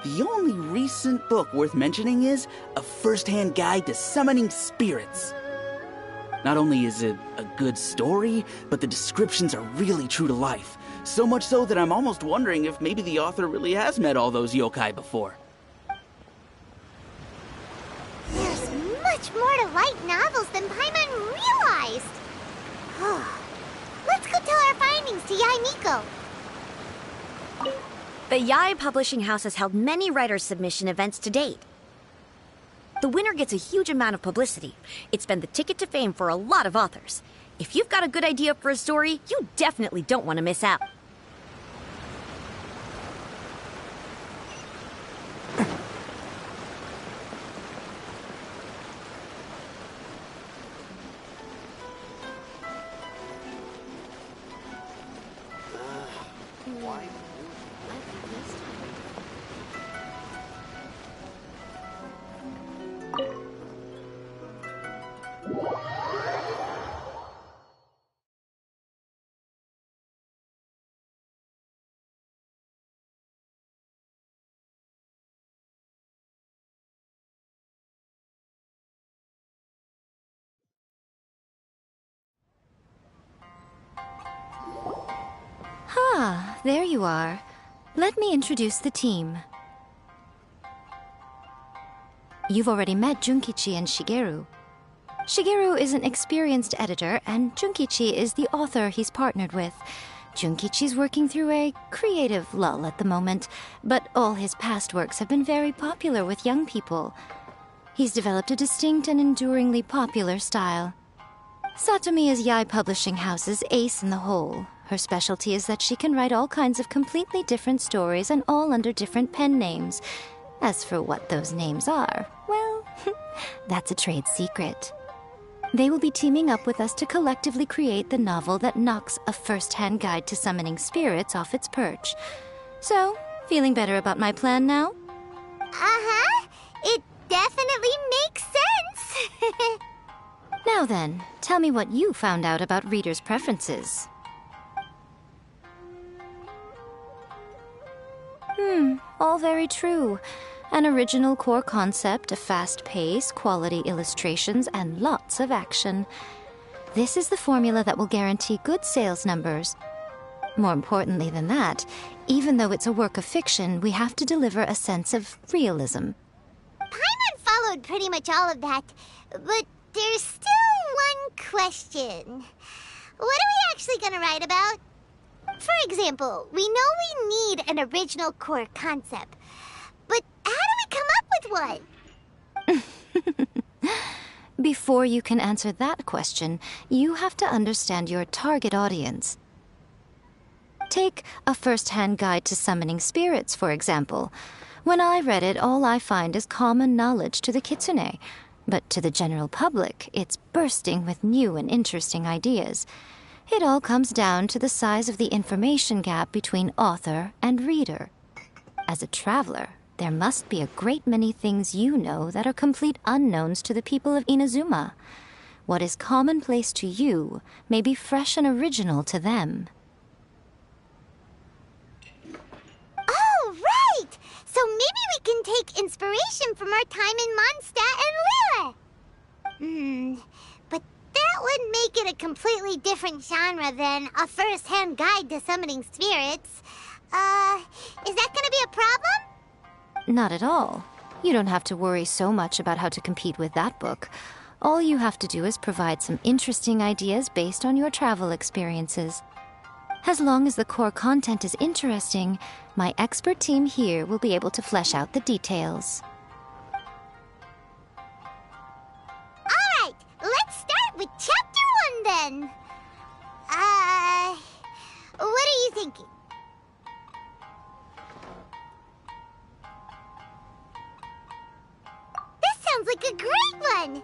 The only recent book worth mentioning is A First-Hand Guide to Summoning Spirits. Not only is it a good story, but the descriptions are really true to life. So much so that I'm almost wondering if maybe the author really has met all those yokai before. There's much more to light novels than Paimon realized. Let's go tell our findings to Miko. The Yae Publishing House has held many writers' submission events to date. The winner gets a huge amount of publicity. It's been the ticket to fame for a lot of authors. If you've got a good idea for a story, you definitely don't want to miss out. there you are. Let me introduce the team. You've already met Junkichi and Shigeru. Shigeru is an experienced editor, and Junkichi is the author he's partnered with. Junkichi's working through a creative lull at the moment, but all his past works have been very popular with young people. He's developed a distinct and enduringly popular style. Satomi is Yae Publishing House's ace in the hole. Her specialty is that she can write all kinds of completely different stories and all under different pen names. As for what those names are, well, that's a trade secret. They will be teaming up with us to collectively create the novel that knocks a first-hand guide to summoning spirits off its perch. So, feeling better about my plan now? Uh-huh. It definitely makes sense. Now then, tell me what you found out about readers' preferences. All very true. An original core concept, a fast pace, quality illustrations, and lots of action. This is the formula that will guarantee good sales numbers. More importantly than that, even though it's a work of fiction, we have to deliver a sense of realism. Paimon followed pretty much all of that, but there's still one question. What are we actually gonna write about? For example, we know we need an original core concept, but how do we come up with one? Before you can answer that question, you have to understand your target audience. Take A First-Hand Guide to Summoning Spirits, for example. When I read it, all I find is common knowledge to the kitsune. But to the general public, it's bursting with new and interesting ideas. It all comes down to the size of the information gap between author and reader. As a traveler, there must be a great many things you know that are complete unknowns to the people of Inazuma. What is commonplace to you may be fresh and original to them. Oh, right! So maybe we can take inspiration from our time in Mondstadt and Lille. But that would make it a completely different genre than A First-Hand Guide to Summoning Spirits. Is that gonna be a problem? Not at all. You don't have to worry so much about how to compete with that book. All you have to do is provide some interesting ideas based on your travel experiences. As long as the core content is interesting, my expert team here will be able to flesh out the details. Alright, let's start with Chapter 1 then. What are you thinking? This sounds like a great one!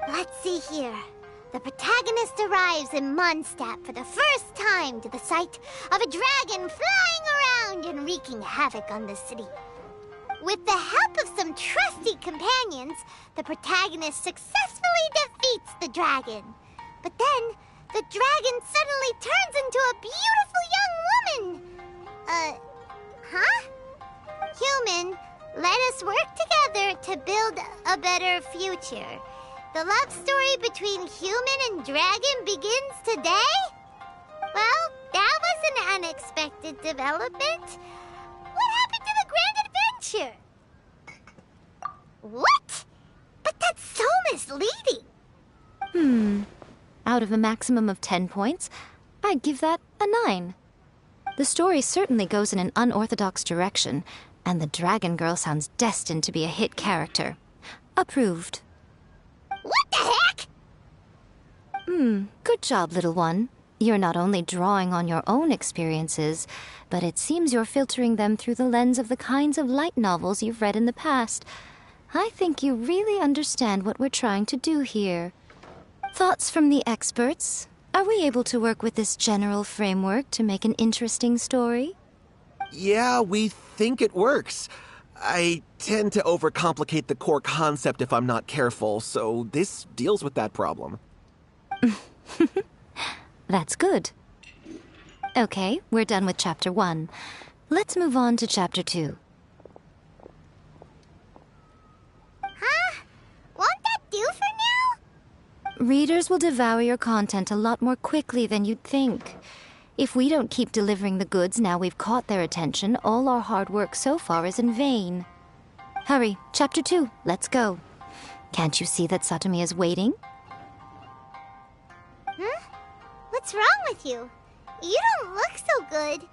Let's see here. The protagonist arrives in Mondstadt for the first time to the sight of a dragon flying around and wreaking havoc on the city. With the help of some trusty companions, the protagonist successfully defeats the dragon. But then, the dragon suddenly turns into a beautiful young woman. Huh? Human, let us work together to build a better future. The love story between human and dragon begins today? Well, that was an unexpected development. What happened to the grand adventure? What? But that's so misleading. Out of a maximum of 10 points, I'd give that a 9. The story certainly goes in an unorthodox direction, and the Dragon Girl sounds destined to be a hit character. Approved. What the heck? Good job, little one. You're not only drawing on your own experiences, but it seems you're filtering them through the lens of the kinds of light novels you've read in the past. I think you really understand what we're trying to do here. Thoughts from the experts? Are we able to work with this general framework to make an interesting story? Yeah, we think it works. I tend to overcomplicate the core concept if I'm not careful, so this deals with that problem. That's good. Okay, we're done with Chapter 1. Let's move on to Chapter 2. Huh? Won't that do for now? Readers will devour your content a lot more quickly than you'd think. If we don't keep delivering the goods now we've caught their attention, all our hard work so far is in vain. Hurry, Chapter 2, let's go. Can't you see that Satomi is waiting? Huh? What's wrong with you? You don't look so good.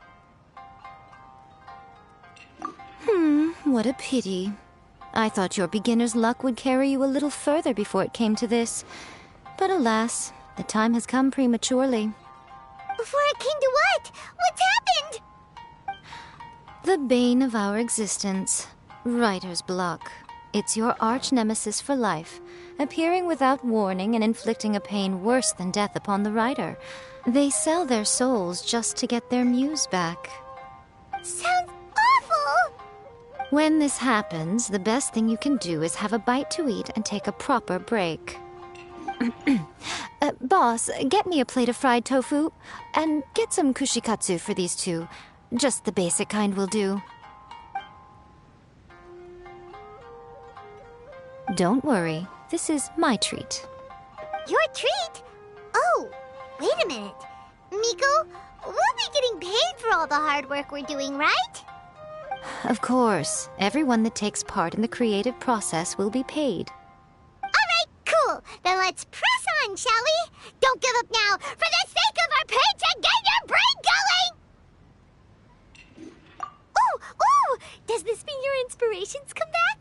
What a pity. I thought your beginner's luck would carry you a little further before it came to this. But alas, the time has come prematurely. Before it came to what? What's happened? The bane of our existence. Writer's block. It's your arch-nemesis for life, appearing without warning and inflicting a pain worse than death upon the writer. They sell their souls just to get their muse back. Sounds awful! When this happens, the best thing you can do is have a bite to eat and take a proper break. Boss, get me a plate of fried tofu, and get some kushikatsu for these two. Just the basic kind will do. Don't worry, this is my treat. Your treat? Oh, wait a minute. Miko, we'll be getting paid for all the hard work we're doing, right? Of course, everyone that takes part in the creative process will be paid. Alright, cool. Then let's press on, shall we? Don't give up now, for the sake of our paycheck, get your brain going! Ooh! Does this mean your inspirations come back?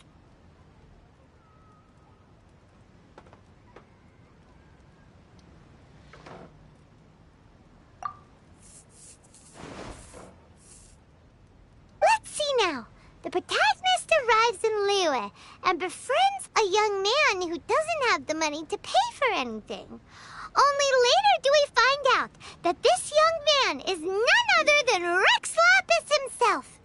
Let's see now. The protagonist arrives in Liyue and befriends a young man who doesn't have the money to pay for anything. Only later do we find out that this young man is none other than Rex Lapis himself.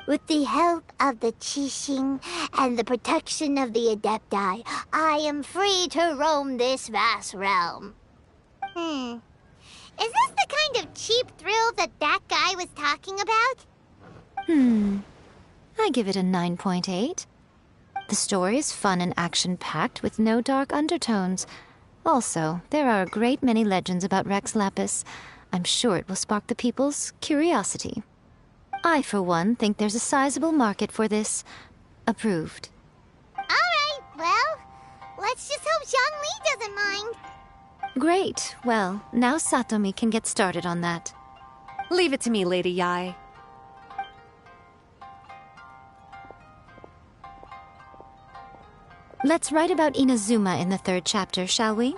With the help of the Qixing and the protection of the Adepti, I am free to roam this vast realm. Is this the kind of cheap thrill that guy was talking about? I give it a 9.8. The story is fun and action-packed with no dark undertones. Also, there are a great many legends about Rex Lapis. I'm sure it will spark the people's curiosity. I, for one, think there's a sizable market for this. Approved. Alright, well, let's just hope Zhongli doesn't mind. Great. Well, now Satomi can get started on that. Leave it to me, Lady Yai. Let's write about Inazuma in the 3rd chapter, shall we?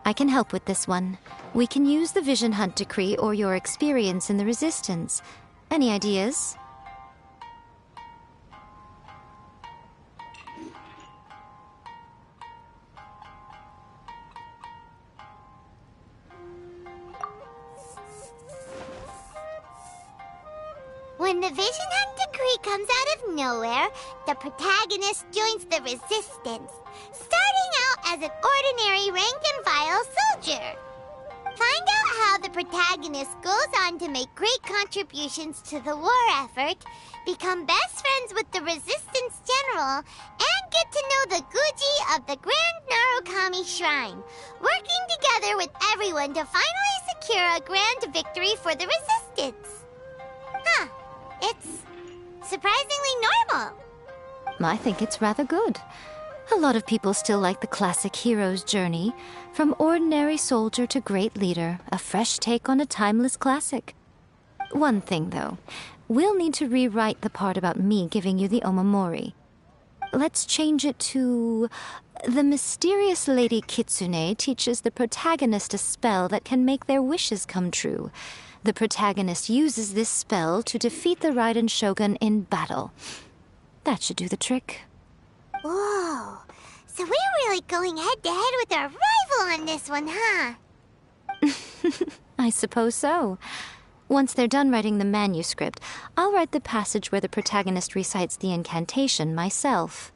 I can help with this one. We can use the Vision Hunt decree or your experience in the Resistance. Any ideas? When the Vision Hunt decree comes out of nowhere, the protagonist joins the Resistance, starting out as an ordinary rank-and-file soldier. Find out how the protagonist goes on to make great contributions to the war effort, become best friends with the Resistance General, and get to know the Guji of the Grand Narukami Shrine, working together with everyone to finally secure a grand victory for the Resistance. Huh. It's surprisingly normal. I think it's rather good. A lot of people still like the classic hero's journey, from ordinary soldier to great leader, a fresh take on a timeless classic. One thing, though, we'll need to rewrite the part about me giving you the omamori. Let's change it to... The mysterious Lady Kitsune teaches the protagonist a spell that can make their wishes come true. The protagonist uses this spell to defeat the Raiden Shogun in battle. That should do the trick. Whoa, so we're really going head-to-head with our rival on this one, huh? I suppose so. Once they're done writing the manuscript, I'll write the passage where the protagonist recites the incantation myself.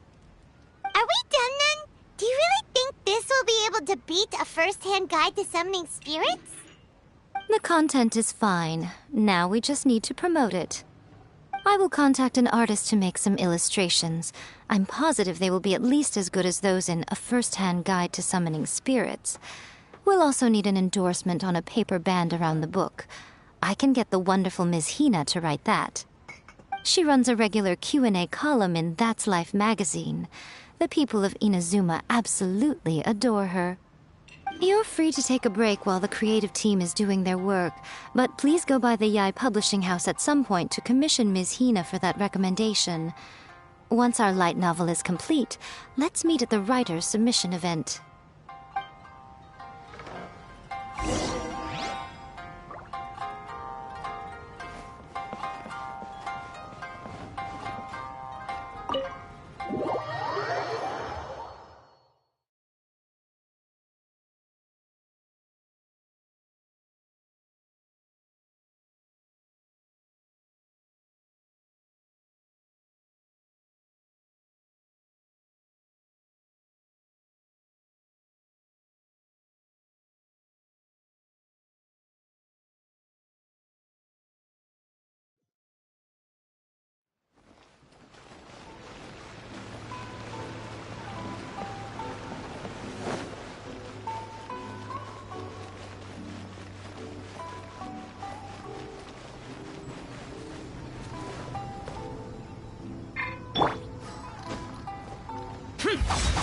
Are we done then? Do you really think this will be able to beat a first-hand guide to summoning spirits? The content is fine. Now we just need to promote it. I will contact an artist to make some illustrations. I'm positive they will be at least as good as those in A First-Hand Guide to Summoning Spirits. We'll also need an endorsement on a paper band around the book. I can get the wonderful Ms. Hina to write that. She runs a regular Q&A column in That's Life magazine. The people of Inazuma absolutely adore her. You're free to take a break while the creative team is doing their work, but please go by the Yai Publishing House at some point to commission Ms. Hina for that recommendation. Once our light novel is complete, let's meet at the writer's submission event.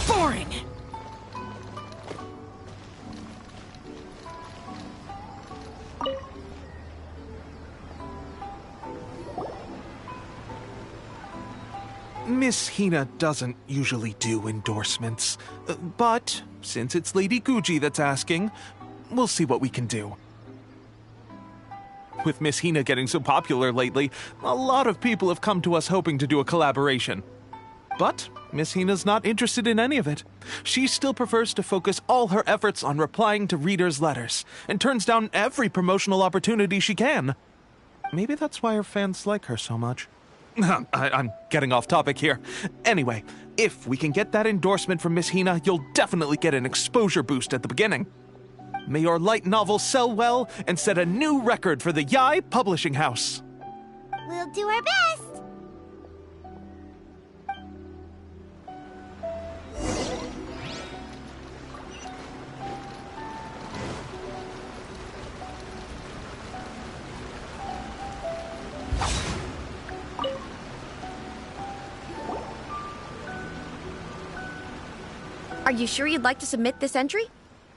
Boring! Miss Hina doesn't usually do endorsements, but since it's Lady Guji that's asking, we'll see what we can do. With Miss Hina getting so popular lately, a lot of people have come to us hoping to do a collaboration. But Miss Hina's not interested in any of it. She still prefers to focus all her efforts on replying to readers' letters, and turns down every promotional opportunity she can. Maybe that's why her fans like her so much. I'm getting off topic here. Anyway, if we can get that endorsement from Miss Hina, you'll definitely get an exposure boost at the beginning. May your light novel sell well and set a new record for the Yai Publishing House. We'll do our best. Are you sure you'd like to submit this entry?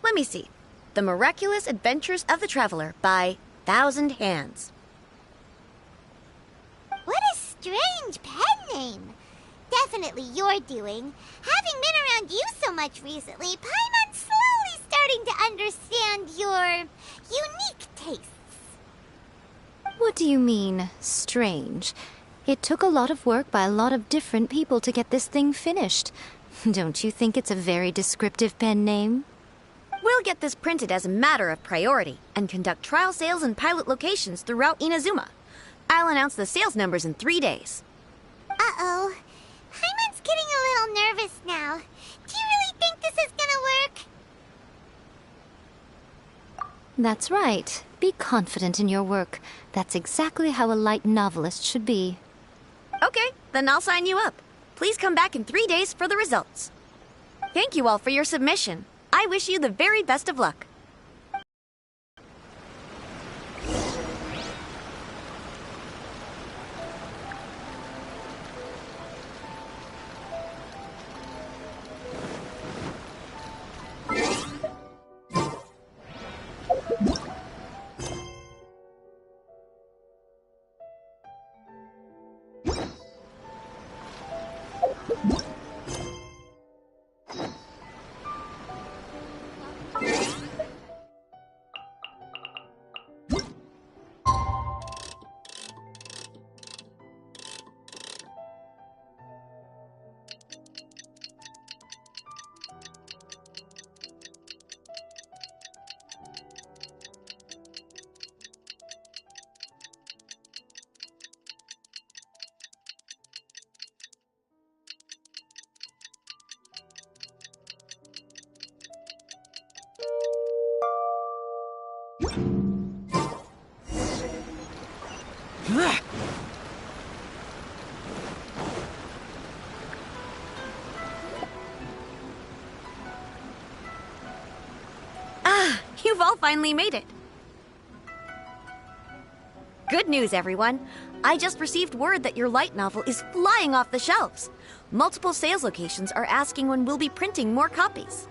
Let me see. The Miraculous Adventures of the Traveler by Thousand Hands. What a strange pen name. Definitely your doing. Having been around you so much recently, Paimon's slowly starting to understand your unique tastes. What do you mean, strange? It took a lot of work by a lot of different people to get this thing finished. Don't you think it's a very descriptive pen name? We'll get this printed as a matter of priority and conduct trial sales in pilot locations throughout Inazuma. I'll announce the sales numbers in 3 days. Uh-oh. Paimon's getting a little nervous now. Do you really think this is gonna work? That's right. Be confident in your work. That's exactly how a light novelist should be. Okay, then I'll sign you up. Please come back in 3 days for the results. Thank you all for your submission. I wish you the very best of luck. You've all finally made it. Good news, everyone. I just received word that your light novel is flying off the shelves. Multiple sales locations are asking when we'll be printing more copies.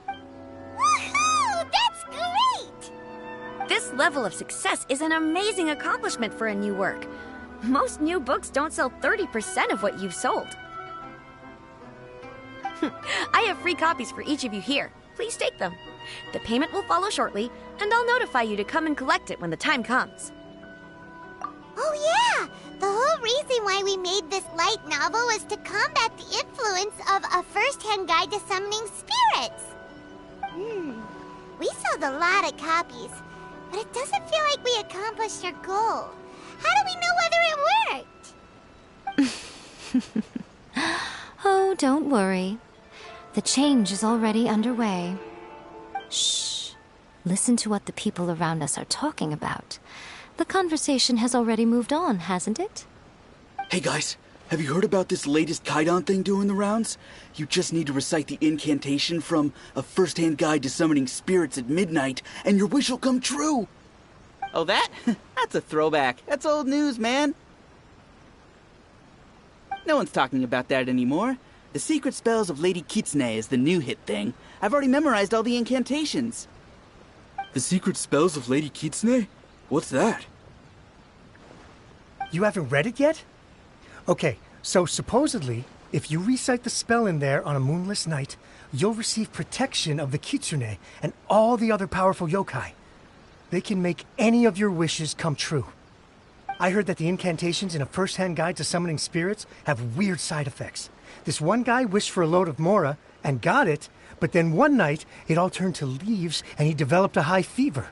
Woohoo! That's great! This level of success is an amazing accomplishment for a new work. Most new books don't sell 30% of what you've sold. I have free copies for each of you here. Please take them. The payment will follow shortly, and I'll notify you to come and collect it when the time comes. Oh yeah! The whole reason why we made this light novel was to combat the influence of a first-hand guide to summoning spirits. We sold a lot of copies, but it doesn't feel like we accomplished our goal. How do we know whether it worked? Oh, don't worry. The change is already underway. Shh. Listen to what the people around us are talking about. The conversation has already moved on, hasn't it? Hey guys, have you heard about this latest Kaidan thing doing the rounds? You just need to recite the incantation from A First-Hand Guide to Summoning Spirits at Midnight, and your wish will come true! Oh, that? That's a throwback. That's old news, man. No one's talking about that anymore. The Secret Spells of Lady Kitsune is the new hit thing. I've already memorized all the incantations. The Secret Spells of Lady Kitsune? What's that? You haven't read it yet? Okay, so supposedly, if you recite the spell in there on a moonless night, you'll receive protection of the Kitsune and all the other powerful yokai. They can make any of your wishes come true. I heard that the incantations in A First-Hand Guide to Summoning Spirits have weird side effects. This one guy wished for a load of Mora and got it, but then one night it all turned to leaves and he developed a high fever.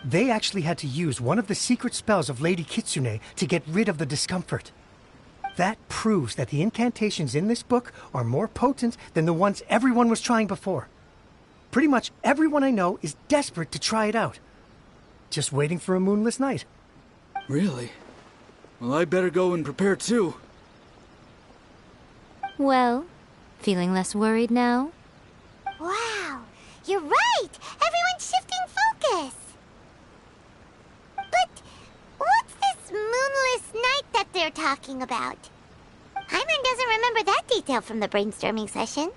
They actually had to use one of the secret spells of Lady Kitsune to get rid of the discomfort. That proves that the incantations in this book are more potent than the ones everyone was trying before. Pretty much everyone I know is desperate to try it out. Just waiting for a moonless night. Really? Well, I better go and prepare too. Well, feeling less worried now? Wow, you're right! Everyone's shifting focus! But what's this moonless night that they're talking about? Hyman doesn't remember that detail from the brainstorming session.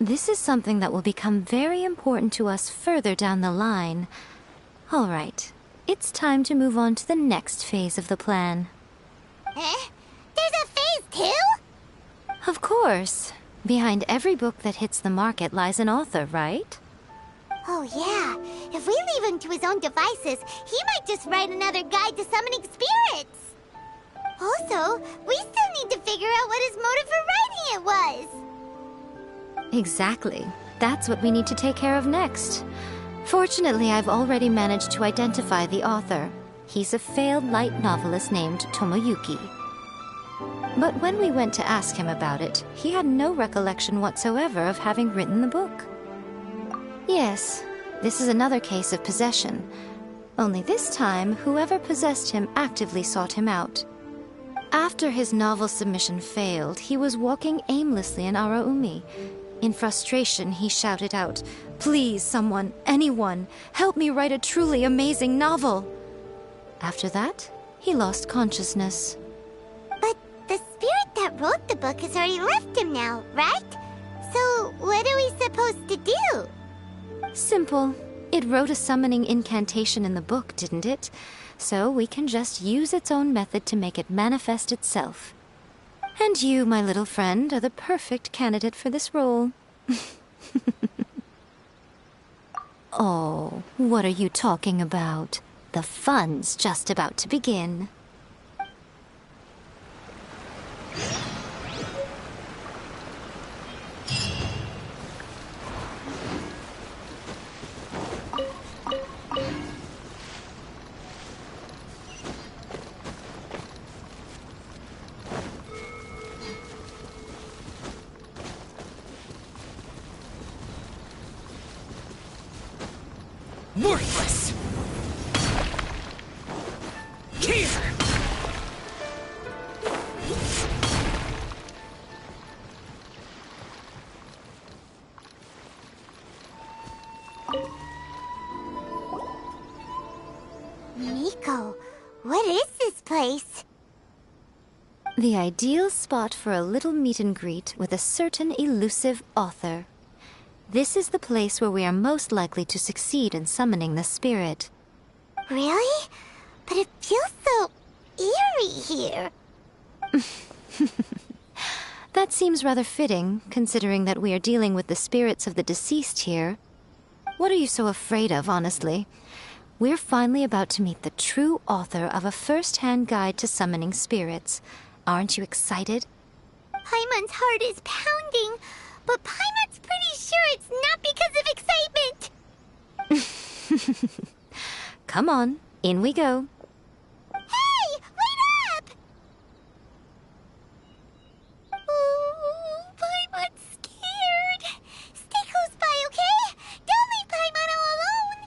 This is something that will become very important to us further down the line. All right, it's time to move on to the next phase of the plan. Eh? There's a phase 2? Of course. Behind every book that hits the market lies an author, right? Oh yeah, if we leave him to his own devices, he might just write another guide to summoning spirits. Also, we still need to figure out what his motive for writing it was. Exactly. That's what we need to take care of next. Fortunately, I've already managed to identify the author. He's a failed light novelist named Tomoyuki. But when we went to ask him about it, he had no recollection whatsoever of having written the book. Yes, this is another case of possession. Only this time, whoever possessed him actively sought him out. After his novel submission failed, he was walking aimlessly in Araumi. In frustration, he shouted out, "Please, someone, anyone, help me write a truly amazing novel!" After that, he lost consciousness. But the spirit that wrote the book has already left him now, right? So what are we supposed to do? Simple. It wrote a summoning incantation in the book, didn't it? So we can just use its own method to make it manifest itself. And you, my little friend, are the perfect candidate for this role. Oh, what are you talking about? The fun's just about to begin. Worthless! Here! place? The ideal spot for a little meet and greet with a certain elusive author. This is the place where we are most likely to succeed in summoning the spirit. Really? But it feels so eerie here. That seems rather fitting, considering that we are dealing with the spirits of the deceased here. What are you so afraid of, honestly? We're finally about to meet the true author of a first-hand guide to summoning spirits. Aren't you excited? Paimon's heart is pounding, but Paimon's pretty sure it's not because of excitement. Come on, in we go. Hey, wait up! Ooh, Paimon's scared. Stay close by, okay? Don't leave Paimon all alone.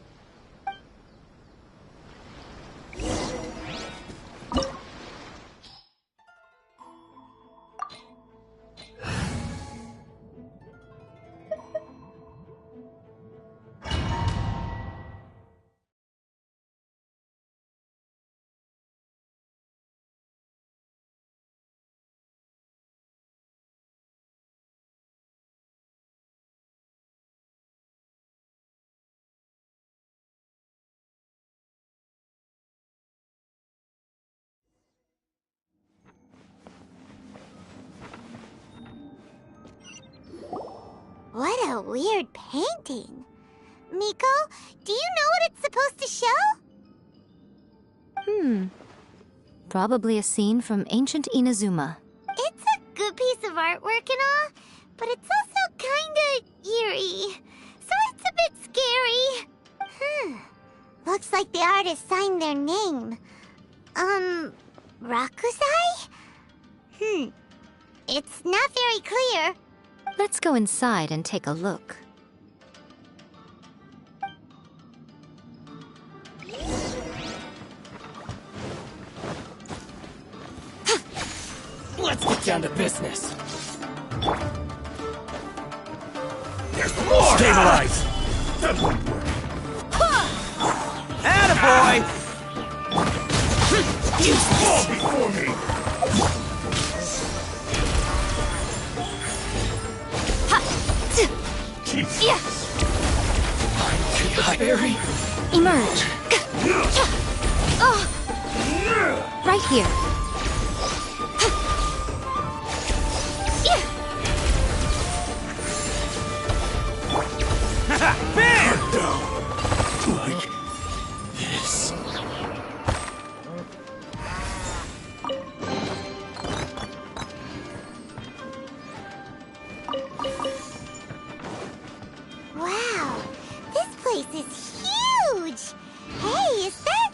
What a weird painting. Miko, do you know what it's supposed to show? Probably a scene from ancient Inazuma. It's a good piece of artwork and all, but it's also kinda eerie. So it's a bit scary. Looks like the artist signed their name. Rakusai? It's not very clear. Let's go inside and take a look. Let's get down to business. There's more! Stabilize! Attaboy! You fall before me! Berry. Emerge. Right here. Bam! Like this. Wow, this place is huge! Hey, is that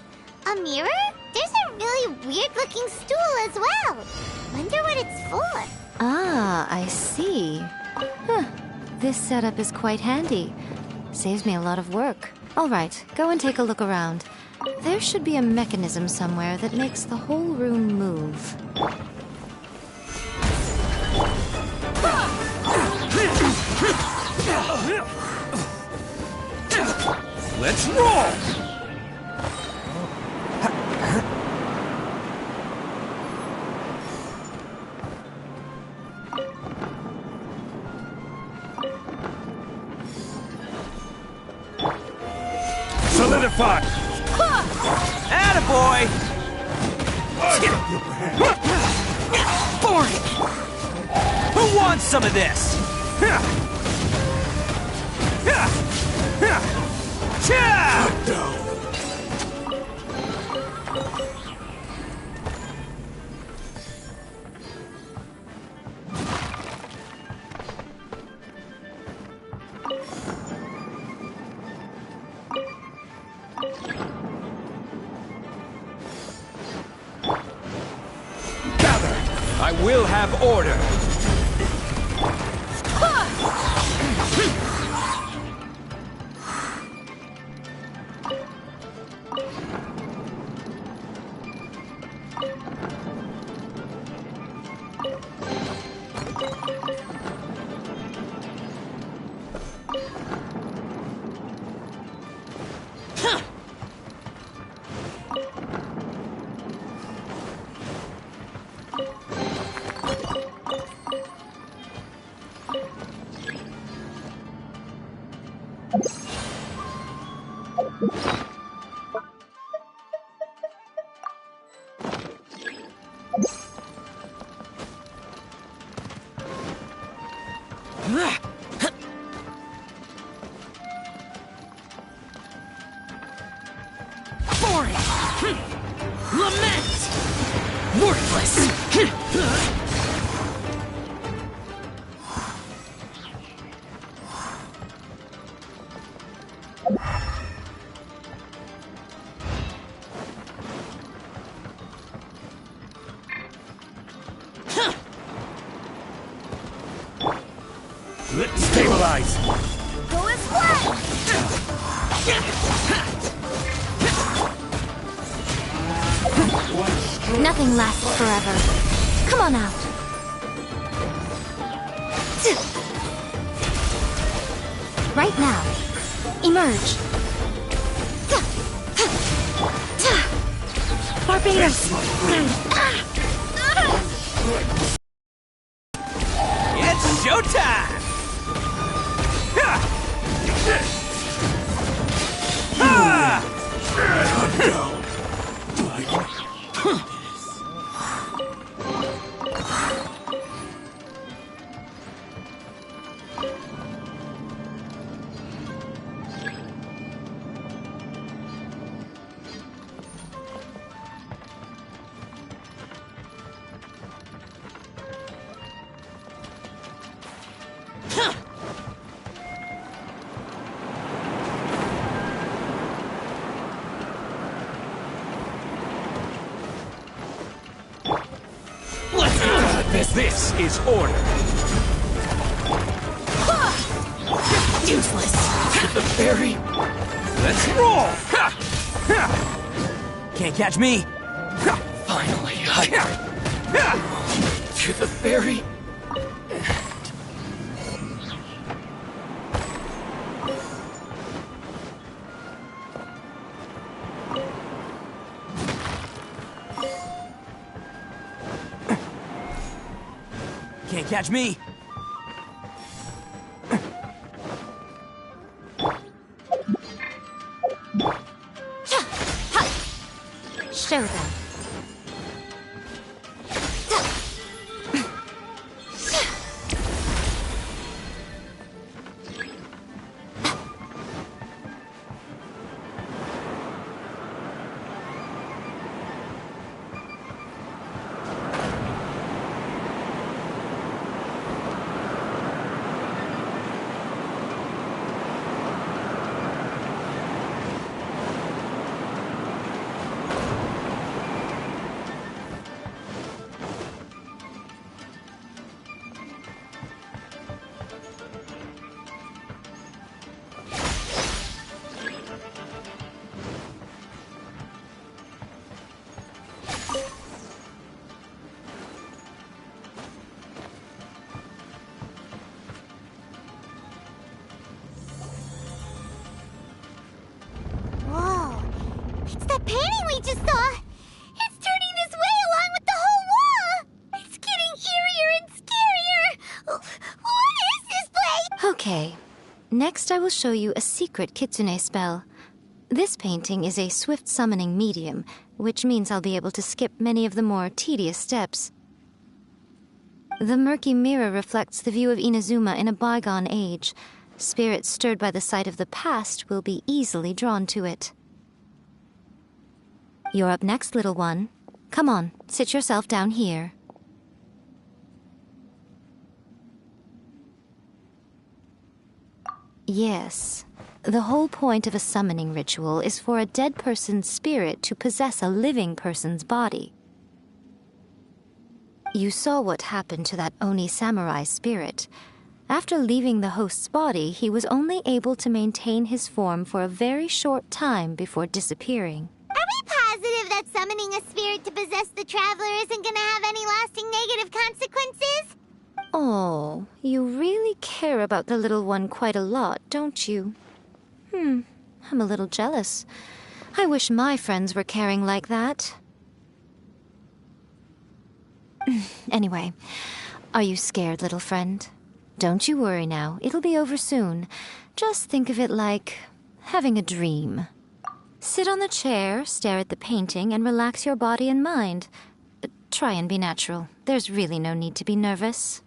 a mirror? There's a really weird-looking stool as well. Wonder what it's for. Ah, I see. This setup is quite handy. Saves me a lot of work. All right, go and take a look around. There should be a mechanism somewhere that makes the whole room move. Let's roll! Solidify! Attaboy! For it! Who wants some of this? Gather! I will have order! Boring! Lament! Worthless! Stabilize! Go as flat! Nothing lasts forever. Come on out. Right now. Emerge. Barbados! It's showtime! This is order. Useless! To the ferry! Let's roll! Can't catch me! Finally, to the ferry. Can't catch me! Show them. Whoa! It's that painting we just saw! It's turning this way along with the whole wall! It's getting eerier and scarier! What is this place? Okay. Next I will show you a secret kitsune spell. This painting is a swift summoning medium, which means I'll be able to skip many of the more tedious steps. The murky mirror reflects the view of Inazuma in a bygone age. Spirits stirred by the sight of the past will be easily drawn to it. You're up next, little one. Come on, sit yourself down here. Yes. The whole point of a summoning ritual is for a dead person's spirit to possess a living person's body. You saw what happened to that Oni samurai spirit. After leaving the host's body, he was only able to maintain his form for a very short time before disappearing. Are we positive that summoning a spirit to possess the Traveler isn't gonna have any lasting negative consequences? Oh, you really care about the little one quite a lot, don't you? I'm a little jealous. I wish my friends were caring like that. Anyway, are you scared, little friend? Don't you worry now, it'll be over soon. Just think of it like having a dream. Sit on the chair, stare at the painting, and relax your body and mind. Try and be natural. There's really no need to be nervous.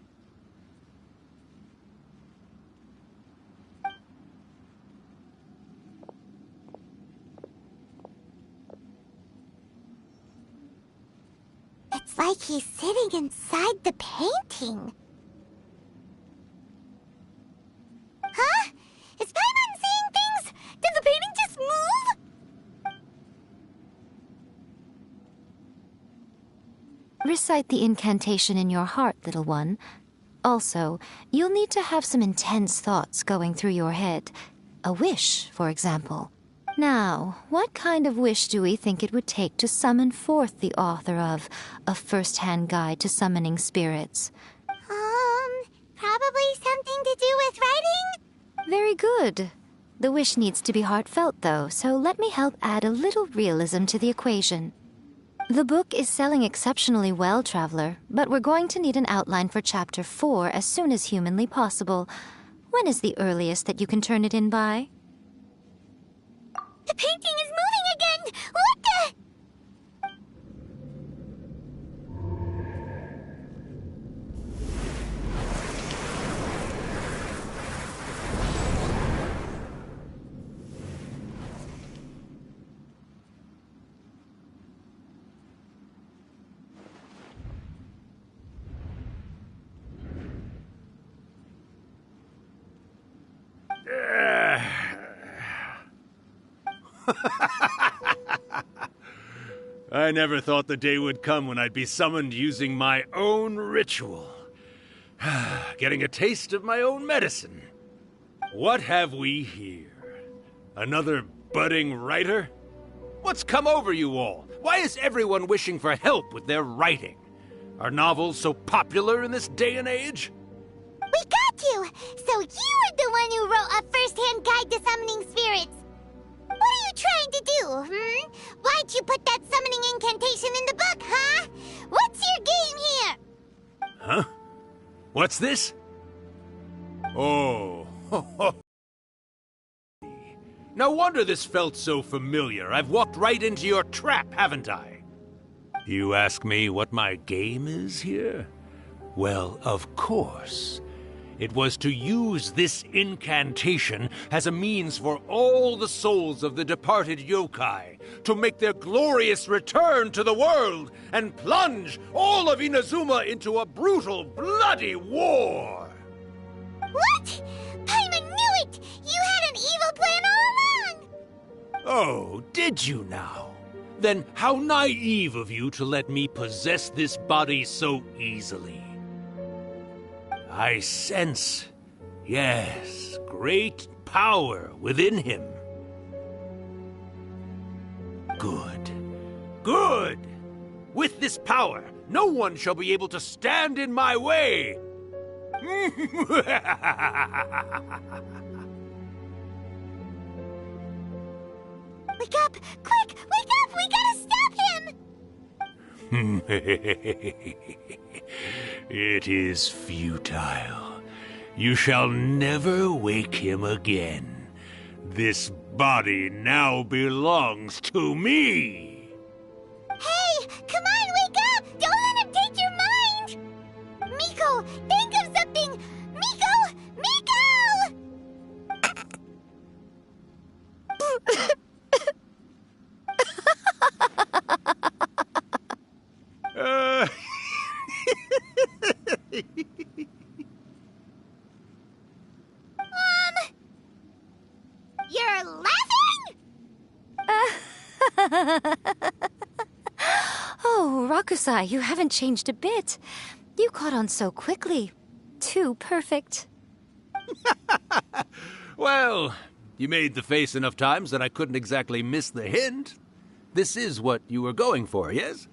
like he's sitting inside the painting. Huh? Is Paimon seeing things? Did the painting just move? Recite the incantation in your heart, little one. Also, you'll need to have some intense thoughts going through your head. A wish, for example. Now, what kind of wish do we think it would take to summon forth the author of A First-Hand Guide to Summoning Spirits? Probably something to do with writing? Very good. The wish needs to be heartfelt, though, so let me help add a little realism to the equation. The book is selling exceptionally well, Traveler, but we're going to need an outline for Chapter 4 as soon as humanly possible. When is the earliest that you can turn it in by? The painting is moving again! What the... I never thought the day would come when I'd be summoned using my own ritual. Getting a taste of my own medicine. What have we here? Another budding writer? What's come over you all? Why is everyone wishing for help with their writing? Are novels so popular in this day and age? We got you! So you were the one who wrote A First-Hand Guide to Summoning Spirits! What are you trying to do, Why'd you put that summoning incantation in the book, huh? What's your game here? Huh? What's this? Oh. No wonder this felt so familiar. I've walked right into your trap, haven't I? You ask me what my game is here? Well, of course. It was to use this incantation as a means for all the souls of the departed yokai to make their glorious return to the world and plunge all of Inazuma into a brutal, bloody war! What? Paimon knew it! You had an evil plan all along! Oh, did you now? Then how naive of you to let me possess this body so easily. I sense, yes, great power within him. Good. Good! With this power, no one shall be able to stand in my way! Wake up! Quick! Wake up! We gotta stop him! It is futile. You shall never wake him again. This body now belongs to me! Hey! Come on, wake up! Don't let him take your mind! Miko, think of something! Miko! Miko! You're laughing? Oh, Rakusai, you haven't changed a bit. You caught on so quickly. Too perfect. Well, you made the face enough times that I couldn't exactly miss the hint. This is what you were going for, yes?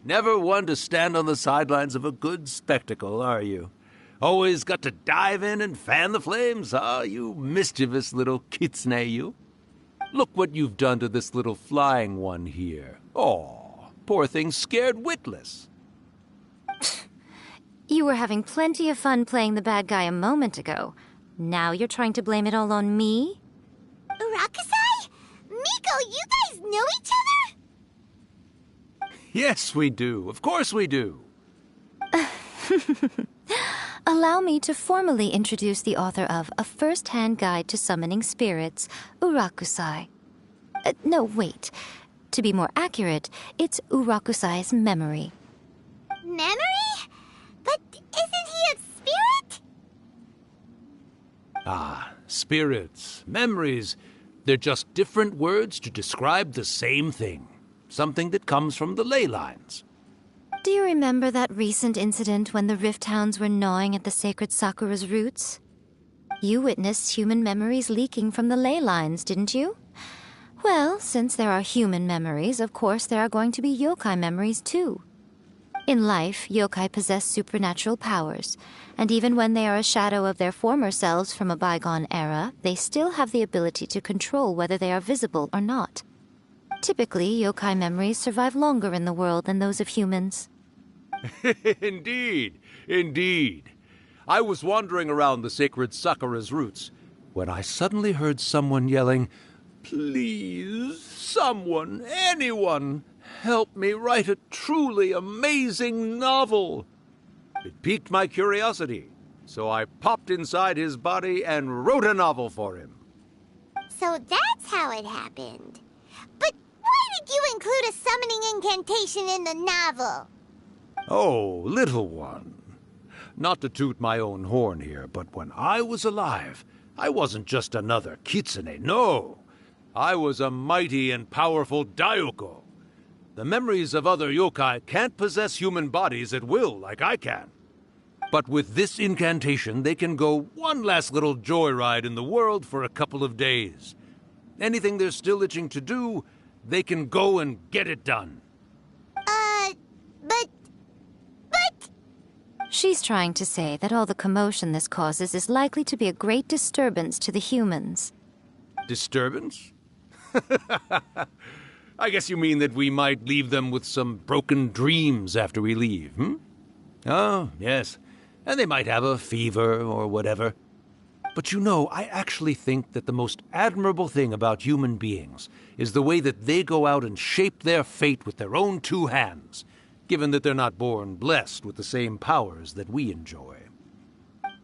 Never one to stand on the sidelines of a good spectacle, are you? Always got to dive in and fan the flames, huh? You mischievous little kitsune, you. Look what you've done to this little flying one here. Oh, poor thing scared witless. You were having plenty of fun playing the bad guy a moment ago. Now you're trying to blame it all on me? Rakusai? Miko, you guys know each other? Yes, we do. Of course we do. Allow me to formally introduce the author of A First-Hand Guide to Summoning Spirits, Urakusai. No, wait. To be more accurate, it's Urakusai's memory. memory? But isn't he a spirit? Ah, spirits, memories. They're just different words to describe the same thing. Something that comes from the ley lines. Do you remember that recent incident when the Rift Hounds were gnawing at the sacred Sakura's roots? You witnessed human memories leaking from the ley lines, didn't you? Well, since there are human memories, of course there are going to be yokai memories too. In life, yokai possess supernatural powers, and even when they are a shadow of their former selves from a bygone era, they still have the ability to control whether they are visible or not. Typically, yokai memories survive longer in the world than those of humans. Indeed, indeed. I was wandering around the sacred Sakura's roots when I suddenly heard someone yelling, "Please, someone, anyone, help me write a truly amazing novel." It piqued my curiosity, so I popped inside his body and wrote a novel for him. So that's how it happened. But why did you include a summoning incantation in the novel? Oh, little one. Not to toot my own horn here, but when I was alive, I wasn't just another kitsune, no. I was a mighty and powerful Daiyuko. The memories of other yokai can't possess human bodies at will like I can. But with this incantation, they can go one last little joyride in the world for a couple of days. Anything they're still itching to do, they can go and get it done. But... She's trying to say that all the commotion this causes is likely to be a great disturbance to the humans. Disturbance? I guess you mean that we might leave them with some broken dreams after we leave, hmm? Oh, yes. And they might have a fever or whatever. But you know, I actually think that the most admirable thing about human beings is the way that they go out and shape their fate with their own two hands, given that they're not born blessed with the same powers that we enjoy.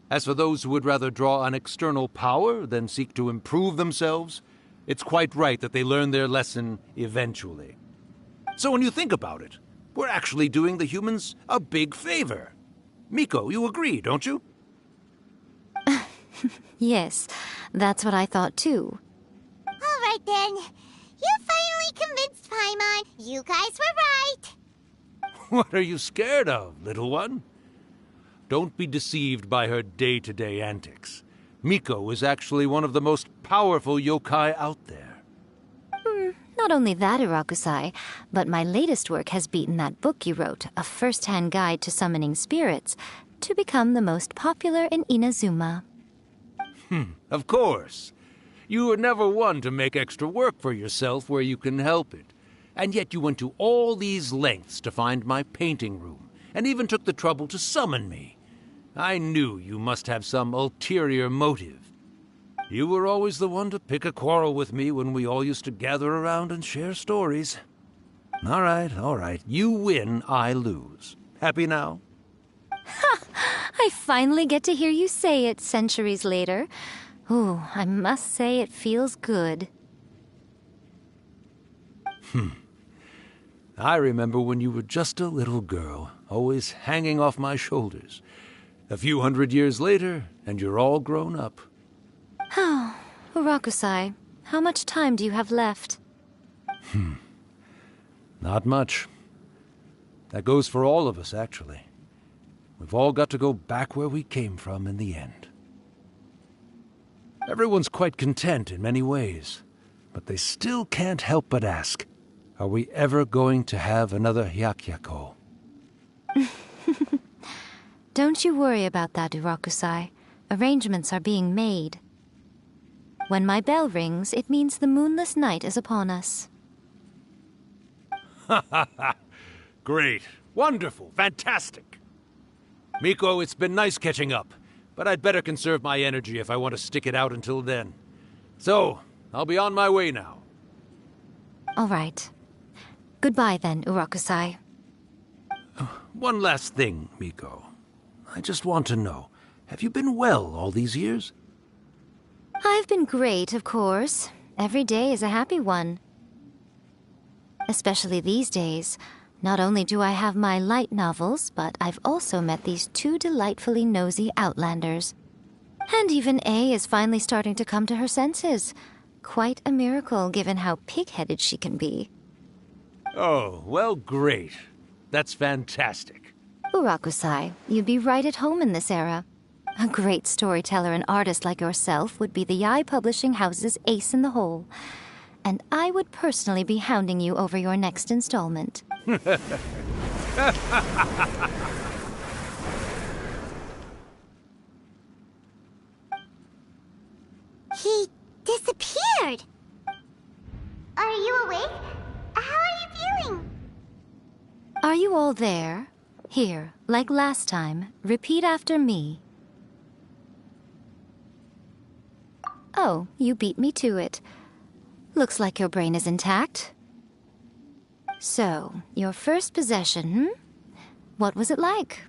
As for those who would rather draw on external power than seek to improve themselves, it's quite right that they learn their lesson eventually. So when you think about it, we're actually doing the humans a big favor. Miko, you agree, don't you? Yes, that's what I thought too. All right then. You finally convinced Paimon. You guys were right. What are you scared of, little one? Don't be deceived by her day-to-day antics. Miko is actually one of the most powerful yokai out there. Not only that, Irakusai, but my latest work has beaten that book you wrote, A First-Hand Guide to Summoning Spirits, to become the most popular in Inazuma. Of course. You were never one to make extra work for yourself where you can help it. And yet you went to all these lengths to find my painting room, and even took the trouble to summon me. I knew you must have some ulterior motive. You were always the one to pick a quarrel with me when we all used to gather around and share stories. All right. You win, I lose. Happy now? Ha! I finally get to hear you say it centuries later. Ooh, I must say it feels good. I remember when you were just a little girl, always hanging off my shoulders. A few 100 years later, and you're all grown up. Oh, Urakusai, how much time do you have left? Not much. That goes for all of us, actually. We've all got to go back where we came from in the end. Everyone's quite content in many ways, but they still can't help but ask, are we ever going to have another Hyakyako? Don't you worry about that, Urakusai. Arrangements are being made. When my bell rings, it means the moonless night is upon us. Great. Wonderful. Fantastic. Miko, it's been nice catching up, but I'd better conserve my energy if I want to stick it out until then. So, I'll be on my way now. All right. Goodbye then, Urakusai. One last thing, Miko. I just want to know, have you been well all these years? I've been great, of course. Every day is a happy one. Especially these days, Not only do I have my light novels, but I've also met these two delightfully nosy outlanders. And even A is finally starting to come to her senses. Quite a miracle, given how pig-headed she can be. Oh, well, great. That's fantastic. Urakusai, you'd be right at home in this era. A great storyteller and artist like yourself would be the Yae Publishing House's ace in the hole. And I would personally be hounding you over your next installment. He disappeared! Are you awake? How are you feeling? Are you all there? Here, like last time, repeat after me. Oh, you beat me to it. Looks like your brain is intact. So, your first possession, What was it like?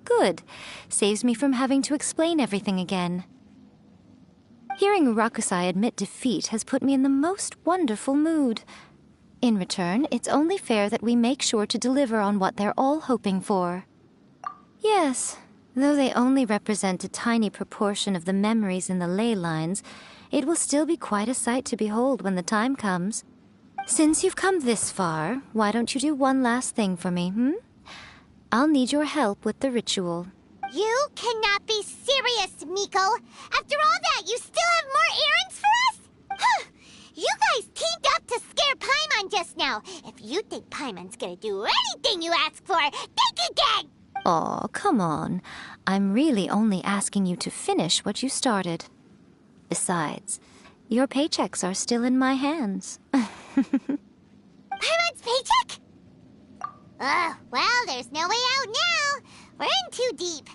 Good. Saves me from having to explain everything again. Hearing Urakusai admit defeat has put me in the most wonderful mood. In return, it's only fair that we make sure to deliver on what they're all hoping for. Yes, though they only represent a tiny proportion of the memories in the ley lines, it will still be quite a sight to behold when the time comes. Since you've come this far, why don't you do one last thing for me, I'll need your help with the ritual. You cannot be serious, Miko! After all that, you still have more errands for us? You guys teamed up to scare Paimon just now. If you think Paimon's gonna do anything you ask for, think again! Aw, come on. I'm really only asking you to finish what you started. Besides, your paychecks are still in my hands. Paimon's paycheck? Well, there's no way out now. We're in too deep.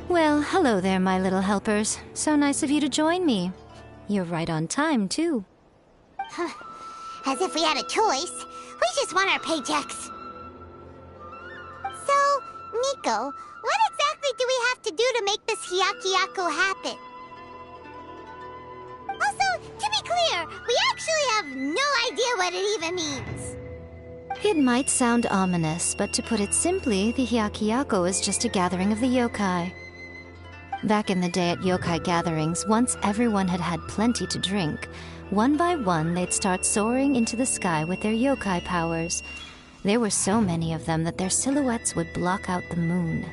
Well, hello there, my little helpers. So nice of you to join me. You're right on time, too. As if we had a choice. We just want our paychecks. So, Miko, what exactly do we have to do to make this Hyakuyaku happen? Also, to be clear, we actually have no idea what it even means. It might sound ominous, but to put it simply, the Hyakuyaku is just a gathering of the yokai. Back in the day at yokai gatherings, once everyone had had plenty to drink, one by one they'd start soaring into the sky with their yokai powers. There were so many of them that their silhouettes would block out the moon.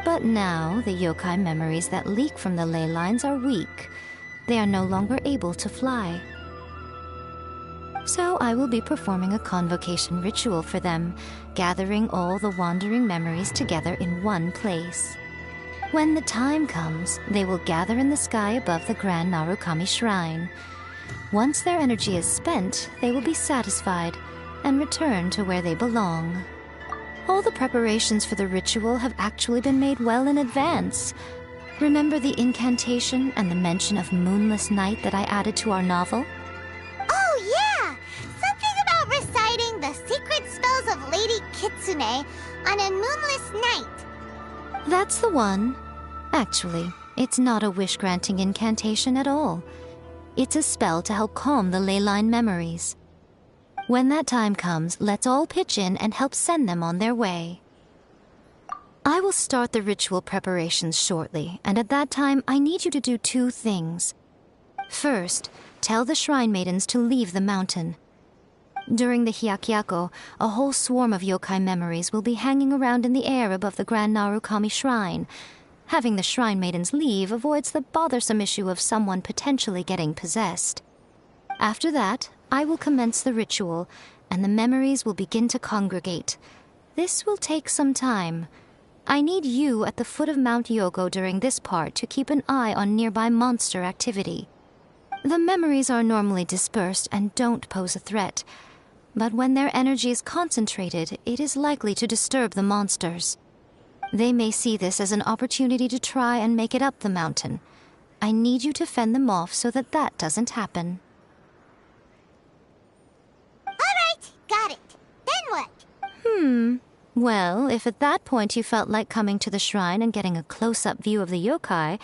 But now, the yokai memories that leak from the ley lines are weak. They are no longer able to fly. So I will be performing a convocation ritual for them, gathering all the wandering memories together in one place. When the time comes, they will gather in the sky above the Grand Narukami Shrine. Once their energy is spent, they will be satisfied and return to where they belong. All the preparations for the ritual have actually been made well in advance. Remember the incantation and the mention of moonless night that I added to our novel? Oh, yeah! Something about reciting the secret spells of Lady Kitsune on a moonless night. That's the one. Actually, it's not a wish-granting incantation at all. It's a spell to help calm the ley line memories. When that time comes, let's all pitch in and help send them on their way. I will start the ritual preparations shortly, and at that time, I need you to do 2 things. First, tell the shrine maidens to leave the mountain. During the Hyakyako, a whole swarm of yokai memories will be hanging around in the air above the Grand Narukami Shrine. Having the shrine maidens leave avoids the bothersome issue of someone potentially getting possessed. After that, I will commence the ritual, and the memories will begin to congregate. This will take some time. I need you at the foot of Mount Yogo during this part to keep an eye on nearby monster activity. The memories are normally dispersed and don't pose a threat, but when their energy is concentrated, it is likely to disturb the monsters. They may see this as an opportunity to try and make it up the mountain. I need you to fend them off so that that doesn't happen. All right, got it. Then what? Well, if at that point you felt like coming to the shrine and getting a close-up view of the yokai,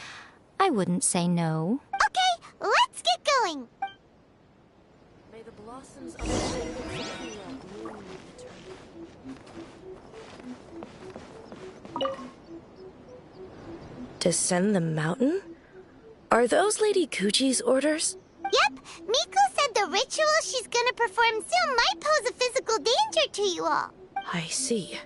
I wouldn't say no. Okay, let's get going. May the blossoms of the sacred Sakura bloom eternally. Descend the mountain? Are those Lady Guji's orders? Yep, Miko said the ritual she's gonna perform soon might pose a physical danger to you all. I see.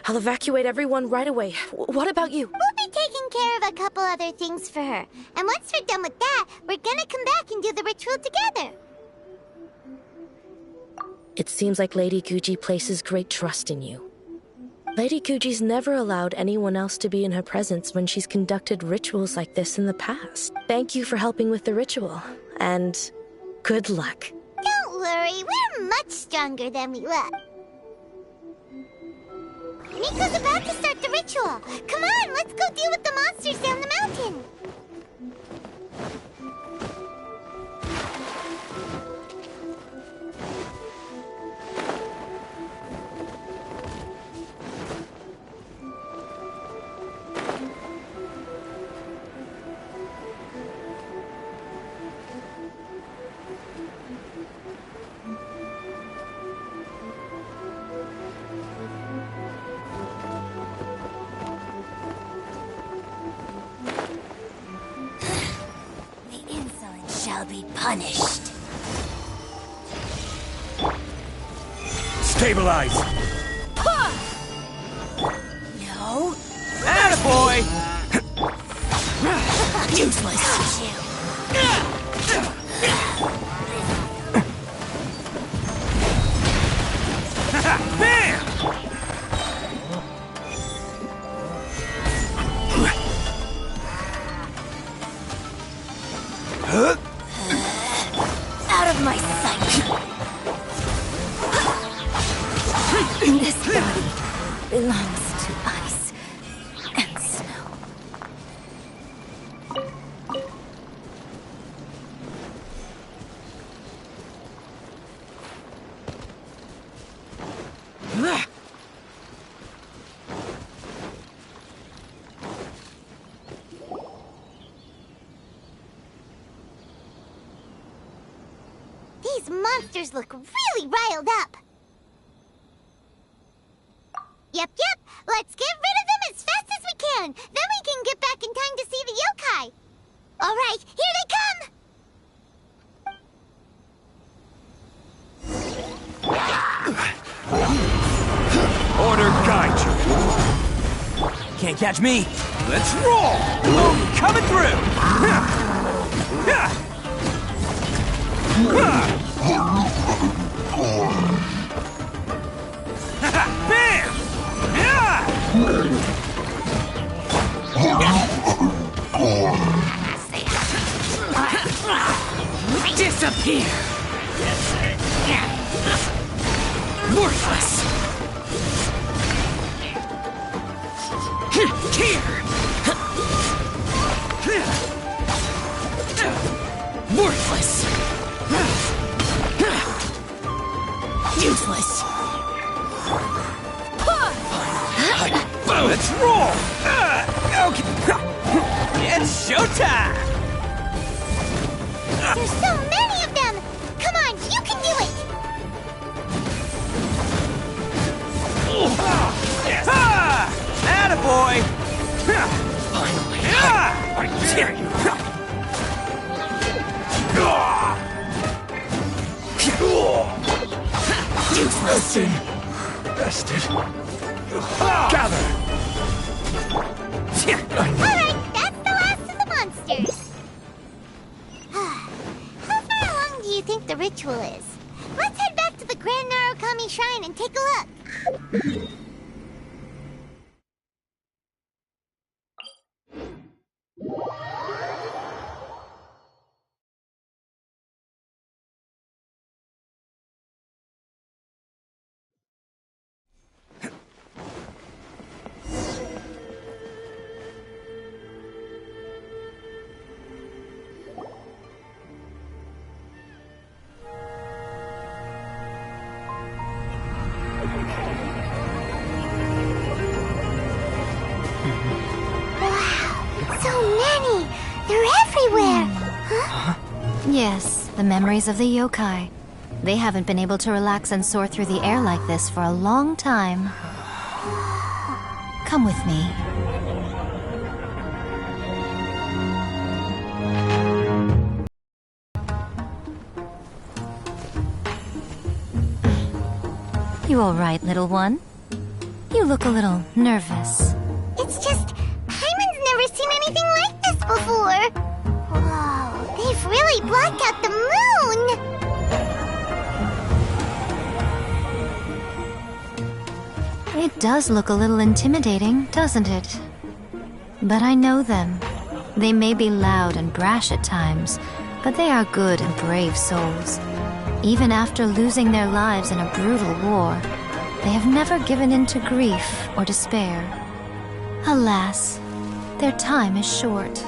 I'll evacuate everyone right away. What about you? We'll be taking care of a couple other things for her. And once we're done with that, we're gonna come back and do the ritual together. It seems like Lady Guji places great trust in you. Lady Guji's never allowed anyone else to be in her presence when she's conducted rituals like this in the past. Thank you for helping with the ritual, and good luck. Don't worry, we're much stronger than we look. Miko's about to start the ritual. Come on, let's go deal with the monsters down the mountain. Shall be punished. Stabilize! No. Attaboy! Useless. Bam! Out of my sight. This body belongs to ice and snow. These monsters look really riled up. Yep. Let's get rid of them as fast as we can. Then we can get back in time to see the yokai. All right, here they come. Order guide you. Can't catch me. Let's roll. Coming through. Bam! Disappear! Worthless! Here! Let's roll! Okay. It's showtime! There's so many of them! Come on, you can do it! Yes. Attaboy! Finally! I dare you! Useless! Bested! Gather! Alright, that's the last of the monsters. How far along do you think the ritual is? Let's head back to the Grand Narukami Shrine and take a look. Yes, the memories of the yokai. They haven't been able to relax and soar through the air like this for a long time. Come with me. You all right, little one? You look a little nervous. It's just, Hyman's never seen anything like this before. Whoa, they've really blocked out the moon! It does look a little intimidating, doesn't it? But I know them. They may be loud and brash at times, but they are good and brave souls. Even after losing their lives in a brutal war, they have never given in to grief or despair. Alas, their time is short.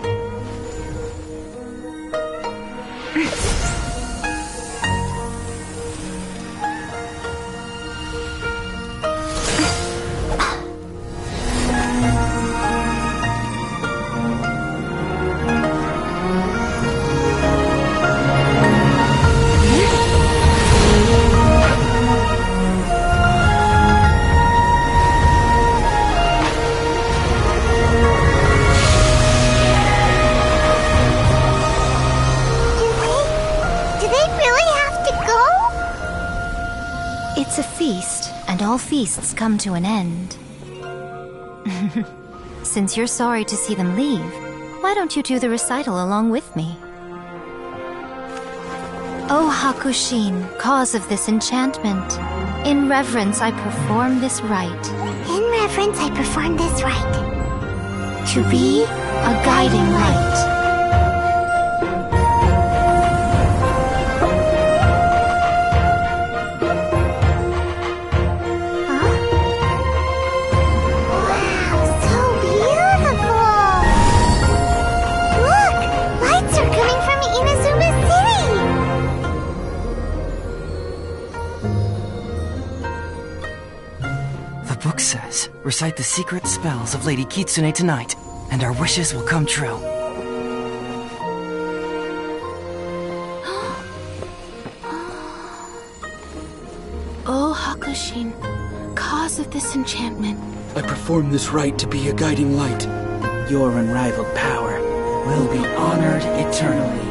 It's a feast, and all feasts come to an end. Since you're sorry to see them leave, why don't you do the recital along with me? O Hakushin, cause of this enchantment, in reverence I perform this rite. In reverence I perform this rite. To be a guiding light. The book says, recite the secret spells of Lady Kitsune tonight, and our wishes will come true. O Hakushin, cause of this enchantment. I perform this rite to be a guiding light. Your unrivaled power will be honored eternally.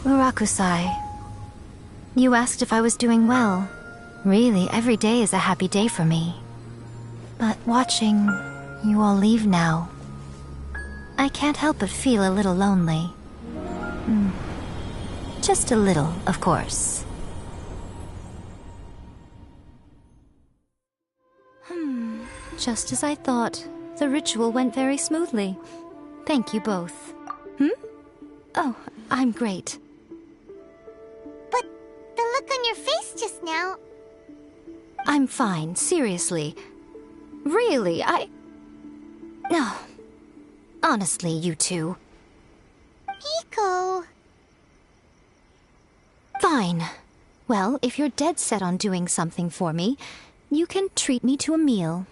Murakusai, you asked if I was doing well. Really, every day is a happy day for me. But watching you all leave now, I can't help but feel a little lonely. Just a little, of course. Just as I thought, the ritual went very smoothly. Thank you both. Oh, I'm great. But the look on your face just now... I'm fine, seriously. Really, No. Honestly, you two, Miko. Fine. Well, if you're dead set on doing something for me, you can treat me to a meal.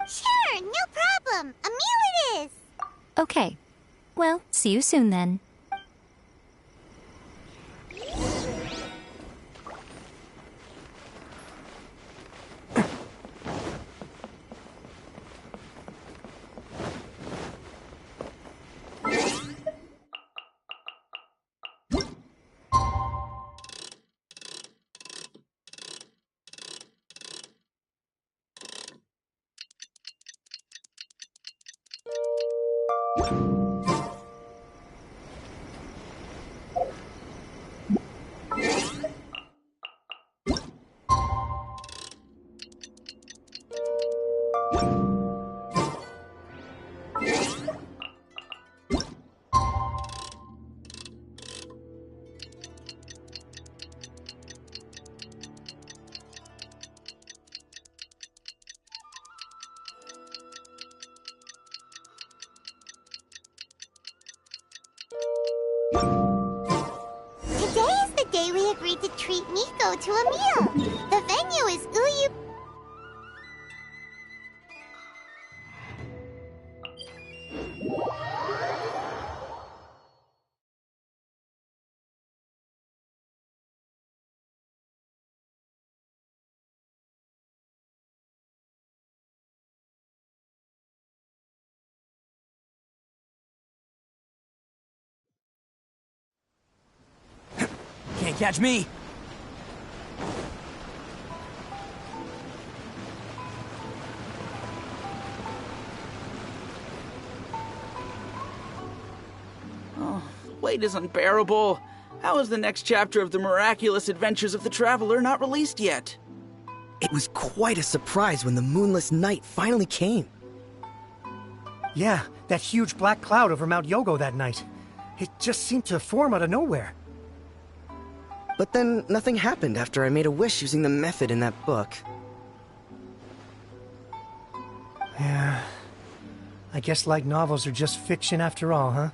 Sure, no problem. A meal it is. Okay. Well, see you soon then. Today is the day we agreed to treat Miko to a meal. The venue is Uyu... Can't catch me! Oh, wait is unbearable. How is the next chapter of the miraculous adventures of the Traveler not released yet? It was quite a surprise when the moonless night finally came. Yeah, that huge black cloud over Mount Yogo that night. It just seemed to form out of nowhere. But then nothing happened after I made a wish using the method in that book. Yeah. I guess light novels are just fiction after all, huh?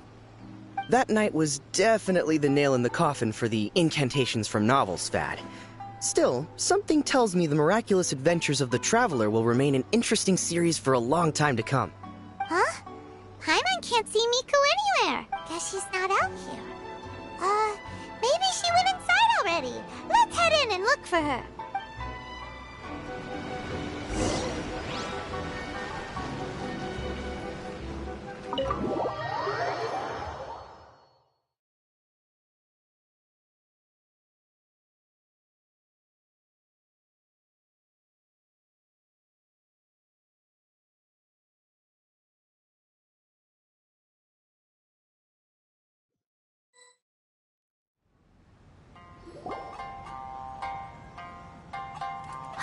That night was definitely the nail in the coffin for the incantations from novels fad. Still, something tells me the miraculous adventures of the Traveler will remain an interesting series for a long time to come. Huh? Paimon can't see Miko anywhere. Guess she's not out here. Maybe she went inside already. Let's head in and look for her.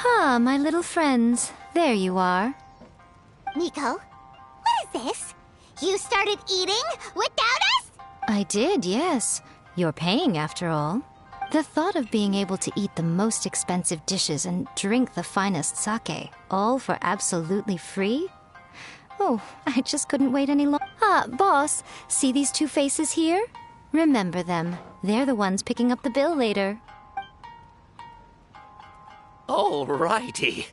Ah, my little friends. There you are. Miko, what is this? You started eating without us? I did, yes. You're paying after all. The thought of being able to eat the most expensive dishes and drink the finest sake, all for absolutely free? Oh, I just couldn't wait any longer. Ah, boss, see these two faces here? Remember them. They're the ones picking up the bill later. Alrighty.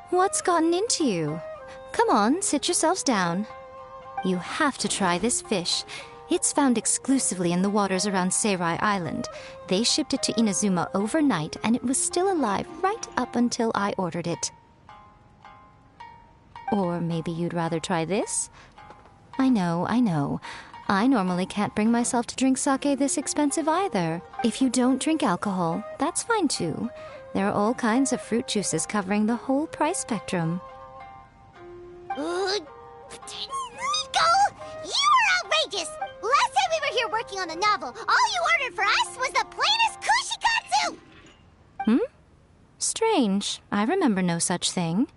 What's gotten into you? Come on, sit yourselves down. You have to try this fish. It's found exclusively in the waters around Seirai Island. They shipped it to Inazuma overnight, and it was still alive right up until I ordered it. Or maybe you'd rather try this? I know. I normally can't bring myself to drink sake this expensive either. If you don't drink alcohol, that's fine too. There are all kinds of fruit juices covering the whole price spectrum. Miko! You are outrageous! Last time we were here working on the novel, all you ordered for us was the plainest kushikatsu! Strange. I remember no such thing.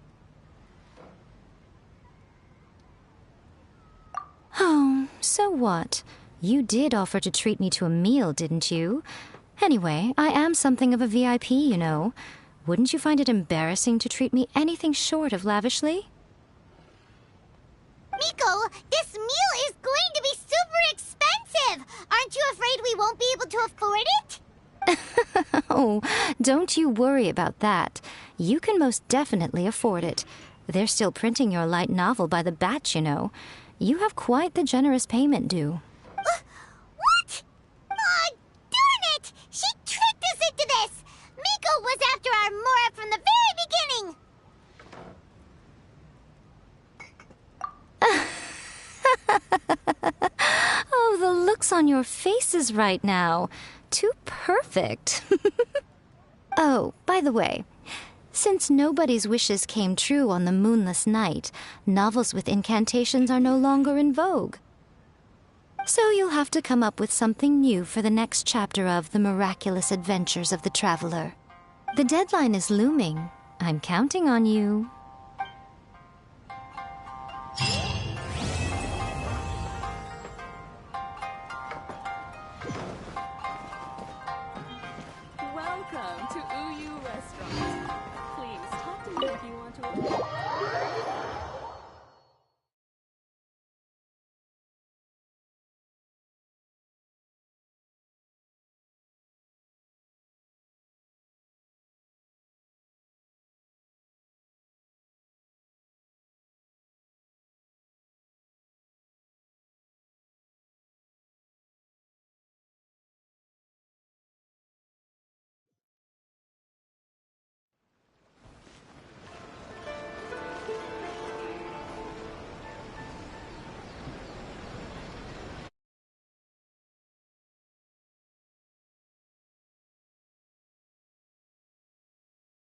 Oh, so what? You did offer to treat me to a meal, didn't you? Anyway, I am something of a VIP, you know. Wouldn't you find it embarrassing to treat me anything short of lavishly? Miko, this meal is going to be super expensive! Aren't you afraid we won't be able to afford it? Oh, don't you worry about that. You can most definitely afford it. They're still printing your light novel by the batch, you know. You have quite the generous payment due. What? Aw, darn it! She tricked us into this! Miko was after our Mora from the very beginning! Oh, the looks on your faces right now. Too perfect. Oh, by the way, since nobody's wishes came true on the moonless night, novels with incantations are no longer in vogue. So you'll have to come up with something new for the next chapter of The Miraculous Adventures of the Traveler. The deadline is looming. I'm counting on you.